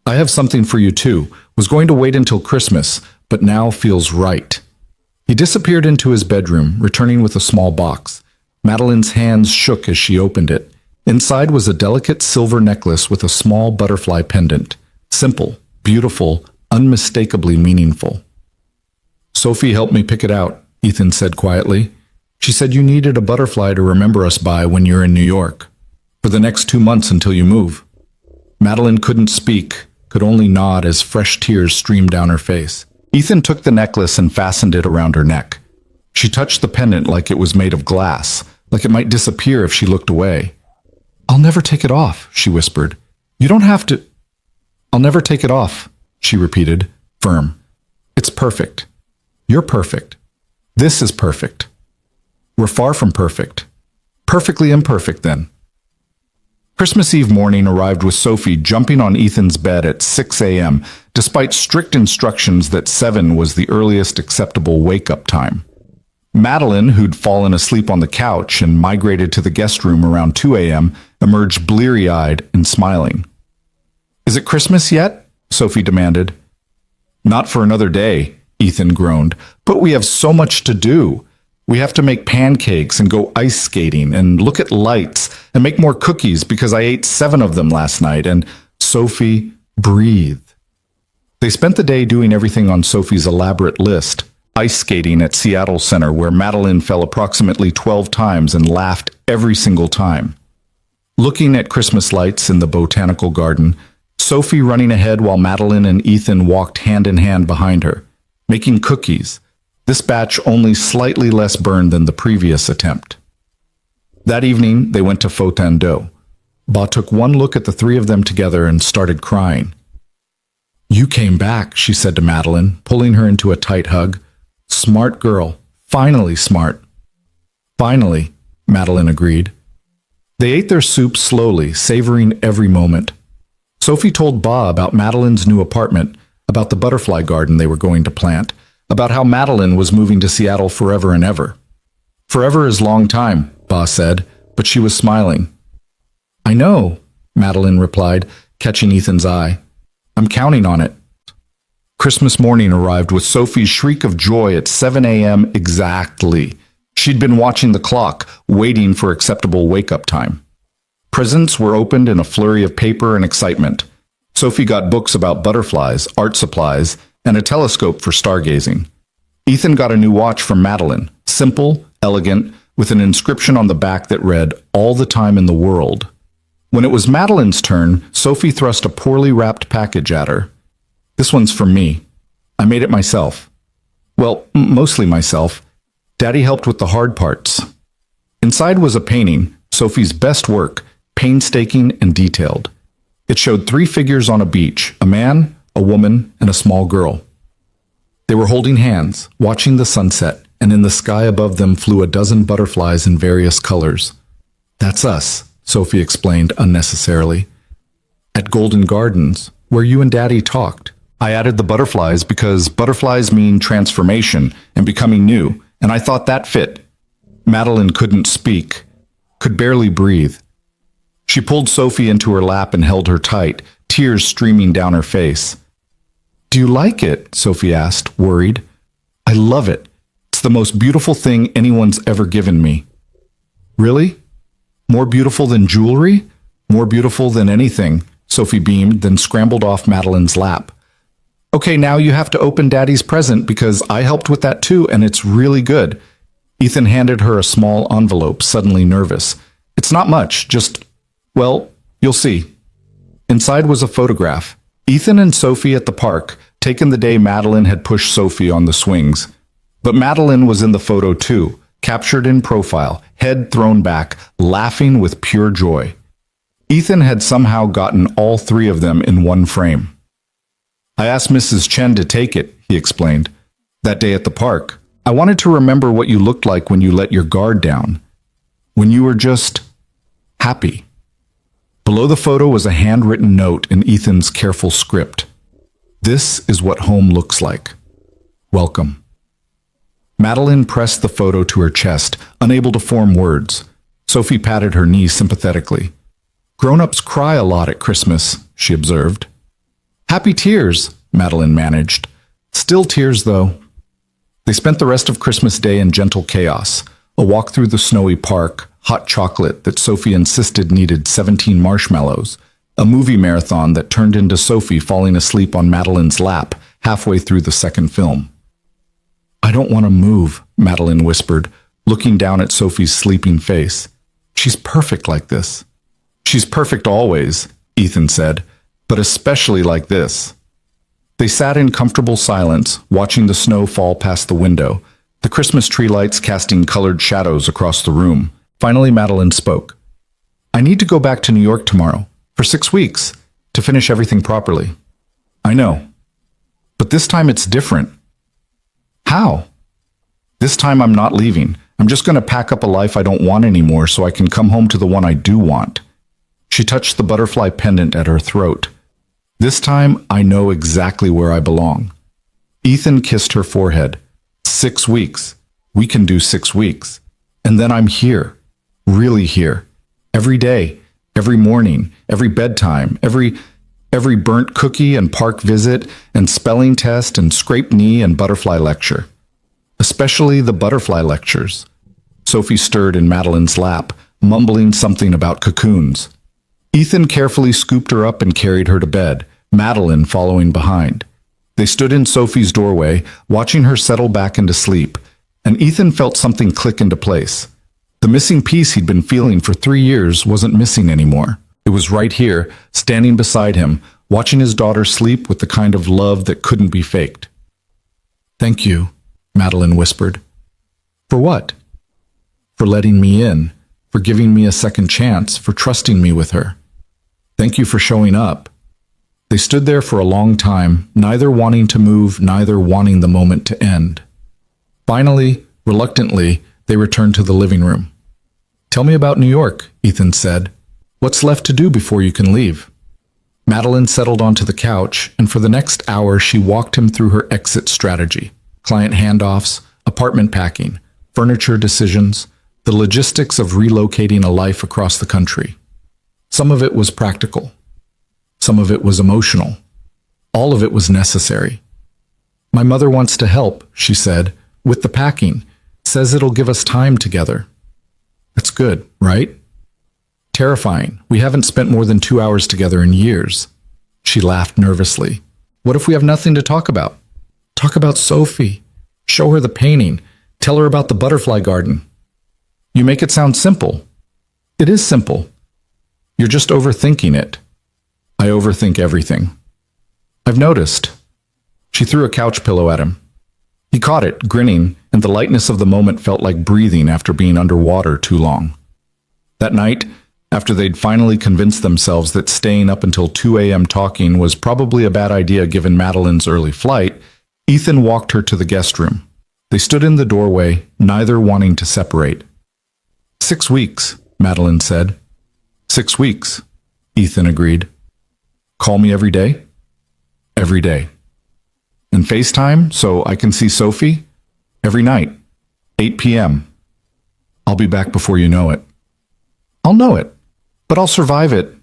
I have something for you too. Was going to wait until Christmas, but now feels right. He disappeared into his bedroom, returning with a small box. Madeline's hands shook as she opened it. Inside was a delicate silver necklace with a small butterfly pendant. Simple, beautiful, unmistakably meaningful. Sophie helped me pick it out, Ethan said quietly. She said you needed a butterfly to remember us by when you're in New York. For the next 2 months until you move. Madeline couldn't speak, could only nod as fresh tears streamed down her face. Ethan took the necklace and fastened it around her neck. She touched the pendant like it was made of glass, like it might disappear if she looked away. I'll never take it off, she whispered. You don't have to. I'll never take it off, she repeated, firm. It's perfect. You're perfect. This is perfect. We're far from perfect. Perfectly imperfect, then. Christmas Eve morning arrived with Sophie jumping on Ethan's bed at 6 a.m., despite strict instructions that 7 was the earliest acceptable wake-up time. Madeline, who'd fallen asleep on the couch and migrated to the guest room around 2 a.m., emerged bleary-eyed and smiling. Is it Christmas yet? Sophie demanded. Not for another day, Ethan groaned, but we have so much to do. We have to make pancakes and go ice skating and look at lights and make more cookies because I ate 7 of them last night. And Sophie breathed. They spent the day doing everything on Sophie's elaborate list. Ice skating at Seattle Center, where Madeline fell approximately 12 times and laughed every single time. Looking at Christmas lights in the botanical garden, Sophie running ahead while Madeline and Ethan walked hand in hand behind her, making cookies. This batch only slightly less burned than the previous attempt. That evening, they went to Fotando. Ba took one look at the 3 of them together and started crying. You came back, she said to Madeline, pulling her into a tight hug. Smart girl. Finally smart. Finally, Madeline agreed. They ate their soup slowly, savoring every moment. Sophie told Ba about Madeline's new apartment, about the butterfly garden they were going to plant, about how Madeline was moving to Seattle forever and ever. Forever is long time, Ba said, but she was smiling. I know, Madeline replied, catching Ethan's eye. I'm counting on it. Christmas morning arrived with Sophie's shriek of joy at 7 a.m. exactly. She'd been watching the clock, waiting for acceptable wake-up time. Presents were opened in a flurry of paper and excitement. Sophie got books about butterflies, art supplies, and a telescope for stargazing. Ethan got a new watch from Madeline, simple, elegant, with an inscription on the back that read, All the Time in the World. When it was Madeline's turn, Sophie thrust a poorly wrapped package at her. This one's for me. I made it myself. Well, mostly myself. Daddy helped with the hard parts. Inside was a painting, Sophie's best work, painstaking and detailed. It showed 3 figures on a beach, a man, a woman, and a small girl. They were holding hands, watching the sunset, and in the sky above them flew a dozen butterflies in various colors. That's us, Sophie explained unnecessarily. At Golden Gardens, where you and Daddy talked. I added the butterflies because butterflies mean transformation and becoming new, and I thought that fit. Madeline couldn't speak, could barely breathe. She pulled Sophie into her lap and held her tight, tears streaming down her face. Do you like it? Sophie asked, worried. I love it. It's the most beautiful thing anyone's ever given me. Really? More beautiful than jewelry? More beautiful than anything, Sophie beamed, then scrambled off Madeline's lap. Okay, now you have to open Daddy's present because I helped with that too, and it's really good. Ethan handed her a small envelope, suddenly nervous. It's not much, just, well, you'll see. Inside was a photograph. Ethan and Sophie at the park, taken the day Madeline had pushed Sophie on the swings. But Madeline was in the photo too, captured in profile, head thrown back, laughing with pure joy. Ethan had somehow gotten all three of them in one frame. I asked Mrs. Chen to take it, he explained. That day at the park, I wanted to remember what you looked like when you let your guard down. When you were just happy. Below the photo was a handwritten note in Ethan's careful script. This is what home looks like. Welcome. Madeline pressed the photo to her chest, unable to form words. Sophie patted her knee sympathetically. Grown-ups cry a lot at Christmas, she observed. Happy tears, Madeline managed. Still tears, though. They spent the rest of Christmas Day in gentle chaos, a walk through the snowy park, hot chocolate that Sophie insisted needed 17 marshmallows, a movie marathon that turned into Sophie falling asleep on Madeline's lap halfway through the second film. I don't want to move, Madeline whispered, looking down at Sophie's sleeping face. She's perfect like this. She's perfect always, Ethan said, but especially like this. They sat in comfortable silence, watching the snow fall past the window, the Christmas tree lights casting colored shadows across the room. Finally, Madeline spoke. I need to go back to New York tomorrow, for 6 weeks, to finish everything properly. I know. But this time it's different. How? This time I'm not leaving. I'm just going to pack up a life I don't want anymore so I can come home to the one I do want. She touched the butterfly pendant at her throat. This time, I know exactly where I belong. Ethan kissed her forehead. 6 weeks. We can do 6 weeks. And then I'm here. Really here. Every day. Every morning. Every bedtime. Every burnt cookie and park visit and spelling test and scraped knee and butterfly lecture. Especially the butterfly lectures. Sophie stirred in Madeline's lap, mumbling something about cocoons. Ethan carefully scooped her up and carried her to bed, Madeline following behind. They stood in Sophie's doorway, watching her settle back into sleep, and Ethan felt something click into place. The missing piece he'd been feeling for 3 years wasn't missing anymore. It was right here, standing beside him, watching his daughter sleep with the kind of love that couldn't be faked. Thank you, Madeline whispered. For what? For letting me in, for giving me a second chance, for trusting me with her. Thank you for showing up. They stood there for a long time, neither wanting to move, neither wanting the moment to end. Finally, reluctantly, they returned to the living room. Tell me about New York, Ethan said. What's left to do before you can leave? Madeline settled onto the couch, and for the next hour she walked him through her exit strategy. Client handoffs, apartment packing, furniture decisions, the logistics of relocating a life across the country. Some of it was practical. Some of it was emotional. All of it was necessary. My mother wants to help, she said, with the packing. Says it'll give us time together. That's good, right? Terrifying. We haven't spent more than 2 hours together in years. She laughed nervously. What if we have nothing to talk about? Talk about Sophie. Show her the painting. Tell her about the butterfly garden. You make it sound simple. It is simple. You're just overthinking it. I overthink everything. I've noticed. She threw a couch pillow at him. He caught it, grinning, and the lightness of the moment felt like breathing after being underwater too long. That night, after they'd finally convinced themselves that staying up until 2 a.m. talking was probably a bad idea given Madeline's early flight, Ethan walked her to the guest room. They stood in the doorway, neither wanting to separate. 6 weeks, Madeline said. 6 weeks, Ethan agreed. Call me every day? Every day. And FaceTime so I can see Sophie? Every night, 8 p.m. I'll be back before you know it. I'll know it, but I'll survive it.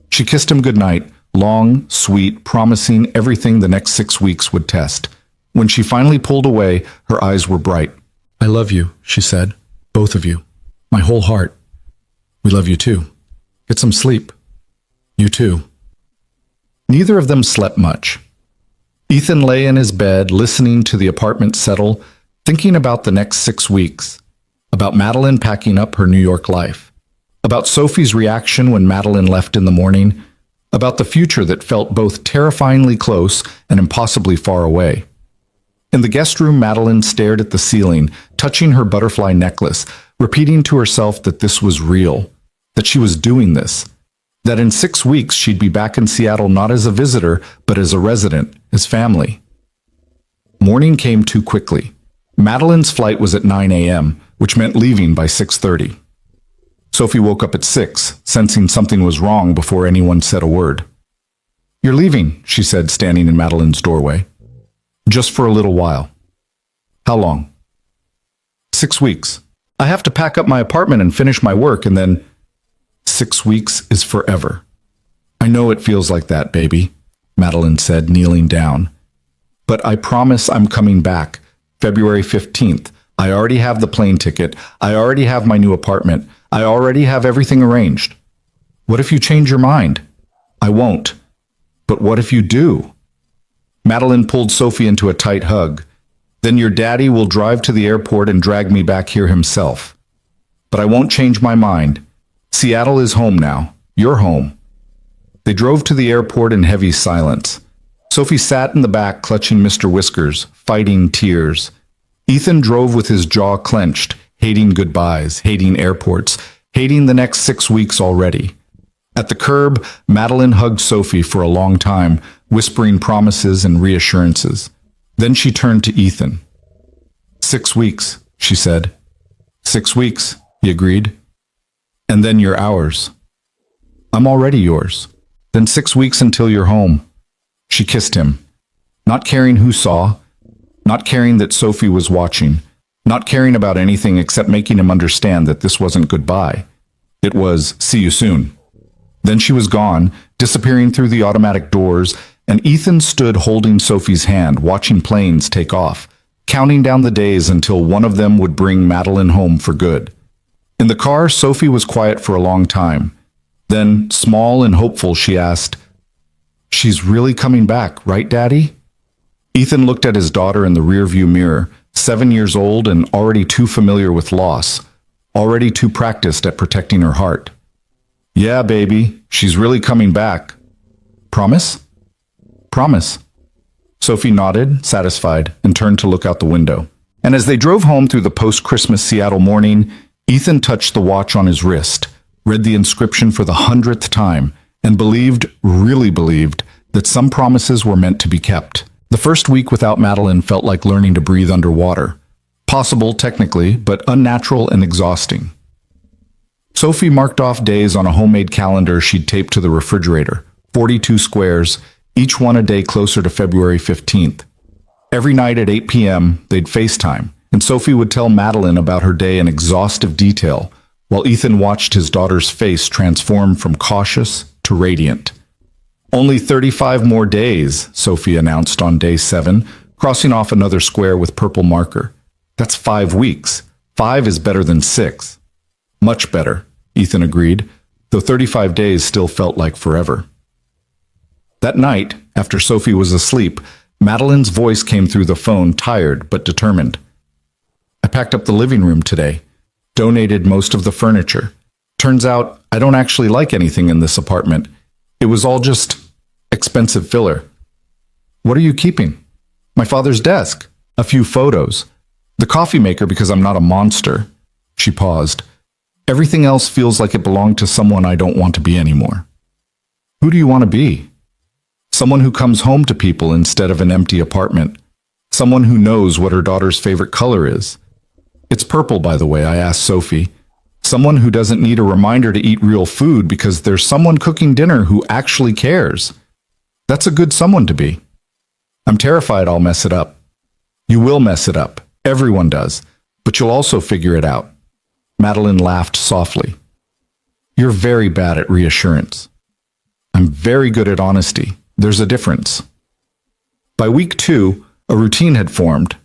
She kissed him goodnight, long, sweet, promising everything the next 6 weeks would test. When she finally pulled away, her eyes were bright. I love you, she said. Both of you. My whole heart. We love you too. Get some sleep. You too. Neither of them slept much. Ethan lay in his bed, listening to the apartment settle, thinking about the next 6 weeks, about Madeline packing up her New York life, about Sophie's reaction when Madeline left in the morning, about the future that felt both terrifyingly close and impossibly far away. In the guest room, Madeline stared at the ceiling, touching her butterfly necklace, repeating to herself that this was real, that she was doing this, that in 6 weeks she'd be back in Seattle not as a visitor, but as a resident, as family. Morning came too quickly. Madeline's flight was at 9 a.m., which meant leaving by 6:30. Sophie woke up at 6, sensing something was wrong before anyone said a word. "You're leaving," she said, standing in Madeline's doorway. "Just for a little while." "How long?" 6 weeks. I have to pack up my apartment and finish my work, and then 6 weeks is forever. "I know it feels like that, baby," Madeline said, kneeling down. "But I promise I'm coming back. February 15th. I already have the plane ticket. I already have my new apartment. I already have everything arranged." "What if you change your mind?" "I won't." "But what if you do?" Madeline pulled Sophie into a tight hug. "Then your daddy will drive to the airport and drag me back here himself. But I won't change my mind. Seattle is home now. You're home." They drove to the airport in heavy silence. Sophie sat in the back, clutching Mr. Whiskers, fighting tears. Ethan drove with his jaw clenched, hating goodbyes, hating airports, hating the next 6 weeks already. At the curb, Madeline hugged Sophie for a long time, whispering promises and reassurances. Then she turned to Ethan. 6 weeks, she said. 6 weeks, he agreed. "And then you're ours." "I'm already yours." "Then 6 weeks until you're home." She kissed him, not caring who saw, not caring that Sophie was watching, not caring about anything except making him understand that this wasn't goodbye. It was, "See you soon." Then she was gone, disappearing through the automatic doors, and Ethan stood holding Sophie's hand, watching planes take off, counting down the days until one of them would bring Madeline home for good. In the car, Sophie was quiet for a long time. Then, small and hopeful, she asked, "She's really coming back, right, Daddy?" Ethan looked at his daughter in the rearview mirror, 7 years old and already too familiar with loss, already too practiced at protecting her heart. "Yeah, baby, she's really coming back." "Promise?" "Promise." Sophie nodded, satisfied, and turned to look out the window. And as they drove home through the post-Christmas Seattle morning, Ethan touched the watch on his wrist, read the inscription for the 100th time, and believed, really believed, that some promises were meant to be kept. The first week without Madeline felt like learning to breathe underwater. Possible, technically, but unnatural and exhausting. Sophie marked off days on a homemade calendar she'd taped to the refrigerator, 42 squares, each one a day closer to February 15th. Every night at 8 p.m., they'd FaceTime, and Sophie would tell Madeline about her day in exhaustive detail, while Ethan watched his daughter's face transform from cautious to radiant. "Only 35 more days," Sophie announced on day 7, crossing off another square with purple marker. "That's 5 weeks. 5 is better than 6. "Much better," Ethan agreed, though 35 days still felt like forever. That night, after Sophie was asleep, Madeline's voice came through the phone, tired but determined. "I packed up the living room today. Donated most of the furniture. Turns out I don't actually like anything in this apartment. It was all just expensive filler." "What are you keeping?" "My father's desk. A few photos. The coffee maker because I'm not a monster." She paused. "Everything else feels like it belonged to someone I don't want to be anymore." "Who do you want to be?" "Someone who comes home to people instead of an empty apartment. Someone who knows what her daughter's favorite color is." "It's purple, by the way," I asked Sophie. "Someone who doesn't need a reminder to eat real food because there's someone cooking dinner who actually cares. That's a good someone to be." "I'm terrified I'll mess it up." "You will mess it up. Everyone does. But you'll also figure it out." Madeline laughed softly. "You're very bad at reassurance." "I'm very good at honesty. There's a difference." By week 2, a routine had formed.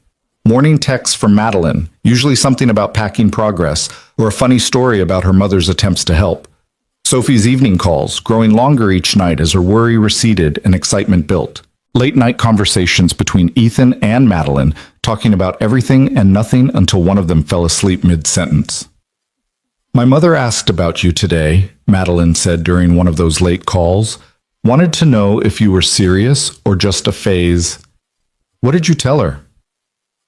Morning texts from Madeline, usually something about packing progress, or a funny story about her mother's attempts to help. Sophie's evening calls, growing longer each night as her worry receded and excitement built. Late-night conversations between Ethan and Madeline, talking about everything and nothing until one of them fell asleep mid-sentence. "My mother asked about you today," Madeline said during one of those late calls. "Wanted to know if you were serious or just a phase." "What did you tell her?"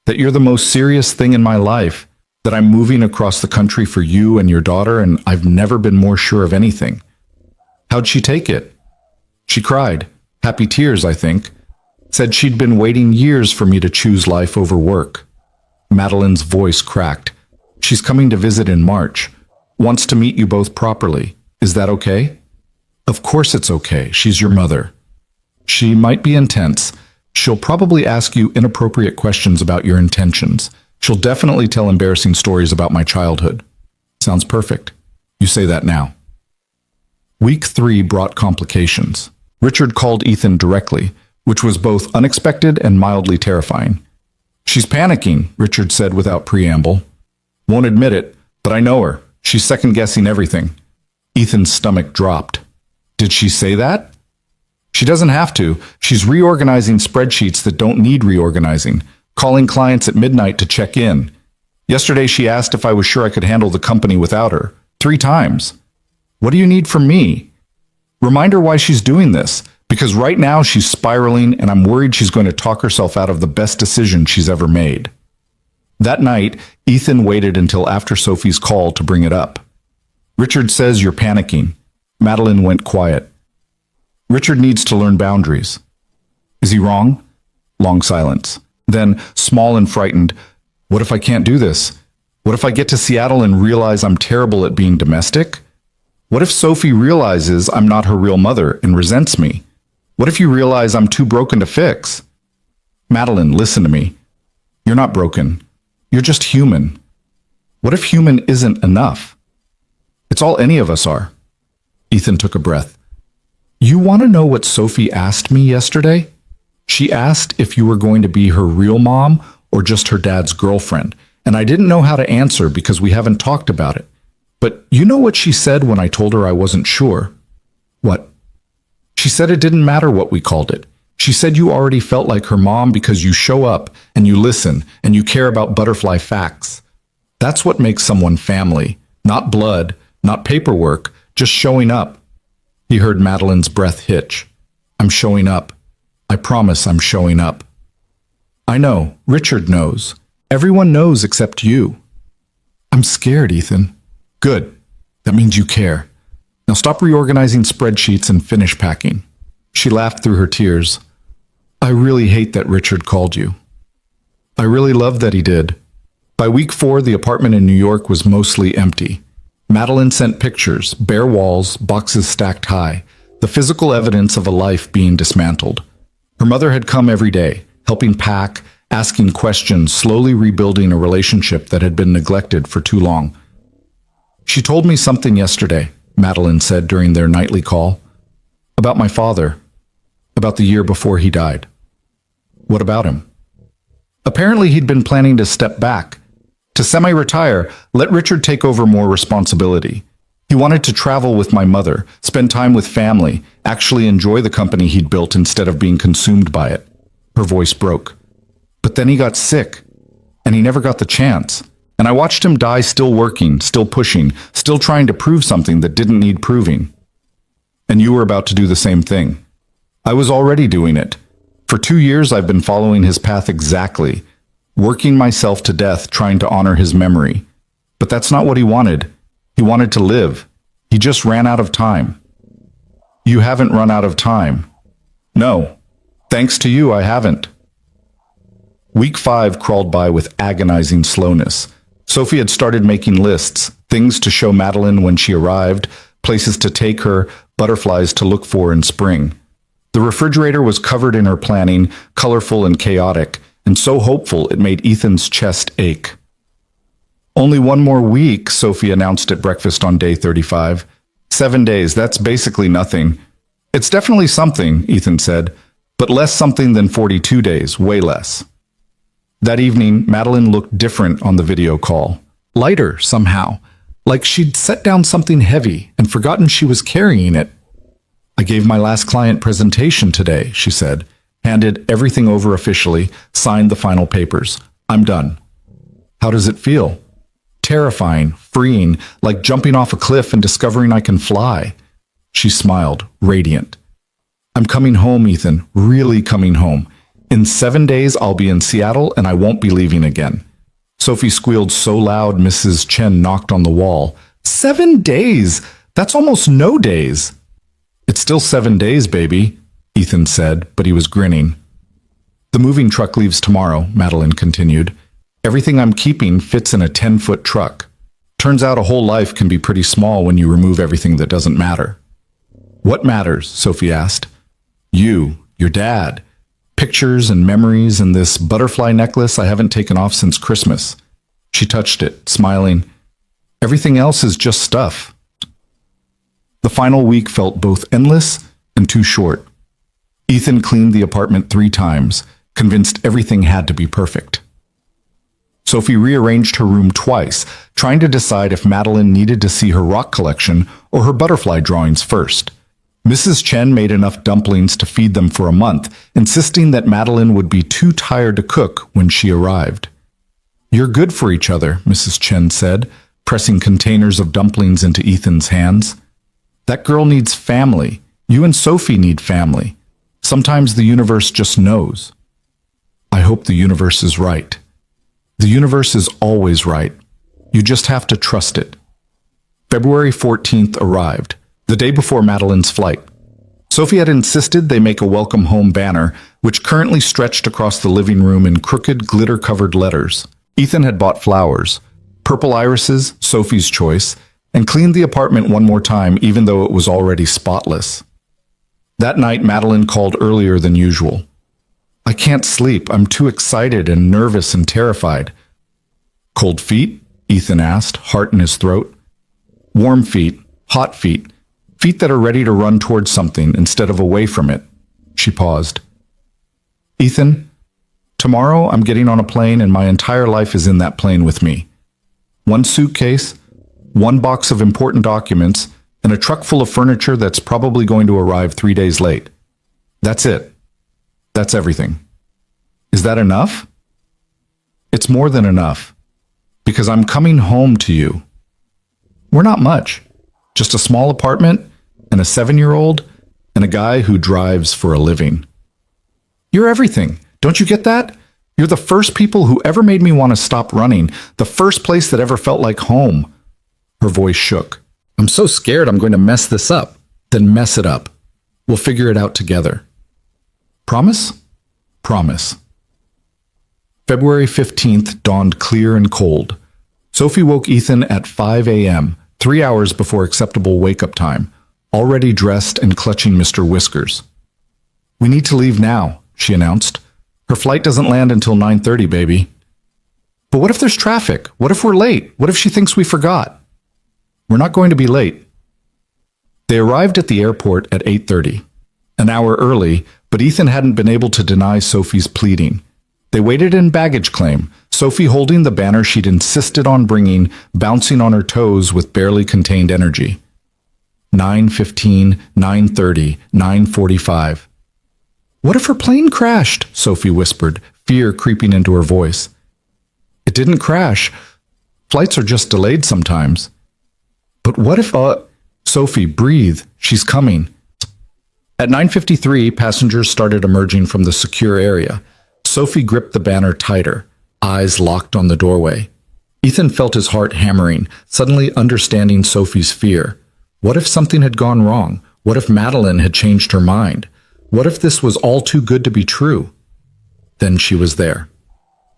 that you're the most serious thing in my life, that I'm moving across the country for you and your daughter, and I've never been more sure of anything. How'd she take it? She cried, happy tears, I think. Said she'd been waiting years for me to choose life over work. Madeline's voice cracked. She's coming to visit in March. Wants to meet you both properly. Is that okay? Of course it's okay. She's your mother. She might be intense. She'll probably ask you inappropriate questions about your intentions. She'll definitely tell embarrassing stories about my childhood. Sounds perfect. You say that now. Week 3 brought complications. Richard called Ethan directly, which was both unexpected and mildly terrifying. She's panicking, Richard said without preamble. Won't admit it, but I know her. She's second-guessing everything. Ethan's stomach dropped. Did she say that? She doesn't have to. She's reorganizing spreadsheets that don't need reorganizing, calling clients at midnight to check in. Yesterday she asked if I was sure I could handle the company without her. 3 times. What do you need from me? Remind her why she's doing this, because right now she's spiraling and I'm worried she's going to talk herself out of the best decision she's ever made. That night, Ethan waited until after Sophie's call to bring it up. Richard says you're panicking. Madeline went quiet. Richard needs to learn boundaries. Is he wrong? Long silence. Then, small and frightened, what if I can't do this? What if I get to Seattle and realize I'm terrible at being domestic? What if Sophie realizes I'm not her real mother and resents me? What if you realize I'm too broken to fix? Madeline, listen to me. You're not broken. You're just human. What if human isn't enough? It's all any of us are. Ethan took a breath. You want to know what Sophie asked me yesterday? She asked if you were going to be her real mom or just her dad's girlfriend, and I didn't know how to answer because we haven't talked about it. But you know what she said when I told her I wasn't sure? What? She said it didn't matter what we called it. She said you already felt like her mom because you show up and you listen and you care about butterfly facts. That's what makes someone family. Not blood, not paperwork, just showing up. He heard Madeline's breath hitch. I'm showing up. I promise I'm showing up. I know. Richard knows. Everyone knows except you. I'm scared, Ethan. Good. That means you care. Now stop reorganizing spreadsheets and finish packing. She laughed through her tears. I really hate that Richard called you. I really love that he did. By week 4, the apartment in New York was mostly empty. Madeline sent pictures, bare walls, boxes stacked high, the physical evidence of a life being dismantled. Her mother had come every day, helping pack, asking questions, slowly rebuilding a relationship that had been neglected for too long. She told me something yesterday, Madeline said during their nightly call. About my father. About the year before he died. What about him? Apparently he'd been planning to step back. To semi-retire, let Richard take over more responsibility. He wanted to travel with my mother, spend time with family, actually enjoy the company he'd built instead of being consumed by it. Her voice broke. But then he got sick, and he never got the chance. And I watched him die still working, still pushing, still trying to prove something that didn't need proving. And you were about to do the same thing. I was already doing it. For 2 years I've been following his path exactly, working myself to death trying to honor his memory. But that's not what he wanted. He wanted to live. He just ran out of time. You haven't run out of time. No. Thanks to you, I haven't. Week 5 crawled by with agonizing slowness. Sophie had started making lists, things to show Madeline when she arrived, places to take her, butterflies to look for in spring. The refrigerator was covered in her planning, colorful and chaotic, and so hopeful it made Ethan's chest ache. Only 1 more week, Sophie announced at breakfast on day 35. 7 days, that's basically nothing. It's definitely something, Ethan said, but less something than 42 days, way less. That evening, Madeline looked different on the video call. Lighter, somehow. Like she'd set down something heavy and forgotten she was carrying it. I gave my last client presentation today, she said, handed everything over officially, signed the final papers. I'm done. How does it feel? Terrifying, freeing, like jumping off a cliff and discovering I can fly. She smiled, radiant. I'm coming home, Ethan, really coming home. In 7 days, I'll be in Seattle and I won't be leaving again. Sophie squealed so loud Mrs. Chen knocked on the wall. 7 days! That's almost no days. It's still 7 days, baby, Ethan said, but he was grinning. The moving truck leaves tomorrow, Madeline continued. Everything I'm keeping fits in a 10-foot truck. Turns out a whole life can be pretty small when you remove everything that doesn't matter. What matters? Sophie asked. You, your dad. Pictures and memories and this butterfly necklace I haven't taken off since Christmas. She touched it, smiling. Everything else is just stuff. The final week felt both endless and too short. Ethan cleaned the apartment 3 times, convinced everything had to be perfect. Sophie rearranged her room twice, trying to decide if Madeline needed to see her rock collection or her butterfly drawings first. Mrs. Chen made enough dumplings to feed them for a month, insisting that Madeline would be too tired to cook when she arrived. You're good for each other, Mrs. Chen said, pressing containers of dumplings into Ethan's hands. That girl needs family. You and Sophie need family. Sometimes the universe just knows. I hope the universe is right. The universe is always right. You just have to trust it. February 14th arrived, the day before Madeline's flight. Sophie had insisted they make a welcome home banner, which currently stretched across the living room in crooked, glitter-covered letters. Ethan had bought flowers, purple irises, Sophie's choice, and cleaned the apartment one more time even though it was already spotless. That night, Madeline called earlier than usual. I can't sleep. I'm too excited and nervous and terrified. Cold feet? Ethan asked, heart in his throat. Warm feet, hot feet, feet that are ready to run towards something instead of away from it. She paused. Ethan, tomorrow I'm getting on a plane and my entire life is in that plane with me. 1 suitcase, 1 box of important documents, and a truck full of furniture that's probably going to arrive 3 days late. That's it. That's everything. Is that enough? It's more than enough. Because I'm coming home to you. We're not much. Just a small apartment and a 7-year-old and a guy who drives for a living. You're everything. Don't you get that? You're the first people who ever made me want to stop running. The first place that ever felt like home. Her voice shook. I'm so scared I'm going to mess this up. Then mess it up. We'll figure it out together. Promise? Promise. February 15th dawned clear and cold. Sophie woke Ethan at 5 a.m., 3 hours before acceptable wake-up time, already dressed and clutching Mr. Whiskers. We need to leave now, she announced. Her flight doesn't land until 9:30, baby. But what if there's traffic? What if we're late? What if she thinks we forgot? We're not going to be late. They arrived at the airport at 8:30, an hour early, but Ethan hadn't been able to deny Sophie's pleading. They waited in baggage claim, Sophie holding the banner she'd insisted on bringing, bouncing on her toes with barely contained energy. 9:15, 9:30, 9:45. What if her plane crashed? Sophie whispered, fear creeping into her voice. It didn't crash. Flights are just delayed sometimes. But what if, Sophie, breathe. She's coming. At 9:53, passengers started emerging from the secure area. Sophie gripped the banner tighter, eyes locked on the doorway. Ethan felt his heart hammering, suddenly understanding Sophie's fear. What if something had gone wrong? What if Madeline had changed her mind? What if this was all too good to be true? Then she was there.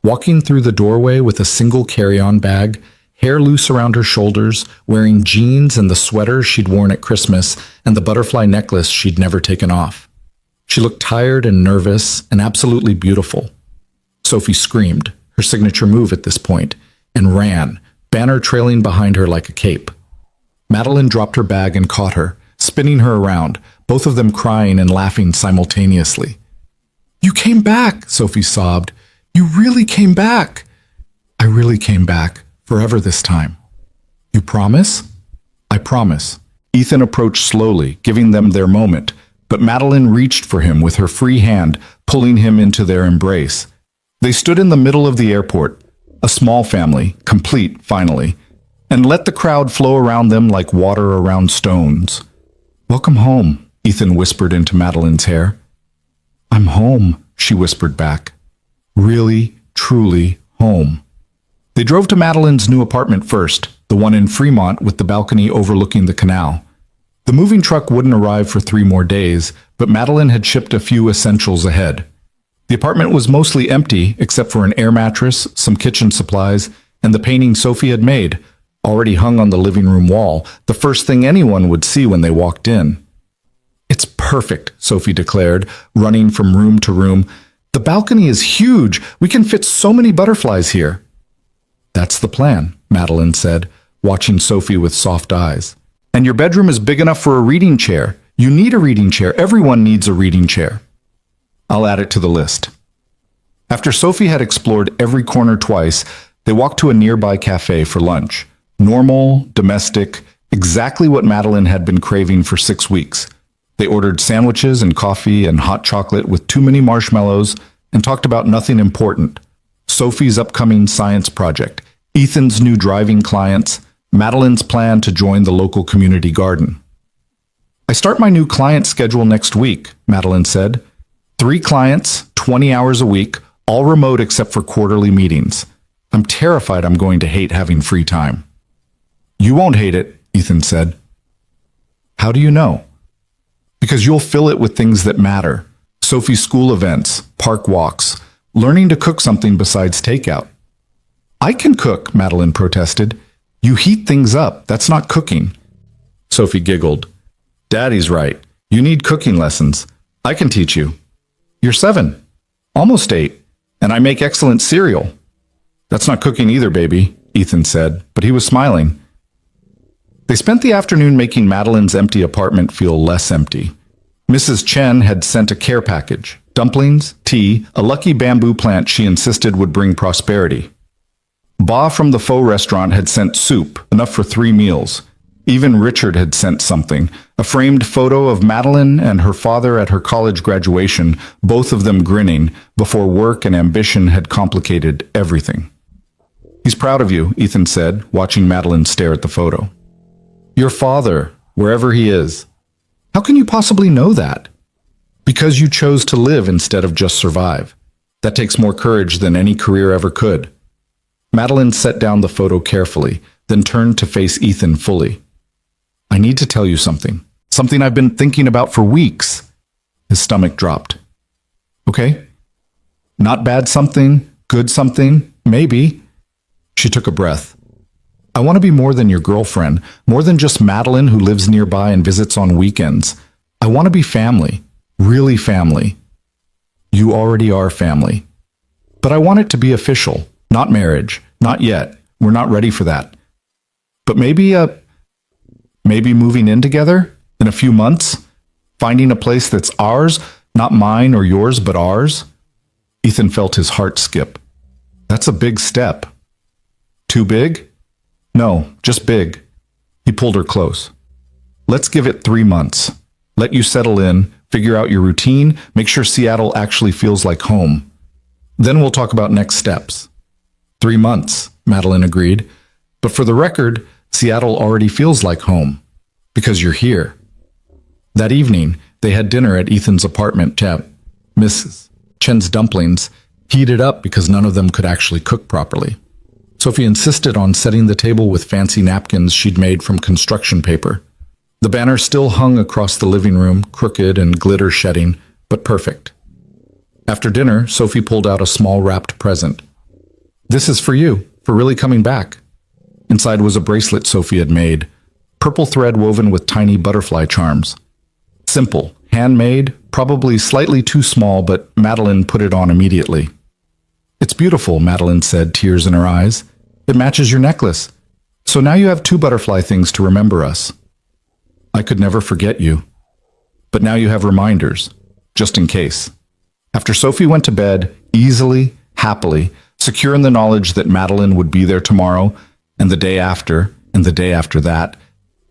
Walking through the doorway with a single carry-on bag, hair loose around her shoulders, wearing jeans and the sweater she'd worn at Christmas and the butterfly necklace she'd never taken off. She looked tired and nervous and absolutely beautiful. Sophie screamed, her signature move at this point, and ran, banner trailing behind her like a cape. Madeline dropped her bag and caught her, spinning her around, both of them crying and laughing simultaneously. You came back, Sophie sobbed. You really came back. I really came back, forever this time. You promise? I promise. Ethan approached slowly, giving them their moment, but Madeline reached for him with her free hand, pulling him into their embrace. They stood in the middle of the airport, a small family, complete, finally, and let the crowd flow around them like water around stones. Welcome home, Ethan whispered into Madeline's hair. I'm home, she whispered back. Really, truly home. They drove to Madeline's new apartment first, the one in Fremont with the balcony overlooking the canal. The moving truck wouldn't arrive for 3 more days, but Madeline had shipped a few essentials ahead. The apartment was mostly empty, except for an air mattress, some kitchen supplies, and the painting Sophie had made, already hung on the living room wall, the first thing anyone would see when they walked in. It's perfect, Sophie declared, running from room to room. The balcony is huge. We can fit so many butterflies here. That's the plan, Madeline said, watching Sophie with soft eyes. And your bedroom is big enough for a reading chair. You need a reading chair. Everyone needs a reading chair. I'll add it to the list. After Sophie had explored every corner twice, they walked to a nearby cafe for lunch. Normal, domestic, exactly what Madeline had been craving for 6 weeks. They ordered sandwiches and coffee and hot chocolate with too many marshmallows and talked about nothing important. Sophie's upcoming science project, Ethan's new driving clients, Madeline's plan to join the local community garden. I start my new client schedule next week, Madeline said. 3 clients, 20 hours a week, all remote except for quarterly meetings. I'm terrified I'm going to hate having free time. You won't hate it, Ethan said. How do you know? Because you'll fill it with things that matter. Sophie's school events, park walks, learning to cook something besides takeout. I can cook, Madeline protested. You heat things up. That's not cooking. Sophie giggled. Daddy's right. You need cooking lessons. I can teach you. You're 7, almost 8, and I make excellent cereal. That's not cooking either, baby, Ethan said, but he was smiling. They spent the afternoon making Madeline's empty apartment feel less empty. Mrs. Chen had sent a care package, dumplings, tea, a lucky bamboo plant she insisted would bring prosperity. Ba from the Pho restaurant had sent soup, enough for 3 meals. Even Richard had sent something, a framed photo of Madeline and her father at her college graduation, both of them grinning, before work and ambition had complicated everything. He's proud of you, Ethan said, watching Madeline stare at the photo. Your father, wherever he is. How can you possibly know that? Because you chose to live instead of just survive. That takes more courage than any career ever could. Madeline set down the photo carefully, then turned to face Ethan fully. I need to tell you something. Something I've been thinking about for weeks. His stomach dropped. Okay? Not bad something, good something, maybe. She took a breath. I want to be more than your girlfriend, more than just Madeline who lives nearby and visits on weekends. I want to be family, really family. You already are family. But I want it to be official, not marriage, not yet. We're not ready for that. But maybe moving in together in a few months, finding a place that's ours, not mine or yours, but ours. Ethan felt his heart skip. That's a big step. Too big? No, just big. He pulled her close. Let's give it 3 months. Let you settle in, figure out your routine, make sure Seattle actually feels like home. Then we'll talk about next steps. 3 months, Madeline agreed. But for the record, Seattle already feels like home. Because you're here. That evening, they had dinner at Ethan's apartment. Mrs. Chen's dumplings heated up because none of them could actually cook properly. Sophie insisted on setting the table with fancy napkins she'd made from construction paper. The banner still hung across the living room, crooked and glitter shedding, but perfect. After dinner, Sophie pulled out a small wrapped present. This is for you, for really coming back. Inside was a bracelet Sophie had made, purple thread woven with tiny butterfly charms. Simple, handmade, probably slightly too small, but Madeline put it on immediately. It's beautiful, Madeline said, tears in her eyes. It matches your necklace. So now you have 2 butterfly things to remember us. I could never forget you. But now you have reminders, just in case. After Sophie went to bed, easily, happily, secure in the knowledge that Madeline would be there tomorrow, and the day after, and the day after that,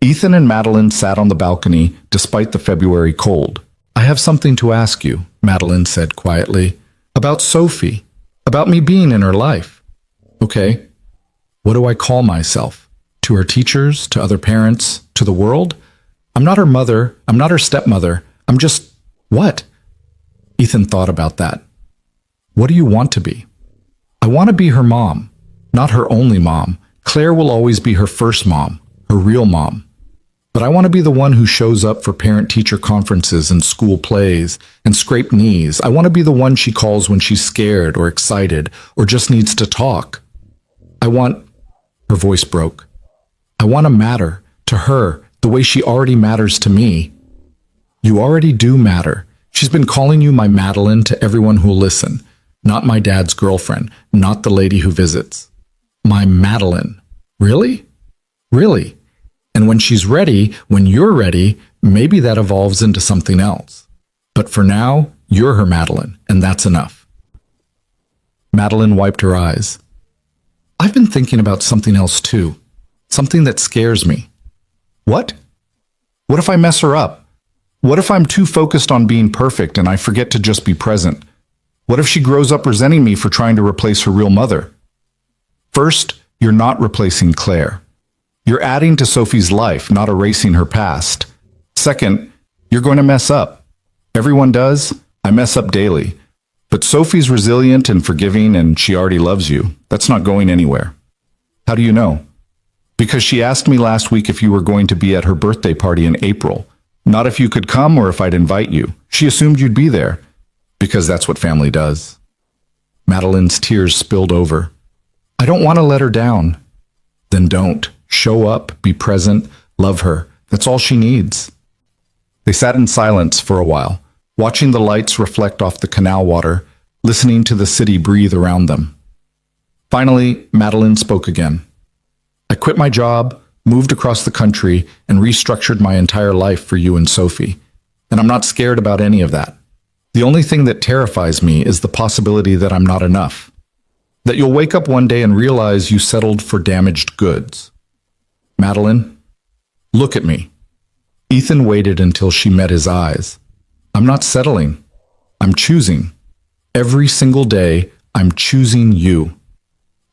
Ethan and Madeline sat on the balcony despite the February cold. I have something to ask you, Madeline said quietly, about Sophie. About me being in her life. Okay, what do I call myself? To her teachers, to other parents, to the world? I'm not her mother, I'm not her stepmother, I'm just... what? Ethan thought about that. What do you want to be? I want to be her mom, not her only mom. Claire will always be her first mom, her real mom. But I want to be the one who shows up for parent-teacher conferences and school plays and scraped knees. I want to be the one she calls when she's scared or excited or just needs to talk. Her voice broke. I want to matter to her the way she already matters to me. You already do matter. She's been calling you my Madeline to everyone who'll listen. Not my dad's girlfriend, not the lady who visits. My Madeline. Really? Really? And when she's ready, when you're ready, maybe that evolves into something else. But for now, you're her Madeline, and that's enough. Madeline wiped her eyes. I've been thinking about something else too. Something that scares me. What? What if I mess her up? What if I'm too focused on being perfect and I forget to just be present? What if she grows up resenting me for trying to replace her real mother? First, you're not replacing Claire. You're adding to Sophie's life, not erasing her past. Second, you're going to mess up. Everyone does. I mess up daily. But Sophie's resilient and forgiving, and she already loves you. That's not going anywhere. How do you know? Because she asked me last week if you were going to be at her birthday party in April. Not if you could come or if I'd invite you. She assumed you'd be there. Because that's what family does. Madeline's tears spilled over. I don't want to let her down. Then don't. Show up, be present, love her. That's all she needs. They sat in silence for a while, watching the lights reflect off the canal water, listening to the city breathe around them. Finally, Madeline spoke again. I quit my job, moved across the country, and restructured my entire life for you and Sophie. And I'm not scared about any of that. The only thing that terrifies me is the possibility that I'm not enough. That you'll wake up one day and realize you settled for damaged goods. Madeline, look at me. Ethan waited until she met his eyes. I'm not settling. I'm choosing. Every single day, I'm choosing you.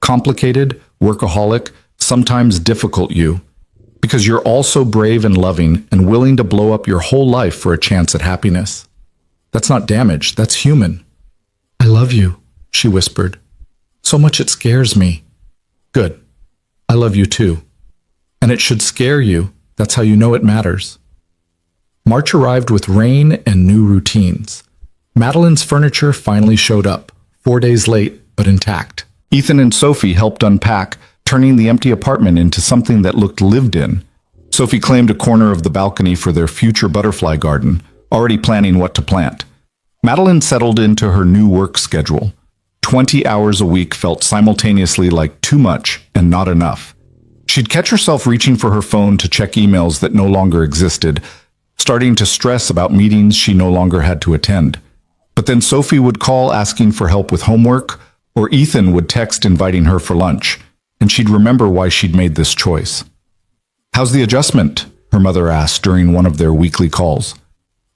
Complicated, workaholic, sometimes difficult you. Because you're also brave and loving and willing to blow up your whole life for a chance at happiness. That's not damage, that's human. I love you, she whispered. So much it scares me. Good. I love you too. And it should scare you. That's how you know it matters. March arrived with rain and new routines. Madeline's furniture finally showed up, 4 days late, but intact. Ethan and Sophie helped unpack, turning the empty apartment into something that looked lived in. Sophie claimed a corner of the balcony for their future butterfly garden, already planning what to plant. Madeline settled into her new work schedule. 20 hours a week felt simultaneously like too much and not enough. She'd catch herself reaching for her phone to check emails that no longer existed, starting to stress about meetings she no longer had to attend. But then Sophie would call asking for help with homework, or Ethan would text inviting her for lunch, and she'd remember why she'd made this choice. How's the adjustment? Her mother asked during one of their weekly calls.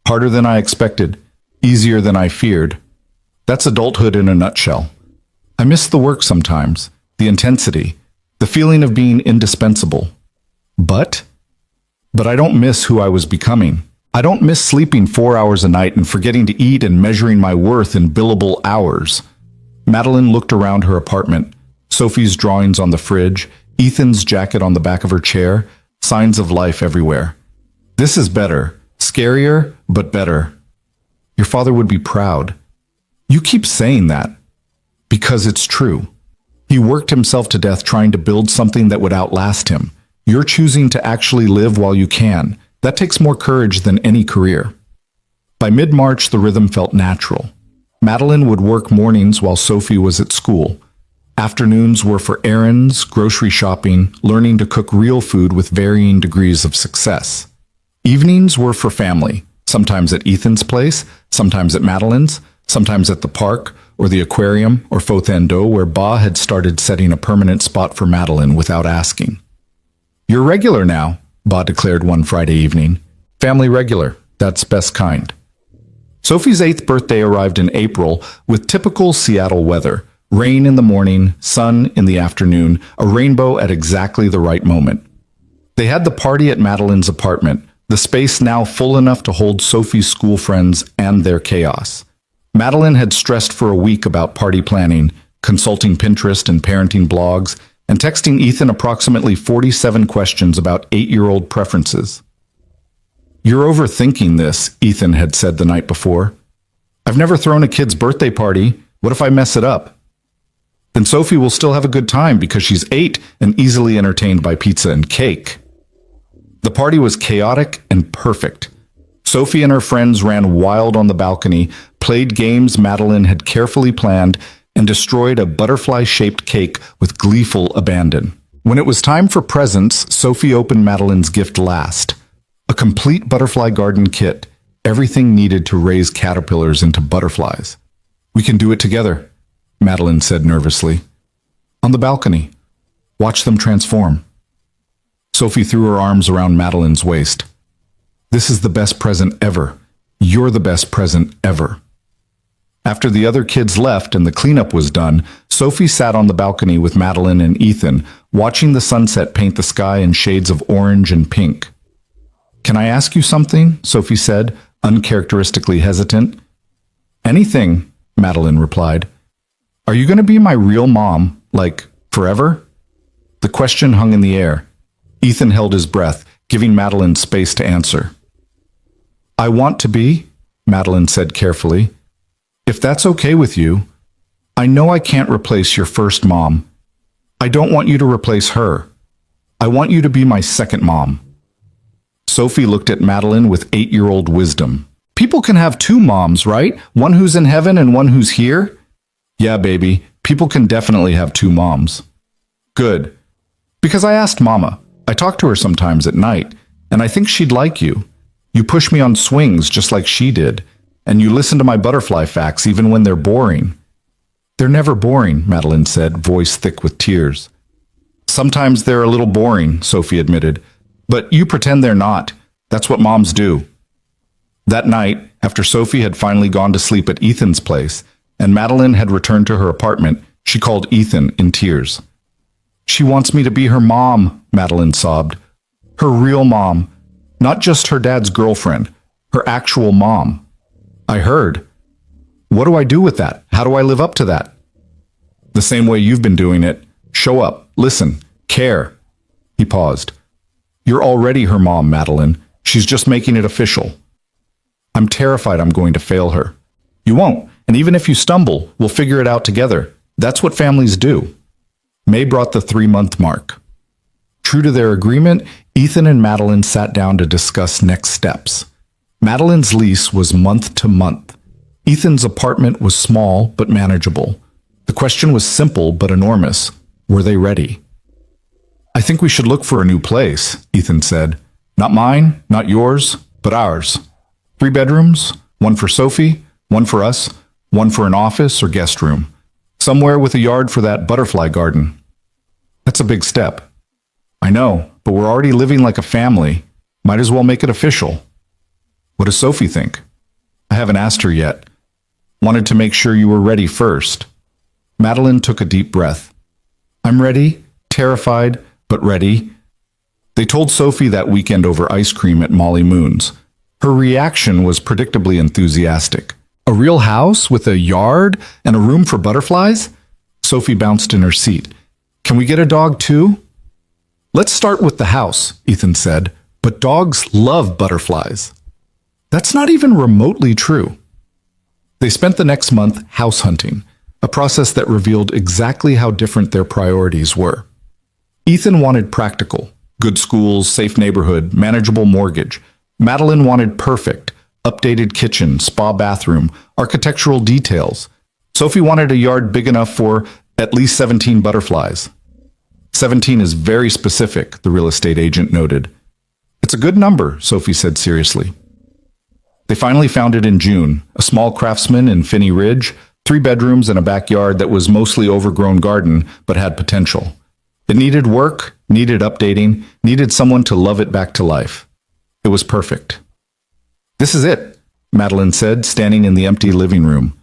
Harder than I expected, easier than I feared. That's adulthood in a nutshell. I miss the work sometimes, the intensity, the feeling of being indispensable. But I don't miss who I was becoming. I don't miss sleeping 4 hours a night and forgetting to eat and measuring my worth in billable hours. Madeline looked around her apartment, Sophie's drawings on the fridge, Ethan's jacket on the back of her chair, signs of life everywhere. This is better. Scarier, but better. Your father would be proud. You keep saying that. Because it's true. He worked himself to death trying to build something that would outlast him. You're choosing to actually live while you can. That takes more courage than any career. By mid-March, the rhythm felt natural. Madeline would work mornings while Sophie was at school. Afternoons were for errands, grocery shopping, learning to cook real food with varying degrees of success. Evenings were for family, sometimes at Ethan's place, sometimes at Madeline's, sometimes at the park, or the aquarium, or Fotendo, where Ba had started setting a permanent spot for Madeline without asking. You're regular now, Ba declared one Friday evening. Family regular, that's best kind. Sophie's 8th birthday arrived in April with typical Seattle weather. Rain in the morning, sun in the afternoon, a rainbow at exactly the right moment. They had the party at Madeline's apartment, the space now full enough to hold Sophie's school friends and their chaos. Madeline had stressed for a week about party planning, consulting Pinterest and parenting blogs, and texting Ethan approximately 47 questions about 8-year-old preferences. "You're overthinking this," Ethan had said the night before. "I've never thrown a kid's birthday party. What if I mess it up?" "Then Sophie will still have a good time because she's 8 and easily entertained by pizza and cake." The party was chaotic and perfect. Sophie and her friends ran wild on the balcony, played games Madeline had carefully planned, and destroyed a butterfly-shaped cake with gleeful abandon. When it was time for presents, Sophie opened Madeline's gift last. A complete butterfly garden kit, everything needed to raise caterpillars into butterflies. "We can do it together," Madeline said nervously. "On the balcony. Watch them transform." Sophie threw her arms around Madeline's waist. "This is the best present ever. You're the best present ever." After the other kids left and the cleanup was done, Sophie sat on the balcony with Madeline and Ethan, watching the sunset paint the sky in shades of orange and pink. "Can I ask you something?" Sophie said, uncharacteristically hesitant. "Anything," Madeline replied. "Are you going to be my real mom, like, forever?" The question hung in the air. Ethan held his breath, giving Madeline space to answer. "I want to be," Madeline said carefully. "If that's okay with you. I know I can't replace your first mom. I don't want you to replace her. I want you to be my second mom." Sophie looked at Madeline with 8-year-old wisdom. "People can have 2 moms, right? One who's in heaven and one who's here?" "Yeah, baby, people can definitely have 2 moms." "Good. Because I asked Mama. I talk to her sometimes at night, and I think she'd like you. You push me on swings just like she did, and you listen to my butterfly facts even when they're boring." "They're never boring," Madeline said, voice thick with tears. "Sometimes they're a little boring," Sophie admitted, "but you pretend they're not. That's what moms do." That night, after Sophie had finally gone to sleep at Ethan's place, and Madeline had returned to her apartment, she called Ethan in tears. "She wants me to be her mom," Madeline sobbed. "Her real mom. Not just her dad's girlfriend. Her actual mom." "I heard. What do I do with that? How do I live up to that?" "The same way you've been doing it. Show up, listen, care." He paused. "You're already her mom, Madeline. She's just making it official." "I'm terrified I'm going to fail her." "You won't, and even if you stumble, we'll figure it out together. That's what families do." May brought the 3-month mark. True to their agreement, Ethan and Madeline sat down to discuss next steps. Madeline's lease was month to month. Ethan's apartment was small but manageable. The question was simple but enormous. Were they ready? "I think we should look for a new place," Ethan said. "Not mine, not yours, but ours. 3 bedrooms, 1 for Sophie, 1 for us, 1 for an office or guest room. Somewhere with a yard for that butterfly garden." "That's a big step." "I know, but we're already living like a family. Might as well make it official." "What does Sophie think?" "I haven't asked her yet. Wanted to make sure you were ready first." Madeline took a deep breath. "I'm ready, terrified, but ready." They told Sophie that weekend over ice cream at Molly Moon's. Her reaction was predictably enthusiastic. "A real house with a yard and a room for butterflies?" Sophie bounced in her seat. "Can we get a dog too?" "Let's start with the house," Ethan said, "but dogs love butterflies." That's not even remotely true. They spent the next month house hunting, a process that revealed exactly how different their priorities were. Ethan wanted practical, good schools, safe neighborhood, manageable mortgage. Madeline wanted perfect, updated kitchen, spa bathroom, architectural details. Sophie wanted a yard big enough for at least 17 butterflies. 17 is very specific, the real estate agent noted. "It's a good number," Sophie said seriously. They finally found it in June, a small craftsman in Finney Ridge, 3 bedrooms and a backyard that was mostly overgrown garden but had potential. It needed work, needed updating, needed someone to love it back to life. It was perfect. "This is it," Madeline said, standing in the empty living room.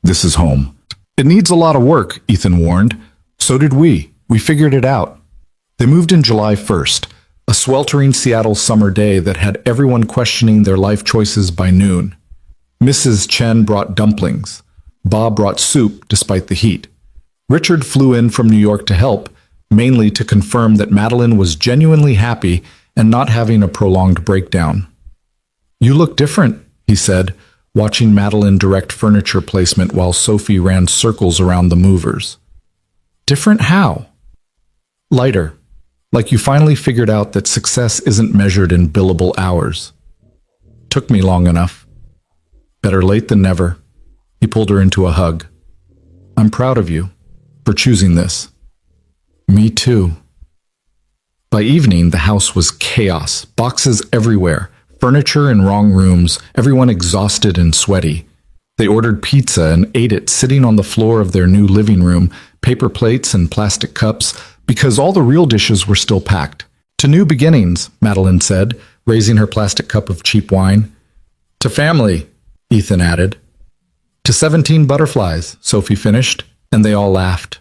"This is home." "It needs a lot of work," Ethan warned. "So did we. We figured it out." They moved in July 1st, a sweltering Seattle summer day that had everyone questioning their life choices by noon. Mrs. Chen brought dumplings. Bob brought soup despite the heat. Richard flew in from New York to help, mainly to confirm that Madeline was genuinely happy and not having a prolonged breakdown. "You look different," he said, watching Madeline direct furniture placement while Sophie ran circles around the movers. "Different how?" "Lighter. Like you finally figured out that success isn't measured in billable hours." "Took me long enough." "Better late than never." He pulled her into a hug. "I'm proud of you for choosing this." "Me too." By evening, the house was chaos, boxes everywhere, furniture in wrong rooms, everyone exhausted and sweaty. They ordered pizza and ate it sitting on the floor of their new living room, paper plates and plastic cups, because all the real dishes were still packed. "To new beginnings," Madeline said, raising her plastic cup of cheap wine. "To family," Ethan added. "To 17 butterflies," Sophie finished, and they all laughed.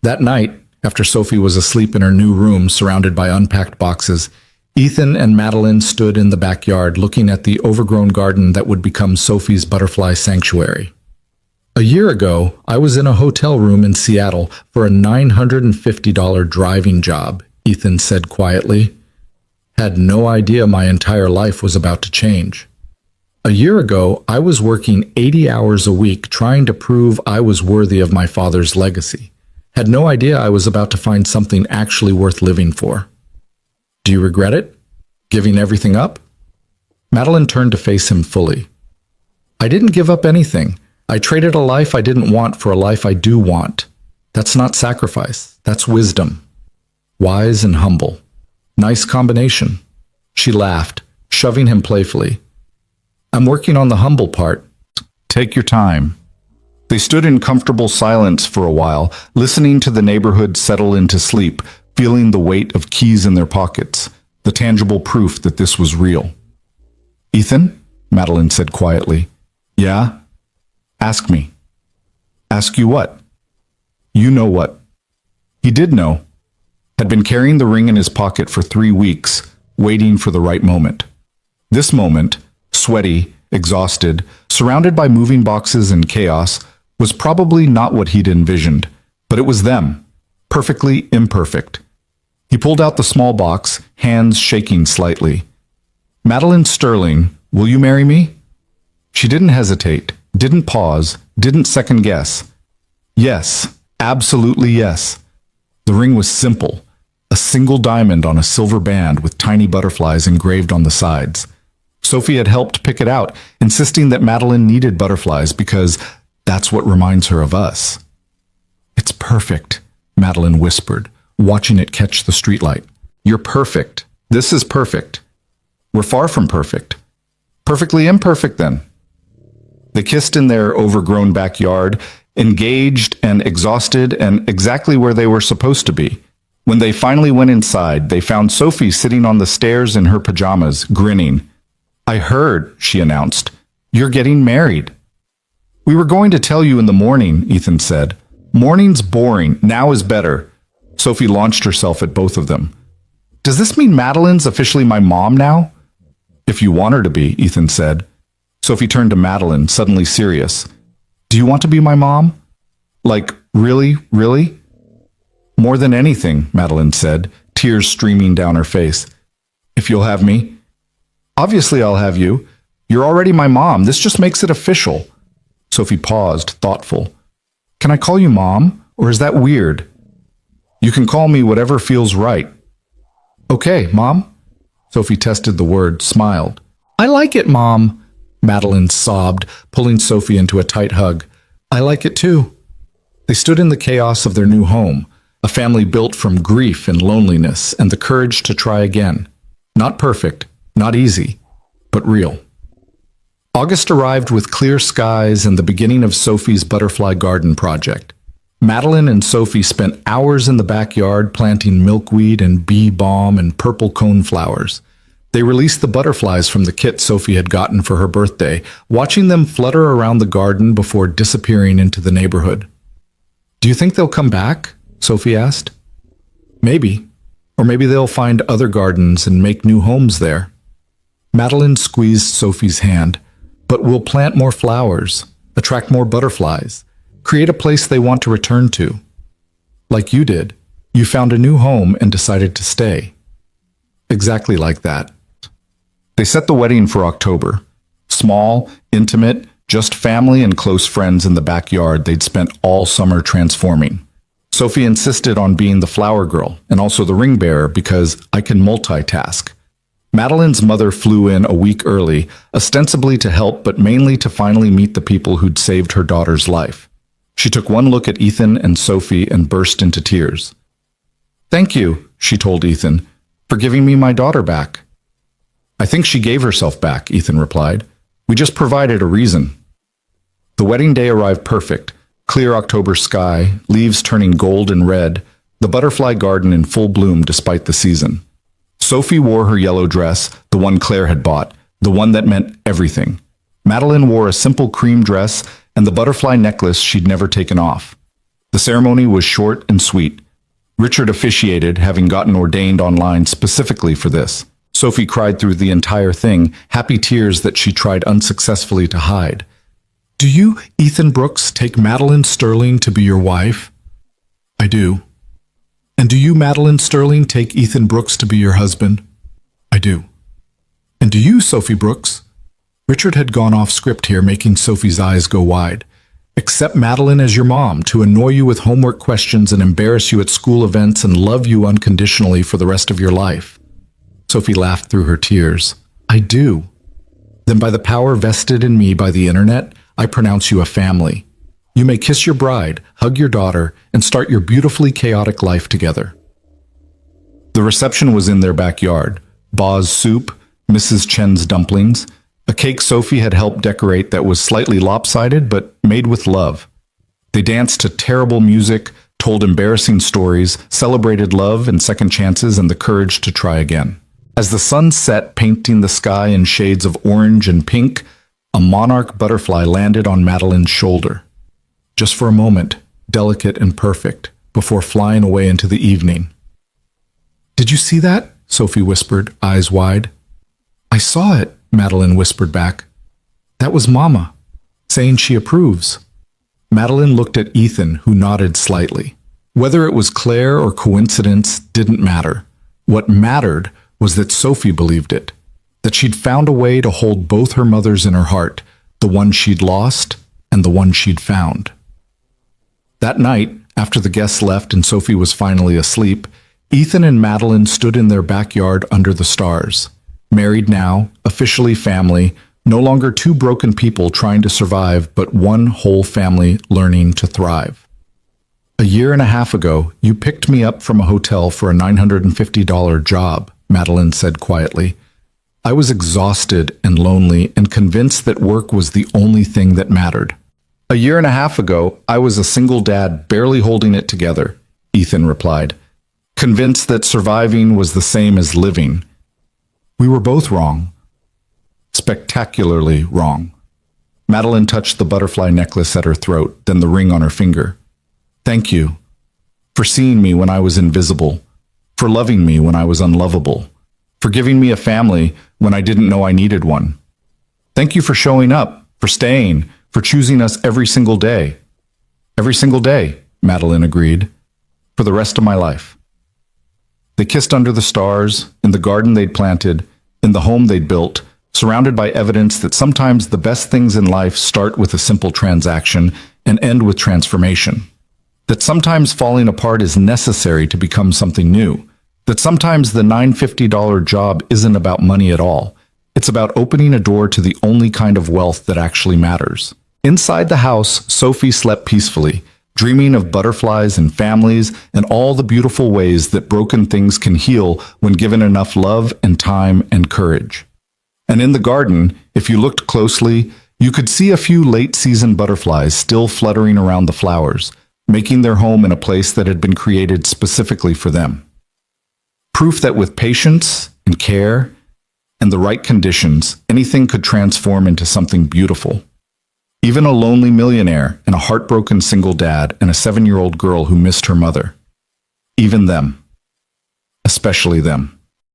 That night, after Sophie was asleep in her new room surrounded by unpacked boxes, Ethan and Madeline stood in the backyard looking at the overgrown garden that would become Sophie's butterfly sanctuary. "A year ago, I was in a hotel room in Seattle for a $950 driving job," Ethan said quietly. "Had no idea my entire life was about to change. A year ago, I was working 80 hours a week trying to prove I was worthy of my father's legacy. Had no idea I was about to find something actually worth living for. Do you regret it? Giving everything up?" Madeline turned to face him fully. "I didn't give up anything. I traded a life I didn't want for a life I do want. That's not sacrifice. That's wisdom. Wise and humble. Nice combination." She laughed, shoving him playfully. "I'm working on the humble part. Take your time." They stood in comfortable silence for a while, listening to the neighborhood settle into sleep, feeling the weight of keys in their pockets, the tangible proof that this was real. "Ethan?" Madeline said quietly. "Yeah?" "Ask me." "Ask you what?" "You know what." He did know. Had been carrying the ring in his pocket for 3 weeks, waiting for the right moment. This moment, sweaty, exhausted, surrounded by moving boxes and chaos, was probably not what he'd envisioned, but it was them, perfectly imperfect. He pulled out the small box, hands shaking slightly. "Madeline Sterling, will you marry me?" She didn't hesitate, didn't pause, didn't second guess. Yes, absolutely yes. The ring was simple, a single diamond on a silver band with tiny butterflies engraved on the sides. Sophie had helped pick it out, insisting that Madeline needed butterflies because that's what reminds her of us. "It's perfect," Madeline whispered, watching it catch the streetlight. "You're perfect. This is perfect. We're far from perfect. Perfectly imperfect, then." They kissed in their overgrown backyard, engaged and exhausted and exactly where they were supposed to be. When they finally went inside, they found Sophie sitting on the stairs in her pajamas, grinning. "I heard," she announced. "You're getting married." "We were going to tell you in the morning," Ethan said. "Morning's boring. Now is better." Sophie launched herself at both of them. "Does this mean Madeline's officially my mom now?" "If you want her to be," Ethan said. Sophie turned to Madeline, suddenly serious. "Do you want to be my mom? Like, really, really?" "More than anything," Madeline said, tears streaming down her face. "If you'll have me." "Obviously I'll have you. You're already my mom. This just makes it official." Sophie paused, thoughtful. "Can I call you Mom, or is that weird?" "You can call me whatever feels right." "Okay, Mom." Sophie tested the word, smiled. "I like it, Mom." Madeline sobbed, pulling Sophie into a tight hug. "I like it too." They stood in the chaos of their new home, a family built from grief and loneliness and the courage to try again. Not perfect, not easy, but real. August arrived with clear skies and the beginning of Sophie's butterfly garden project. Madeline and Sophie spent hours in the backyard planting milkweed and bee balm and purple coneflowers. They released the butterflies from the kit Sophie had gotten for her birthday, watching them flutter around the garden before disappearing into the neighborhood. "Do you think they'll come back?" Sophie asked. "Maybe. Or maybe they'll find other gardens and make new homes there." Madeline squeezed Sophie's hand. but we'll plant more flowers, attract more butterflies, create a place they want to return to. Like you did, you found a new home and decided to stay. Exactly like that. They set the wedding for October. Small, intimate, just family and close friends in the backyard they'd spent all summer transforming. Sophie insisted on being the flower girl and also the ring bearer because I can multitask. Madeline's mother flew in a week early, ostensibly to help but mainly to finally meet the people who'd saved her daughter's life. She took one look at Ethan and Sophie and burst into tears. "Thank you," she told Ethan, "for giving me my daughter back." "I think she gave herself back," Ethan replied. "We just provided a reason." The wedding day arrived perfect. Clear October sky, leaves turning gold and red, the butterfly garden in full bloom despite the season. Sophie wore her yellow dress, the one Claire had bought, the one that meant everything. Madeline wore a simple cream dress and the butterfly necklace she'd never taken off. The ceremony was short and sweet. Richard officiated, having gotten ordained online specifically for this. Sophie cried through the entire thing, happy tears that she tried unsuccessfully to hide. "Do you, Ethan Brooks, take Madeline Sterling to be your wife?" "I do." "And do you, Madeline Sterling, take Ethan Brooks to be your husband?" "I do." "And do you, Sophie Brooks?" Richard had gone off script here, making Sophie's eyes go wide. "Accept Madeline as your mom, to annoy you with homework questions and embarrass you at school events and love you unconditionally for the rest of your life?" Sophie laughed through her tears. "I do." "Then by the power vested in me by the internet, I pronounce you a family. You may kiss your bride, hug your daughter, and start your beautifully chaotic life together." The reception was in their backyard. Ba's soup, Mrs. Chen's dumplings, a cake Sophie had helped decorate that was slightly lopsided but made with love. They danced to terrible music, told embarrassing stories, celebrated love and second chances and the courage to try again. As the sun set, painting the sky in shades of orange and pink, a monarch butterfly landed on Madeline's shoulder. Just for a moment, delicate and perfect, before flying away into the evening. "Did you see that?" Sophie whispered, eyes wide. "I saw it," Madeline whispered back. "That was Mama, saying she approves." Madeline looked at Ethan, who nodded slightly. Whether it was Claire or coincidence didn't matter. What mattered was that Sophie believed it, that she'd found a way to hold both her mothers in her heart, the one she'd lost and the one she'd found. That night, after the guests left and Sophie was finally asleep, Ethan and Madeline stood in their backyard under the stars. Married now, officially family, no longer two broken people trying to survive, but one whole family learning to thrive. "A year and a half ago, you picked me up from a hotel for a $950 job," Madeline said quietly. "I was exhausted and lonely and convinced that work was the only thing that mattered." "A year and a half ago, I was a single dad barely holding it together," Ethan replied, "convinced that surviving was the same as living." "We were both wrong. Spectacularly wrong." Madeline touched the butterfly necklace at her throat, then the ring on her finger. "Thank you for seeing me when I was invisible, for loving me when I was unlovable, for giving me a family when I didn't know I needed one. Thank you for showing up, for staying, for choosing us every single day." "Every single day," Madeline agreed, "for the rest of my life." They kissed under the stars, in the garden they'd planted, in the home they'd built, surrounded by evidence that sometimes the best things in life start with a simple transaction and end with transformation. That sometimes falling apart is necessary to become something new. That sometimes the $950 job isn't about money at all. It's about opening a door to the only kind of wealth that actually matters. Inside the house, Sophie slept peacefully, dreaming of butterflies and families and all the beautiful ways that broken things can heal when given enough love and time and courage. And in the garden, if you looked closely, you could see a few late-season butterflies still fluttering around the flowers, making their home in a place that had been created specifically for them. Proof that with patience and care and the right conditions, anything could transform into something beautiful. Even a lonely millionaire and a heartbroken single dad and a 7-year-old girl who missed her mother. Even them. Especially them.